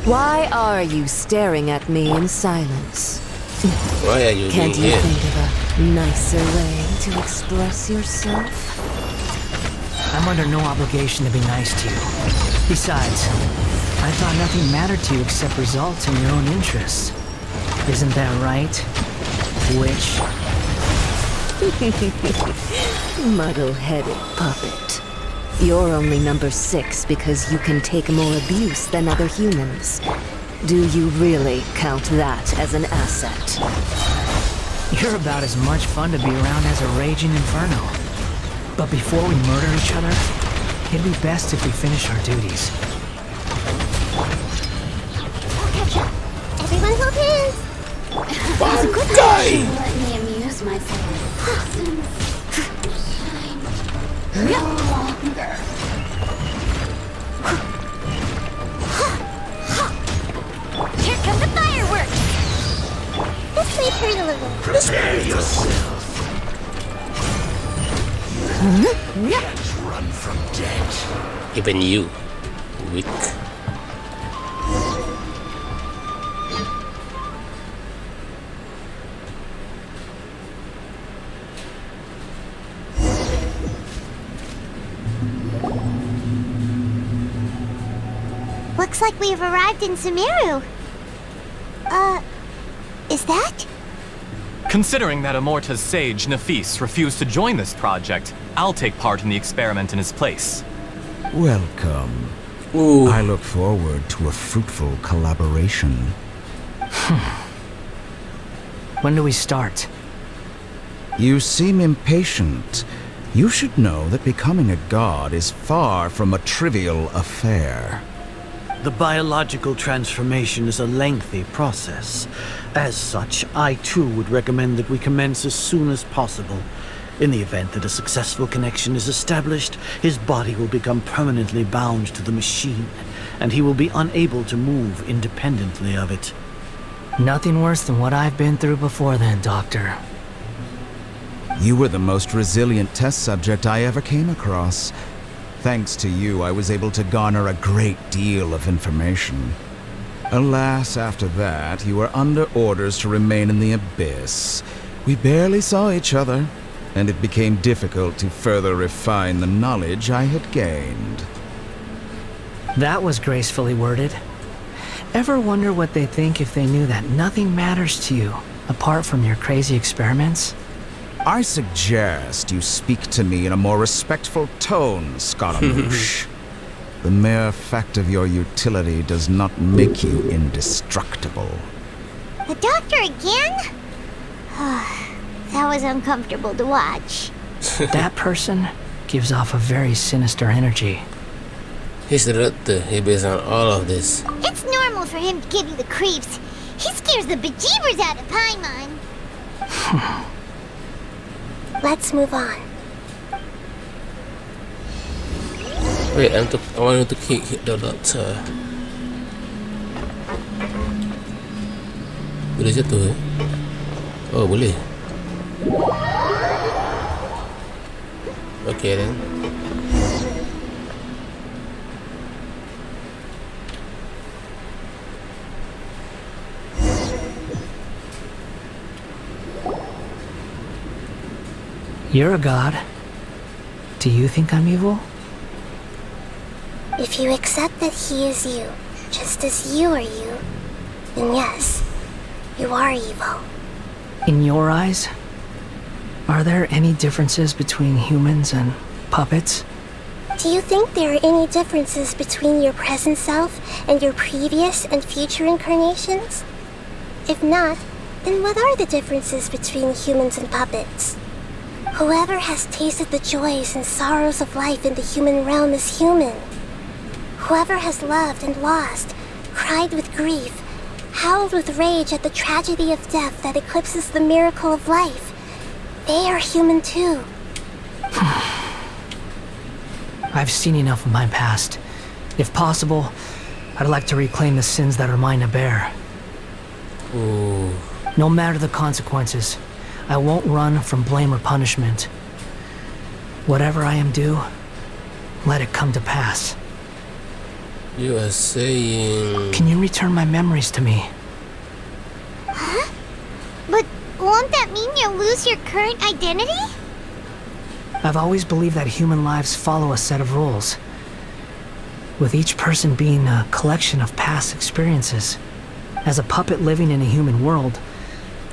S: Why are you staring at me in silence?
I: Why are you
S: Can't
I: doing
S: you
I: here?
S: think of a nicer way to express yourself?
E: I'm under no obligation to be nice to you. Besides, I thought nothing mattered to you except results and your own interests. Isn't that right, witch?
S: Muddle-headed puppet. You're only number 6 because you can take more abuse than other humans. Do you really count that as an asset?
E: You're about as much fun to be around as a raging inferno. But before we murder each other, it'd be best if we finish our duties.
D: Everyone hold hands.
I: Bad guy!
F: Let me amuse myself.
D: Here come the fireworks. This may hurt a little.
R: Prepare yourself. Can't run from death.
I: Even you, weak.
F: Looks like we've arrived in Sumeru. Is that?
G: Considering that Amorta's sage, Nafis, refused to join this project, I'll take part in the experiment in his place.
J: Welcome.
I: Ooh.
J: I look forward to a fruitful collaboration.
E: When do we start?
J: You seem impatient. You should know that becoming a god is far from a trivial affair.
T: The biological transformation is a lengthy process. As such, I too would recommend that we commence as soon as possible. In the event that a successful connection is established, his body will become permanently bound to the machine, and he will be unable to move independently of it.
E: Nothing worse than what I've been through before then, Doctor.
J: You were the most resilient test subject I ever came across. Thanks to you, I was able to garner a great deal of information. Alas, after that, you were under orders to remain in the abyss. We barely saw each other, and it became difficult to further refine the knowledge I had gained.
E: That was gracefully worded. Ever wonder what they think if they knew that nothing matters to you, apart from your crazy experiments?
J: I suggest you speak to me in a more respectful tone, Scaramouche. The mere fact of your utility does not make you indestructible.
F: The doctor again? That was uncomfortable to watch.
E: That person gives off a very sinister energy.
I: He's the doctor. He based on all of this.
F: It's normal for him to give you the creeps. He scares the bejeebers out of Aiman.
D: Let's move on.
I: Wait, I want to hit the doctor. Boleh jatuh eh? Oh, boleh. Okay then.
E: You're a god. Do you think I'm evil?
D: If you accept that he is you, just as you are you, then yes, you are evil.
E: In your eyes, are there any differences between humans and puppets?
D: Do you think there are any differences between your present self and your previous and future incarnations? If not, then what are the differences between humans and puppets? Whoever has tasted the joys and sorrows of life in the human realm is human. Whoever has loved and lost, cried with grief, howled with rage at the tragedy of death that eclipses the miracle of life, they are human too.
E: I've seen enough of my past. If possible, I'd like to reclaim the sins that are mine to bear.
I: Ooh.
E: No matter the consequences, I won't run from blame or punishment. Whatever I am due, let it come to pass.
I: You are saying...
E: Can you return my memories to me?
F: Huh? But won't that mean you'll lose your current identity?
E: I've always believed that human lives follow a set of rules, with each person being a collection of past experiences. As a puppet living in a human world,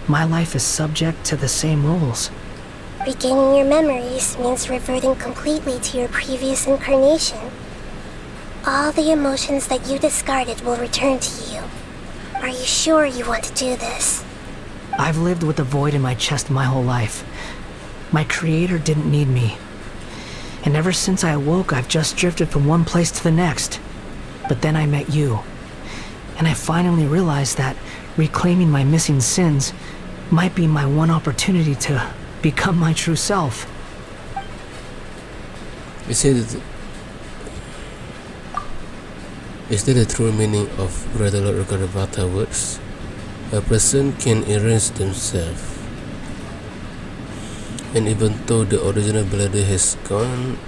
E: my life is subject to the same rules.
D: Regaining your memories means reverting completely to your previous incarnation. All the emotions that you discarded will return to you. Are you sure you want to do this?
E: I've lived with a void in my chest my whole life. My creator didn't need me. And ever since I awoke, I've just drifted from one place to the next. But then I met you. And I finally realized that reclaiming my missing sins might be my one opportunity to become my true self.
I: Is that the true meaning of Brother Lord Vata words? A person can erase themselves. And even though the original Bladder has gone,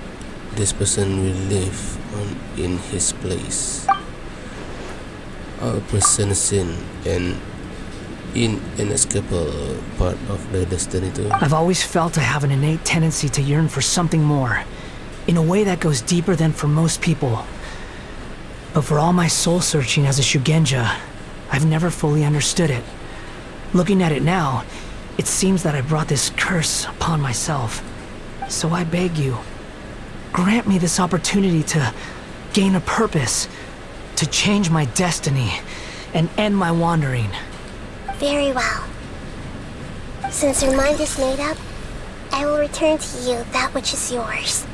I: this person will live on in his place. All person sin and inescapable part of the destiny too.
E: I've always felt I have an innate tendency to yearn for something more, in a way that goes deeper than for most people. But for all my soul searching as a Shugenja, I've never fully understood it. Looking at it now, it seems that I brought this curse upon myself. So I beg you, grant me this opportunity to gain a purpose, to change my destiny, and end my wandering.
D: Very well. Since your mind is made up, I will return to you that which is yours.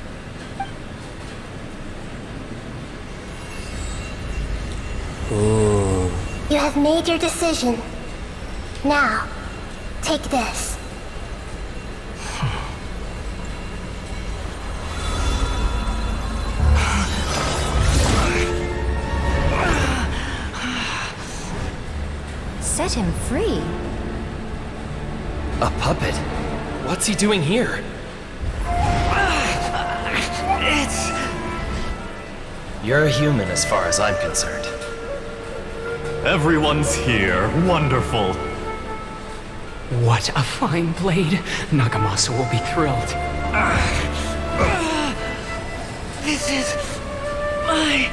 I: Oh.
D: You have made your decision. Now, take this.
U: Set him free.
H: A puppet? What's he doing here? You're a human as far as I'm concerned.
G: Everyone's here. Wonderful.
O: What a fine blade. Nagamasa will be thrilled.
U: This is my...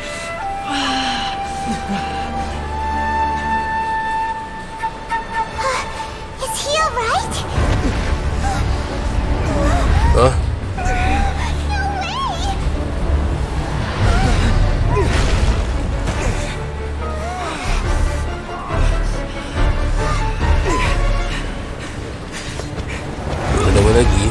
D: Is he alright?
I: Huh? Ada apa lagi?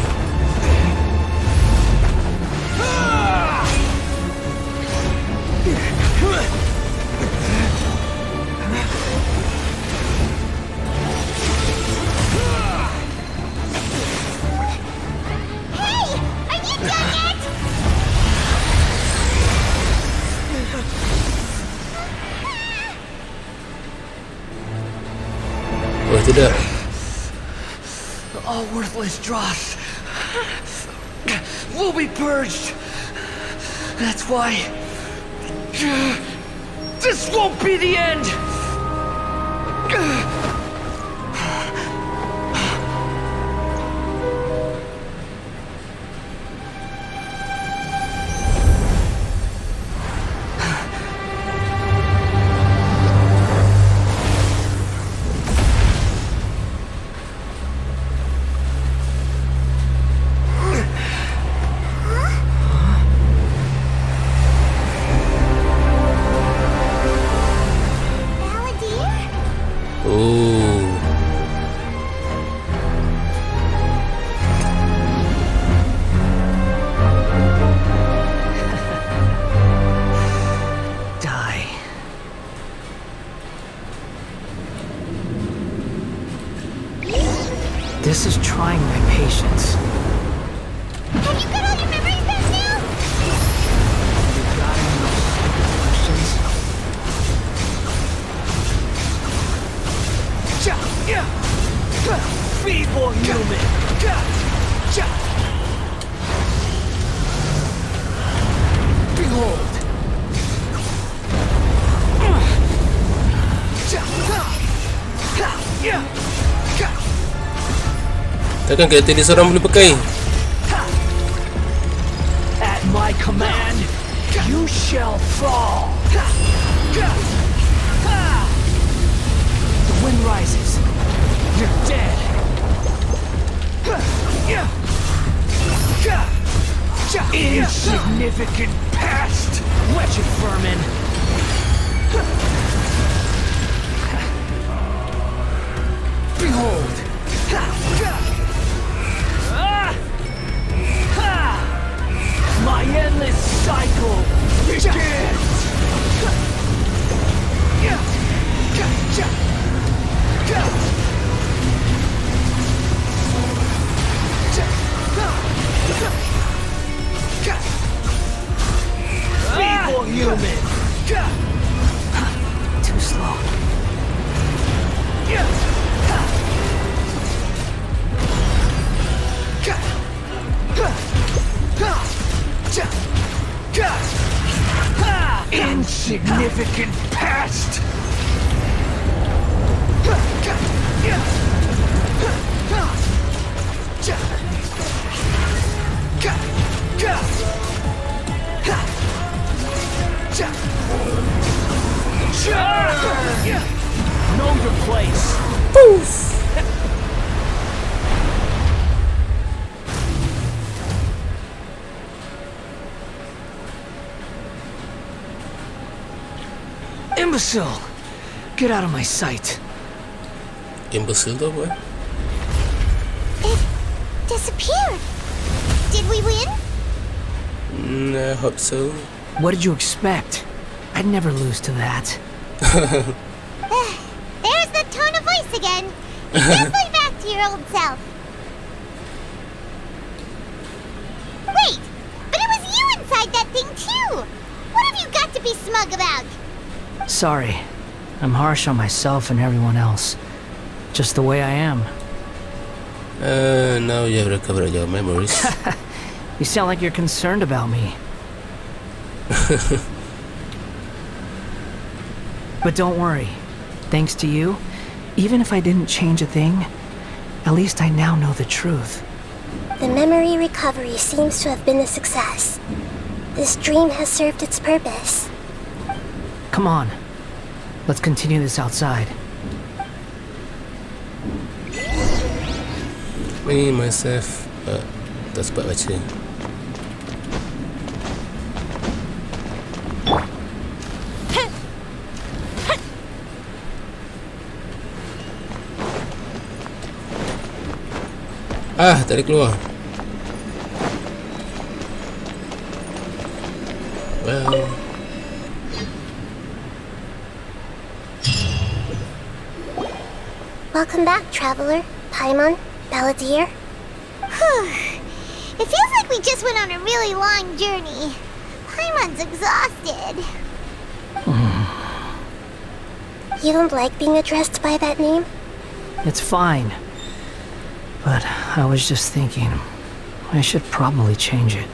I: tidak.
U: All worthless dross will be purged. That's why this won't be the end.
E: This is trying my patience.
F: Have you got all your memories back now?
E: You got any more stupid questions?
U: Feeble human. Behold.
I: Takkan kereta ni seorang boleh pakai?
U: At my command, you shall fall.
E: The wind rises.
U: You're dead. Insignificant past, wretched vermin. Behold. My endless cycle begins! Feeble human!
E: Too slow.
U: Insignificant past! Know your place. Poof!
E: Imbecile! Get out of my sight.
I: Imbecile tu apa?
F: It disappeared. Did we win?
I: I hope so.
E: What did you expect? I'd never lose to that.
F: There's the tone of voice again. You're definitely back to your old self. Wait, but it was you inside that thing too. What have you got to be smug about?
E: Sorry. I'm harsh on myself and everyone else. Just the way I am.
I: Now you have recovered your memories.
E: You sound like you're concerned about me. But don't worry. Thanks to you, even if I didn't change a thing, at least I now know the truth.
D: The memory recovery seems to have been a success. This dream has served its purpose.
E: Come on. Let's continue this outside.
I: Me, myself, tak sempat baca. Tak boleh keluar. Well.
D: Welcome back, traveler. Paimon, Balladeer.
F: It feels like we just went on a really long journey. Paimon's exhausted.
D: You don't like being addressed by that name?
E: It's fine. But I was just thinking, I should probably change it.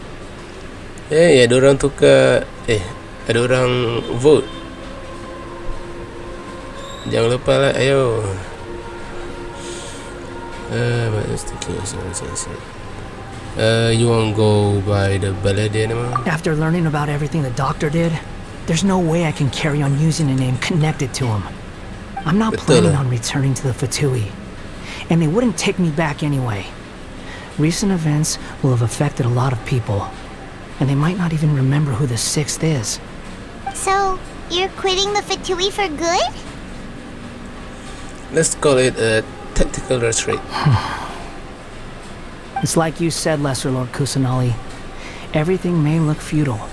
C: Ada orang tukar. Ada orang vote. Jangan lupa lah, ayo. But I was thinking of something. You won't go by the Balladeer anymore?
E: After learning about everything the doctor did, there's no way I can carry on using a name connected to him. I'm not planning on returning to the Fatui, and they wouldn't take me back anyway. Recent events will have affected a lot of people, and they might not even remember who the 6th is.
F: So, you're quitting the Fatui for good?
C: Let's call it a tactical retreat.
E: It's like you said, Lesser Lord Kusanali. Everything may look futile,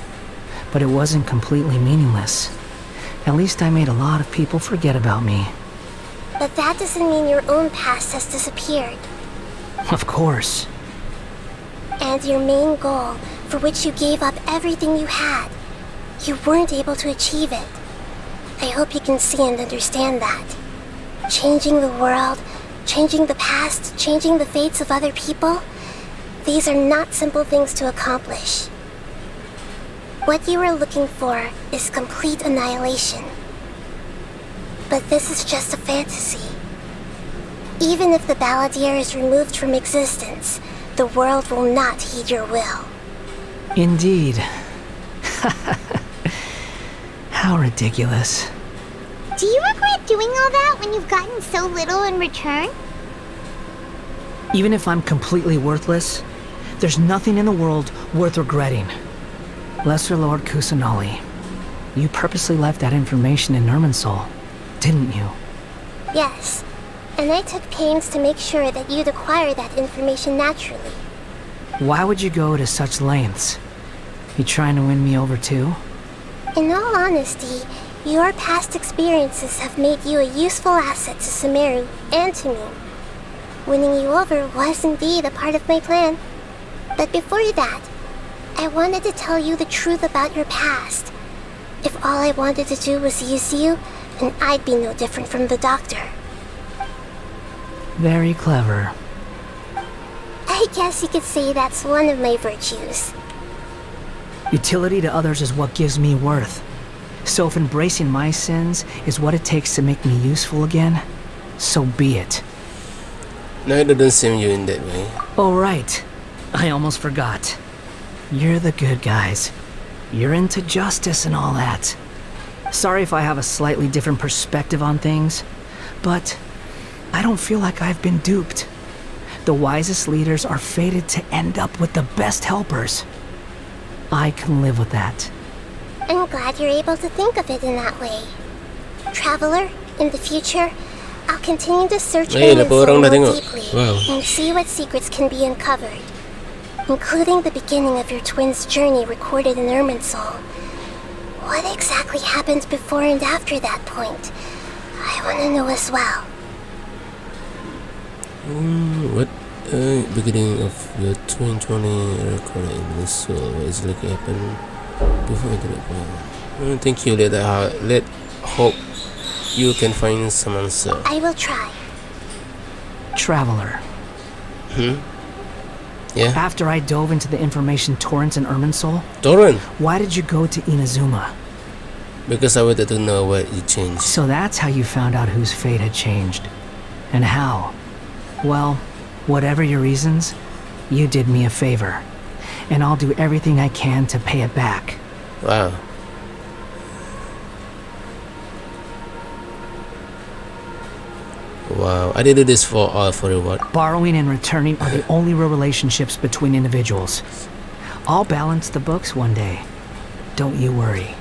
E: but it wasn't completely meaningless. At least I made a lot of people forget about me.
D: But that doesn't mean your own past has disappeared.
E: Of course.
D: And your main goal, for which you gave up everything you had, you weren't able to achieve it. I hope you can see and understand that. Changing the world, changing the past, changing the fates of other people, these are not simple things to accomplish. What you are looking for is complete annihilation. But this is just a fantasy. Even if the Balladeer is removed from existence, the world will not heed your will.
E: Indeed. How ridiculous.
F: Do you regret doing all that when you've gotten so little in return?
E: Even if I'm completely worthless, there's nothing in the world worth regretting. Lesser Lord Kusanali, you purposely left that information in Irminsul, didn't you?
D: Yes, and I took pains to make sure that you'd acquire that information naturally.
E: Why would you go to such lengths? You trying to win me over too?
D: In all honesty, your past experiences have made you a useful asset to Sumeru and to me. Winning you over was indeed a part of my plan. But before that, I wanted to tell you the truth about your past. If all I wanted to do was use you, then I'd be no different from the doctor.
E: Very clever.
D: I guess you could say that's one of my virtues.
E: Utility to others is what gives me worth. So if embracing my sins is what it takes to make me useful again, so be it.
C: No, it doesn't seem you in that way.
E: Oh, right. I almost forgot. You're the good guys. You're into justice and all that. Sorry if I have a slightly different perspective on things, but I don't feel like I've been duped. The wisest leaders are fated to end up with the best helpers. I can live with that.
D: I'm glad you're able to think of it in that way. Traveler, in the future, I'll continue to search Irminsul more deeply and see what secrets can be uncovered, including the beginning of your twins' journey recorded in Irminsul. What exactly happened before and after that point? I want to know as well.
C: What beginning of your twin journey recorded in Irminsul? What is likely happened before internet? Thank you. Let hope you can find some answer.
D: I will try.
E: Traveler.
C: Yeah?
E: After I dove into the information torrents in Irminsul, why did you go to Inazuma?
C: Because I wanted to know what you changed.
E: So that's how you found out whose fate had changed. And how? Well, whatever your reasons, you did me a favor. And I'll do everything I can to pay it back.
C: Wow. Wow, I did this for reward.
E: Borrowing and returning are the only real relationships between individuals. I'll balance the books one day. Don't you worry.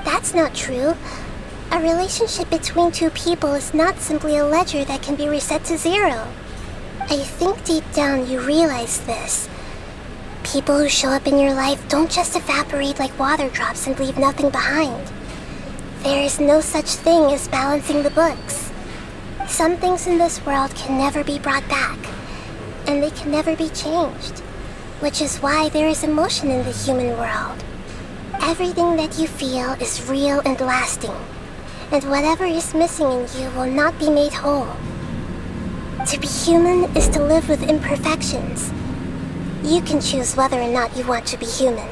D: That's not true. A relationship between two people is not simply a ledger that can be reset to zero. I think deep down you realize this. People who show up in your life don't just evaporate like water drops and leave nothing behind. There is no such thing as balancing the books. Some things in this world can never be brought back, and they can never be changed, which is why there is emotion in the human world. Everything that you feel is real and lasting, and whatever is missing in you will not be made whole. To be human is to live with imperfections. You can choose whether or not you want to be human.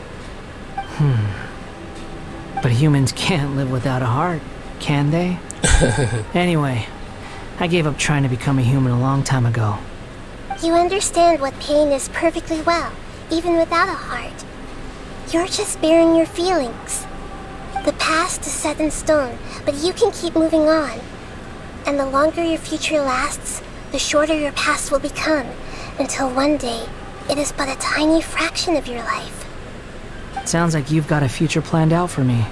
E: But humans can't live without a heart, can they? Anyway, I gave up trying to become a human a long time ago.
D: You understand what pain is perfectly well, even without a heart. You're just bearing your feelings. The past is set in stone, but you can keep moving on. And the longer your future lasts, the shorter your past will become, until one day, it is but a tiny fraction of your life.
E: Sounds like you've got a future planned out for me.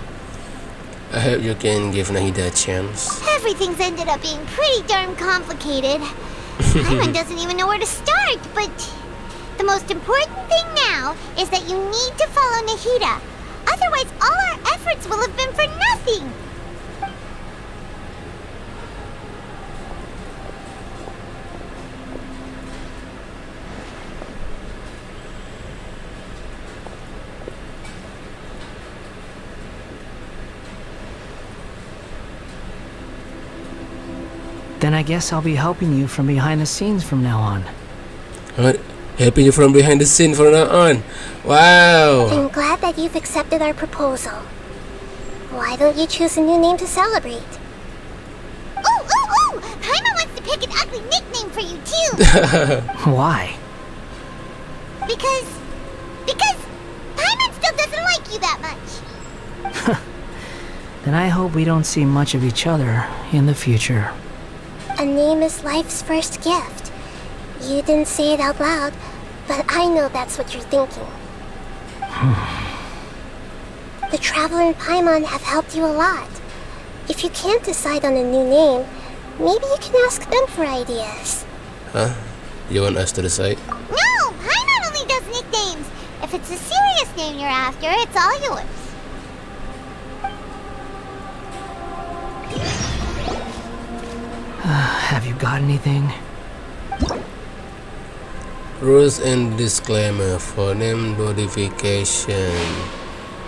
I: I hope you can give Nahida a chance.
F: Everything's ended up being pretty darn complicated. Aiman doesn't even know where to start, but the most important thing now is that you need to follow Nahida. Otherwise, all our efforts will have been for nothing.
E: Then I guess I'll be helping you from behind the scenes from now on.
I: What? Helping you from behind the scene from now on? Wow!
D: I'm glad that you've accepted our proposal. Why don't you choose a new name to celebrate?
F: Ooh! Aiman wants to pick an ugly nickname for you too!
E: Why?
F: Because Aiman still doesn't like you that much.
E: Then I hope we don't see much of each other in the future.
D: A name is life's first gift. You didn't say it out loud, but I know that's what you're thinking. The Traveler and Paimon have helped you a lot. If you can't decide on a new name, maybe you can ask them for ideas.
I: Huh? You want us to decide?
F: No! Aiman only does nicknames. If it's a serious name you're after, it's all yours.
E: Have you got anything?
I: Rules and disclaimer for name modification.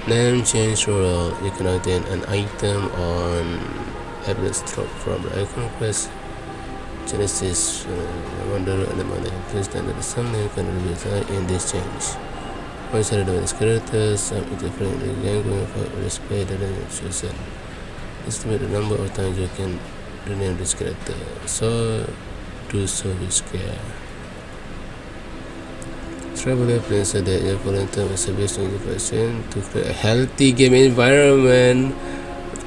I: Name change rule. You can obtain an item on abstract from the icon quest. Genesis. Wonder and the money. Please stand at some name can be decided in this change. Once I do this character, some different game going for respect the name chosen. Estimate the number of times you can rename this character, so do so with care. Traveler plans so that your volunteer is based on your person to create a healthy game environment.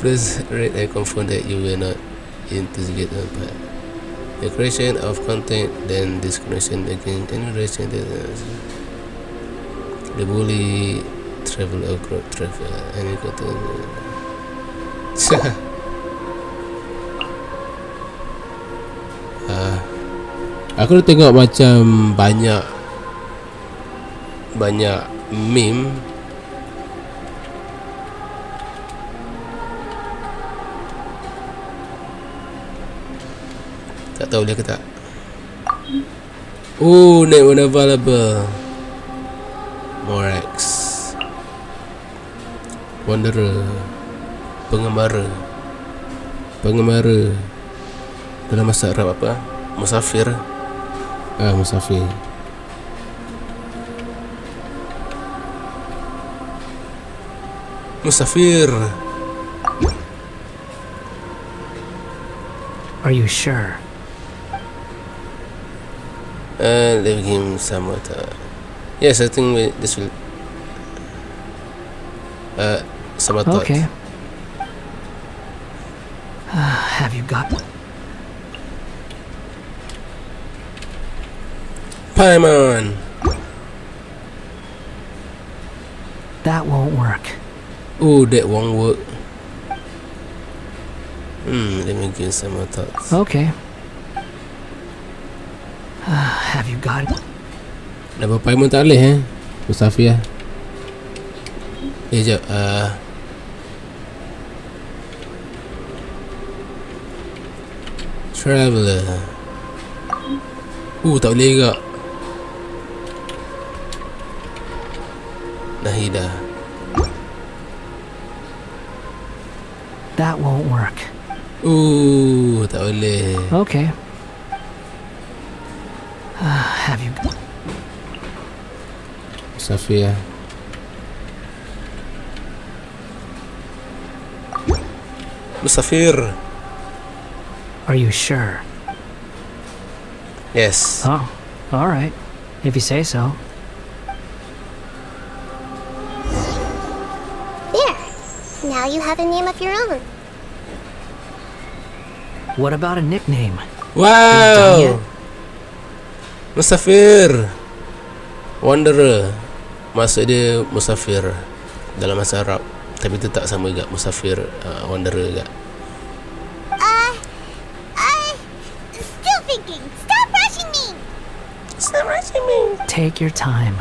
I: Please read and confirm that you will not investigate but the creation of content, then discrimination against any race and the bully travel or crowd travel any content. Aku dah tengok macam banyak meme tak tahu dia ke tak. Oh, name unavailable. Morex Wanderer, Pengembara dalam bahasa Arab apa? Musafir. Musafir. Musafir.
E: Are you sure?
I: Leave him somewhat. Yes, I think this will. Some thought.
E: Okay. Have you got?
I: Paimon.
E: That won't work.
I: Oh, that won't work. Let me give some more thoughts.
E: Okay. Have you got it?
I: Dah Paimon tak boleh Musafir. Sekejap. Traveler. Tak boleh juga. Nahida.
E: That won't work.
I: Tak boleh.
E: Okay. Have you...
I: Musafir. Musafir.
E: Are you sure?
I: Yes.
E: Oh, alright. If you say so.
D: There. Now you have a name of your own.
E: What about a nickname?
I: Wow. Musafir. Wanderer. Maksud dia musafir dalam bahasa Arab. Tapi itu tak sama juga. Musafir, wanderer juga.
F: Still thinking. Stop rushing me.
I: Stop rushing me.
E: Take your time.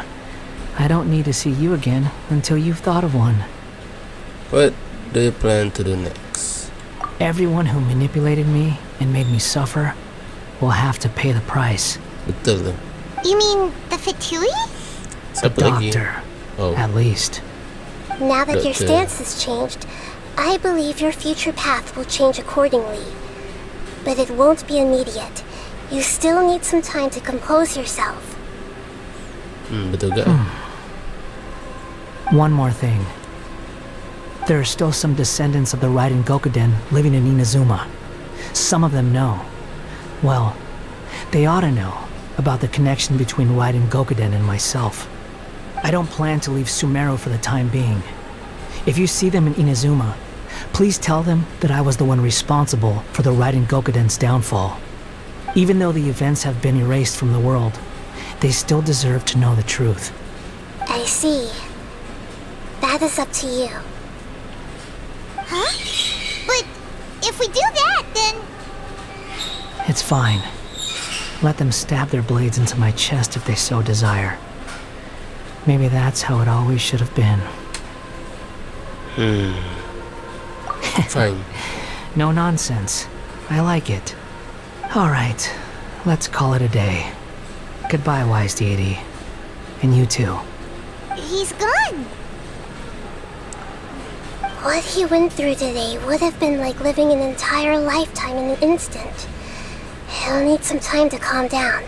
E: I don't need to see you again until you've thought of one.
I: What do you plan to do next?
E: Everyone who manipulated me and made me suffer will have to pay the price.
I: Betul tu.
F: You mean the Fitui?
E: The doctor, at least.
D: Now that your
I: Doctor.
D: stance has changed, I believe your future path will change accordingly. But it won't be immediate. You still need some time to compose yourself.
I: Betul ke?
E: One more thing. There are still some descendants of the Raiden Gokuden living in Inazuma. Some of them know. Well, they ought to know about the connection between Raiden Gokuden and myself. I don't plan to leave Sumeru for the time being. If you see them in Inazuma, please tell them that I was the one responsible for the Raiden Gokuden's downfall. Even though the events have been erased from the world, they still deserve to know the truth.
D: I see. That is up to you.
F: Huh? But if we do that, then...
E: It's fine. Let them stab their blades into my chest if they so desire. Maybe that's how it always should have been.
I: Fine.
E: No nonsense. I like it. Alright, let's call it a day. Goodbye, wise deity. And you too.
F: He's gone.
D: What he went through today would have been like living an entire lifetime in an instant. He'll need some time to calm down.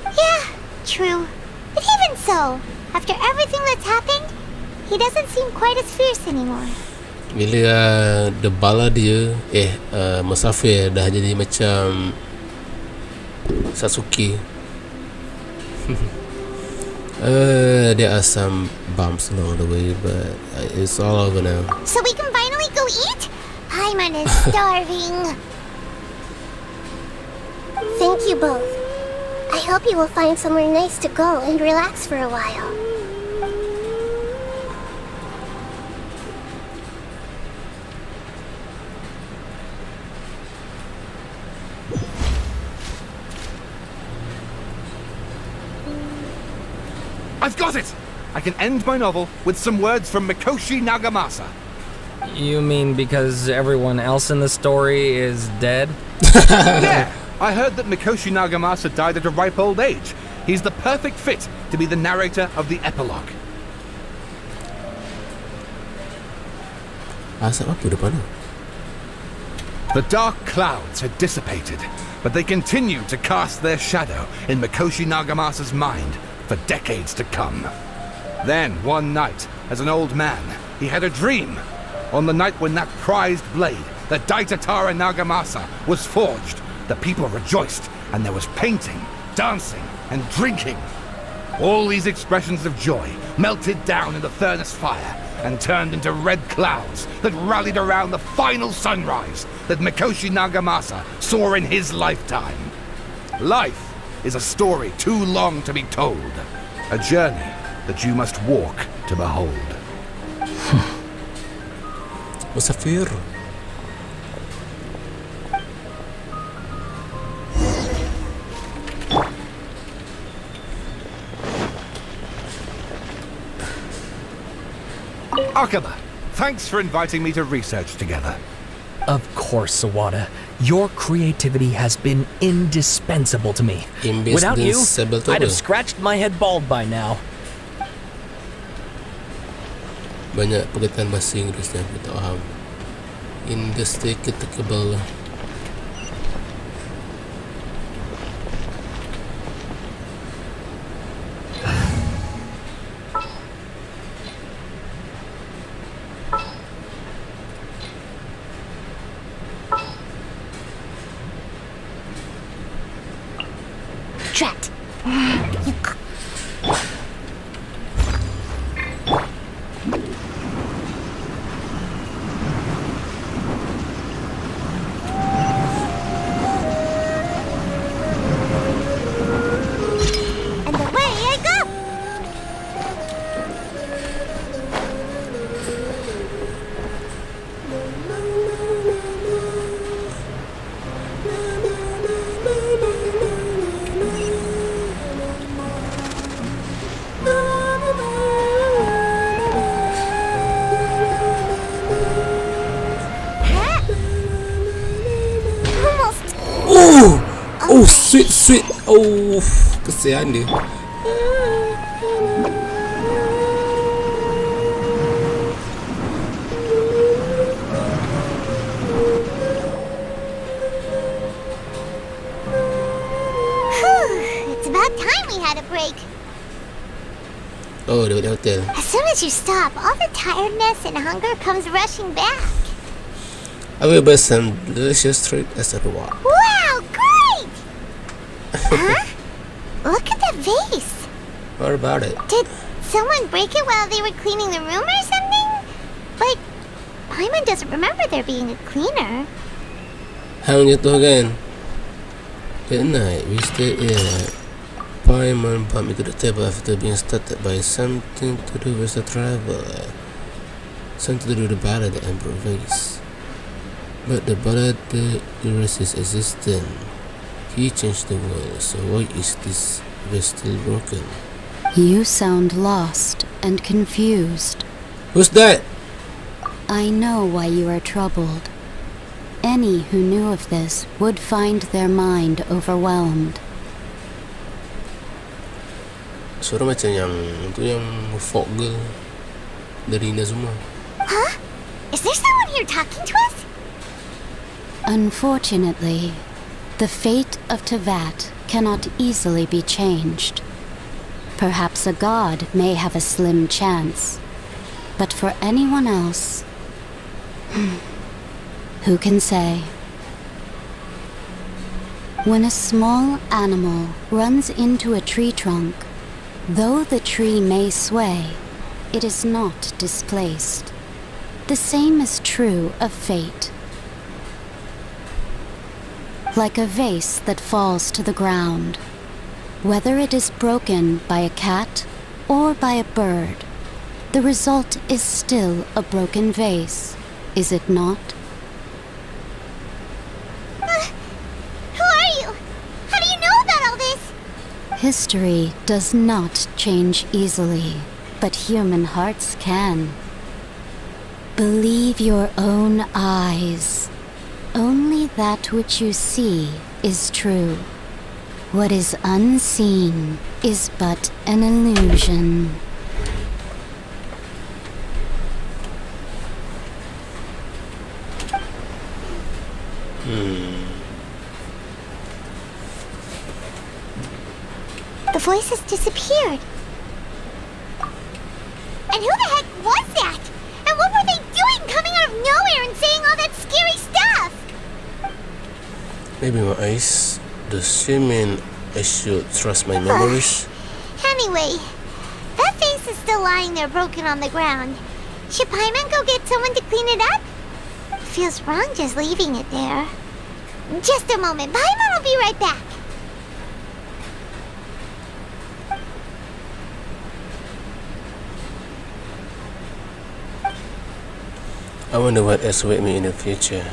F: Yeah, true. But even so, after everything that's happened, he doesn't seem quite as fierce anymore.
I: Bila the bala dia Musafir dah jadi macam Sasuke. There are some bumps along the way, but it's all over now.
F: So we can finally go eat? Aiman is starving.
D: Thank you both. I hope you will find somewhere nice to go and relax for a while.
J: I've got it! I can end my novel with some words from Mikoshi Nagamasa.
K: You mean because everyone else in the story is dead?
J: Yeah! I heard that Mikoshi Nagamasa died at a ripe old age. He's the perfect fit to be the narrator of the epilogue. The dark clouds had dissipated, but they continued to cast their shadow in Mikoshi Nagamasa's mind for decades to come. Then, one night, as an old man, he had a dream. On the night when that prized blade, the Daitatara Nagamasa, was forged, the people rejoiced, and there was painting, dancing, and drinking. All these expressions of joy melted down in the furnace fire and turned into red clouds that rallied around the final sunrise that Mikoshi Nagamasa saw in his lifetime. Life is a story too long to be told, a journey that you must walk to behold.
I: Musafir.
J: Akaba, thanks for inviting me to research together.
U: Of course, Sawada. Your creativity has been indispensable to me. Without you, I'd have scratched my head bald by now.
I: Banyak perkataan bahasa Inggeris yang aku tak faham. Indestructible. sweet. Oh, kesian dia.
F: It's about time we had a break.
I: Oh, dia balik hotel.
F: As soon as you stop, all the tiredness and hunger comes rushing back.
I: I will buy some delicious treat as a reward.
F: Wow, great! Huh? Look at that vase.
I: What about it?
F: Did someone break it while they were cleaning the room or something? Like, Aiman doesn't remember there being a cleaner.
I: Hang jatuh kan? That night, we stayed here. Aiman bumped me to the table after being startled by something to do with the traveler. Something to do with the ballad and vase. But the ballad erases existence. He changed the world, so why is this vase still broken?
M: You sound lost and confused.
I: Who's that?
M: I know why you are troubled. Any who knew of this would find their mind overwhelmed.
I: Suara macam yang folk girl dari Nazuma.
F: Huh? Is there someone here talking to us?
M: Unfortunately, the fate of Tevat cannot easily be changed. Perhaps a god may have a slim chance, but for anyone else, who can say? When a small animal runs into a tree trunk, though the tree may sway, it is not displaced. The same is true of fate. Like a vase that falls to the ground, whether it is broken by a cat or by a bird, the result is still a broken vase, is it not?
F: Who are you? How do you know about all this?
M: History does not change easily, but human hearts can. Believe your own eyes. Only that which you see is true. What is unseen is but an illusion.
F: The voice has disappeared. And who the heck was that? And what were they doing coming out of nowhere and saying all that scary stuff?
I: Maybe my eyes. Does she mean I should trust my memories?
F: Anyway, that face is still lying there broken on the ground. Should Aiman go get someone to clean it up? Feels wrong just leaving it there. Just a moment, Aiman will be right back.
I: I wonder what else awaits me in the future.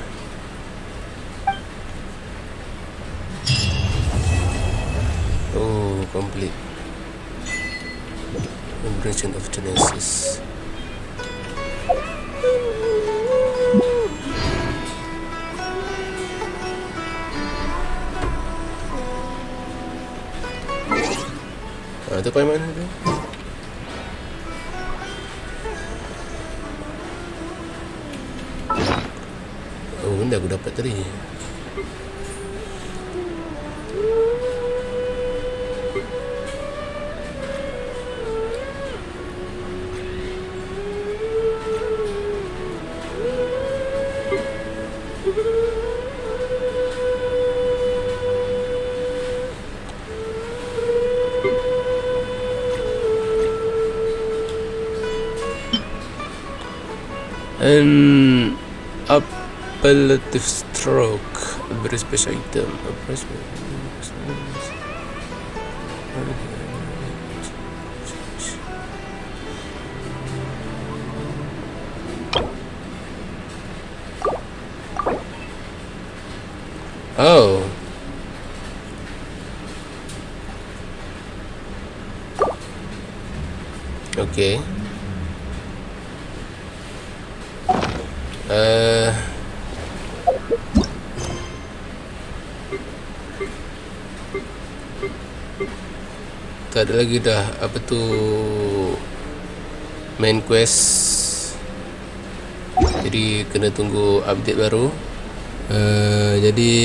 I: Oh, complete. Vibration of Genesis. Itu kau mana tu? Oh, benda aku dapat tadi. An appellative stroke, a very special item. Oh. Okay. tak ada lagi dah apa tu main quest. Jadi kena tunggu update baru. Jadi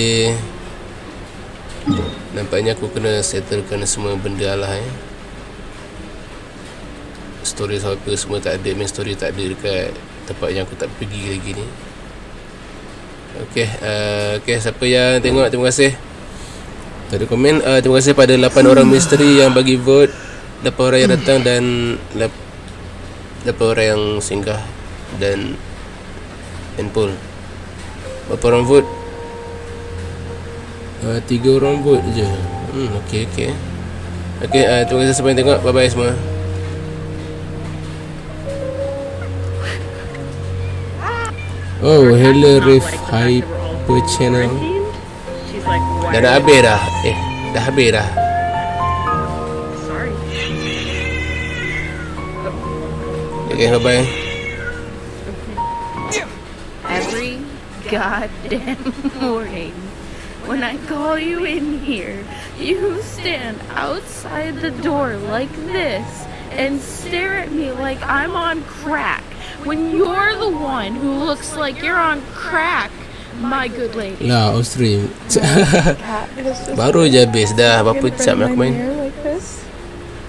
I: nampaknya aku kena settlekan semua benda lah story apa semua tak ada, main story tak ada dekat tempat yang aku tak pergi lagi ni. Okay, siapa yang tengok, terima kasih. Tak ada komen. Terima kasih pada 8 orang misteri yang bagi vote, 8 orang yang datang dan 8 orang yang singgah dan handphone. Berapa orang vote? 3 orang vote je. Okay, terima kasih siapa yang tengok. Bye bye semua. Oh, hello Rif Hyper Channel. Dah habis dah. Dah habis dah. Okay, bye bye.
B: Every goddamn morning, when I call you in here, you stand outside the door like this and stare at me like I'm on crack, when you're the one who looks like you're on crack, my good lady.
I: Lah, Austria. Baru je habis dah. Berapa jam aku main?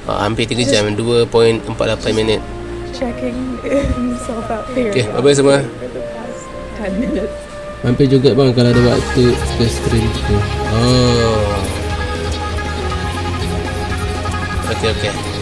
I: Hampir 3 jam, 2.48 minit. Okay, bye-bye semua. Mampir juga bang kalau ada waktu ke stream tu. Okay.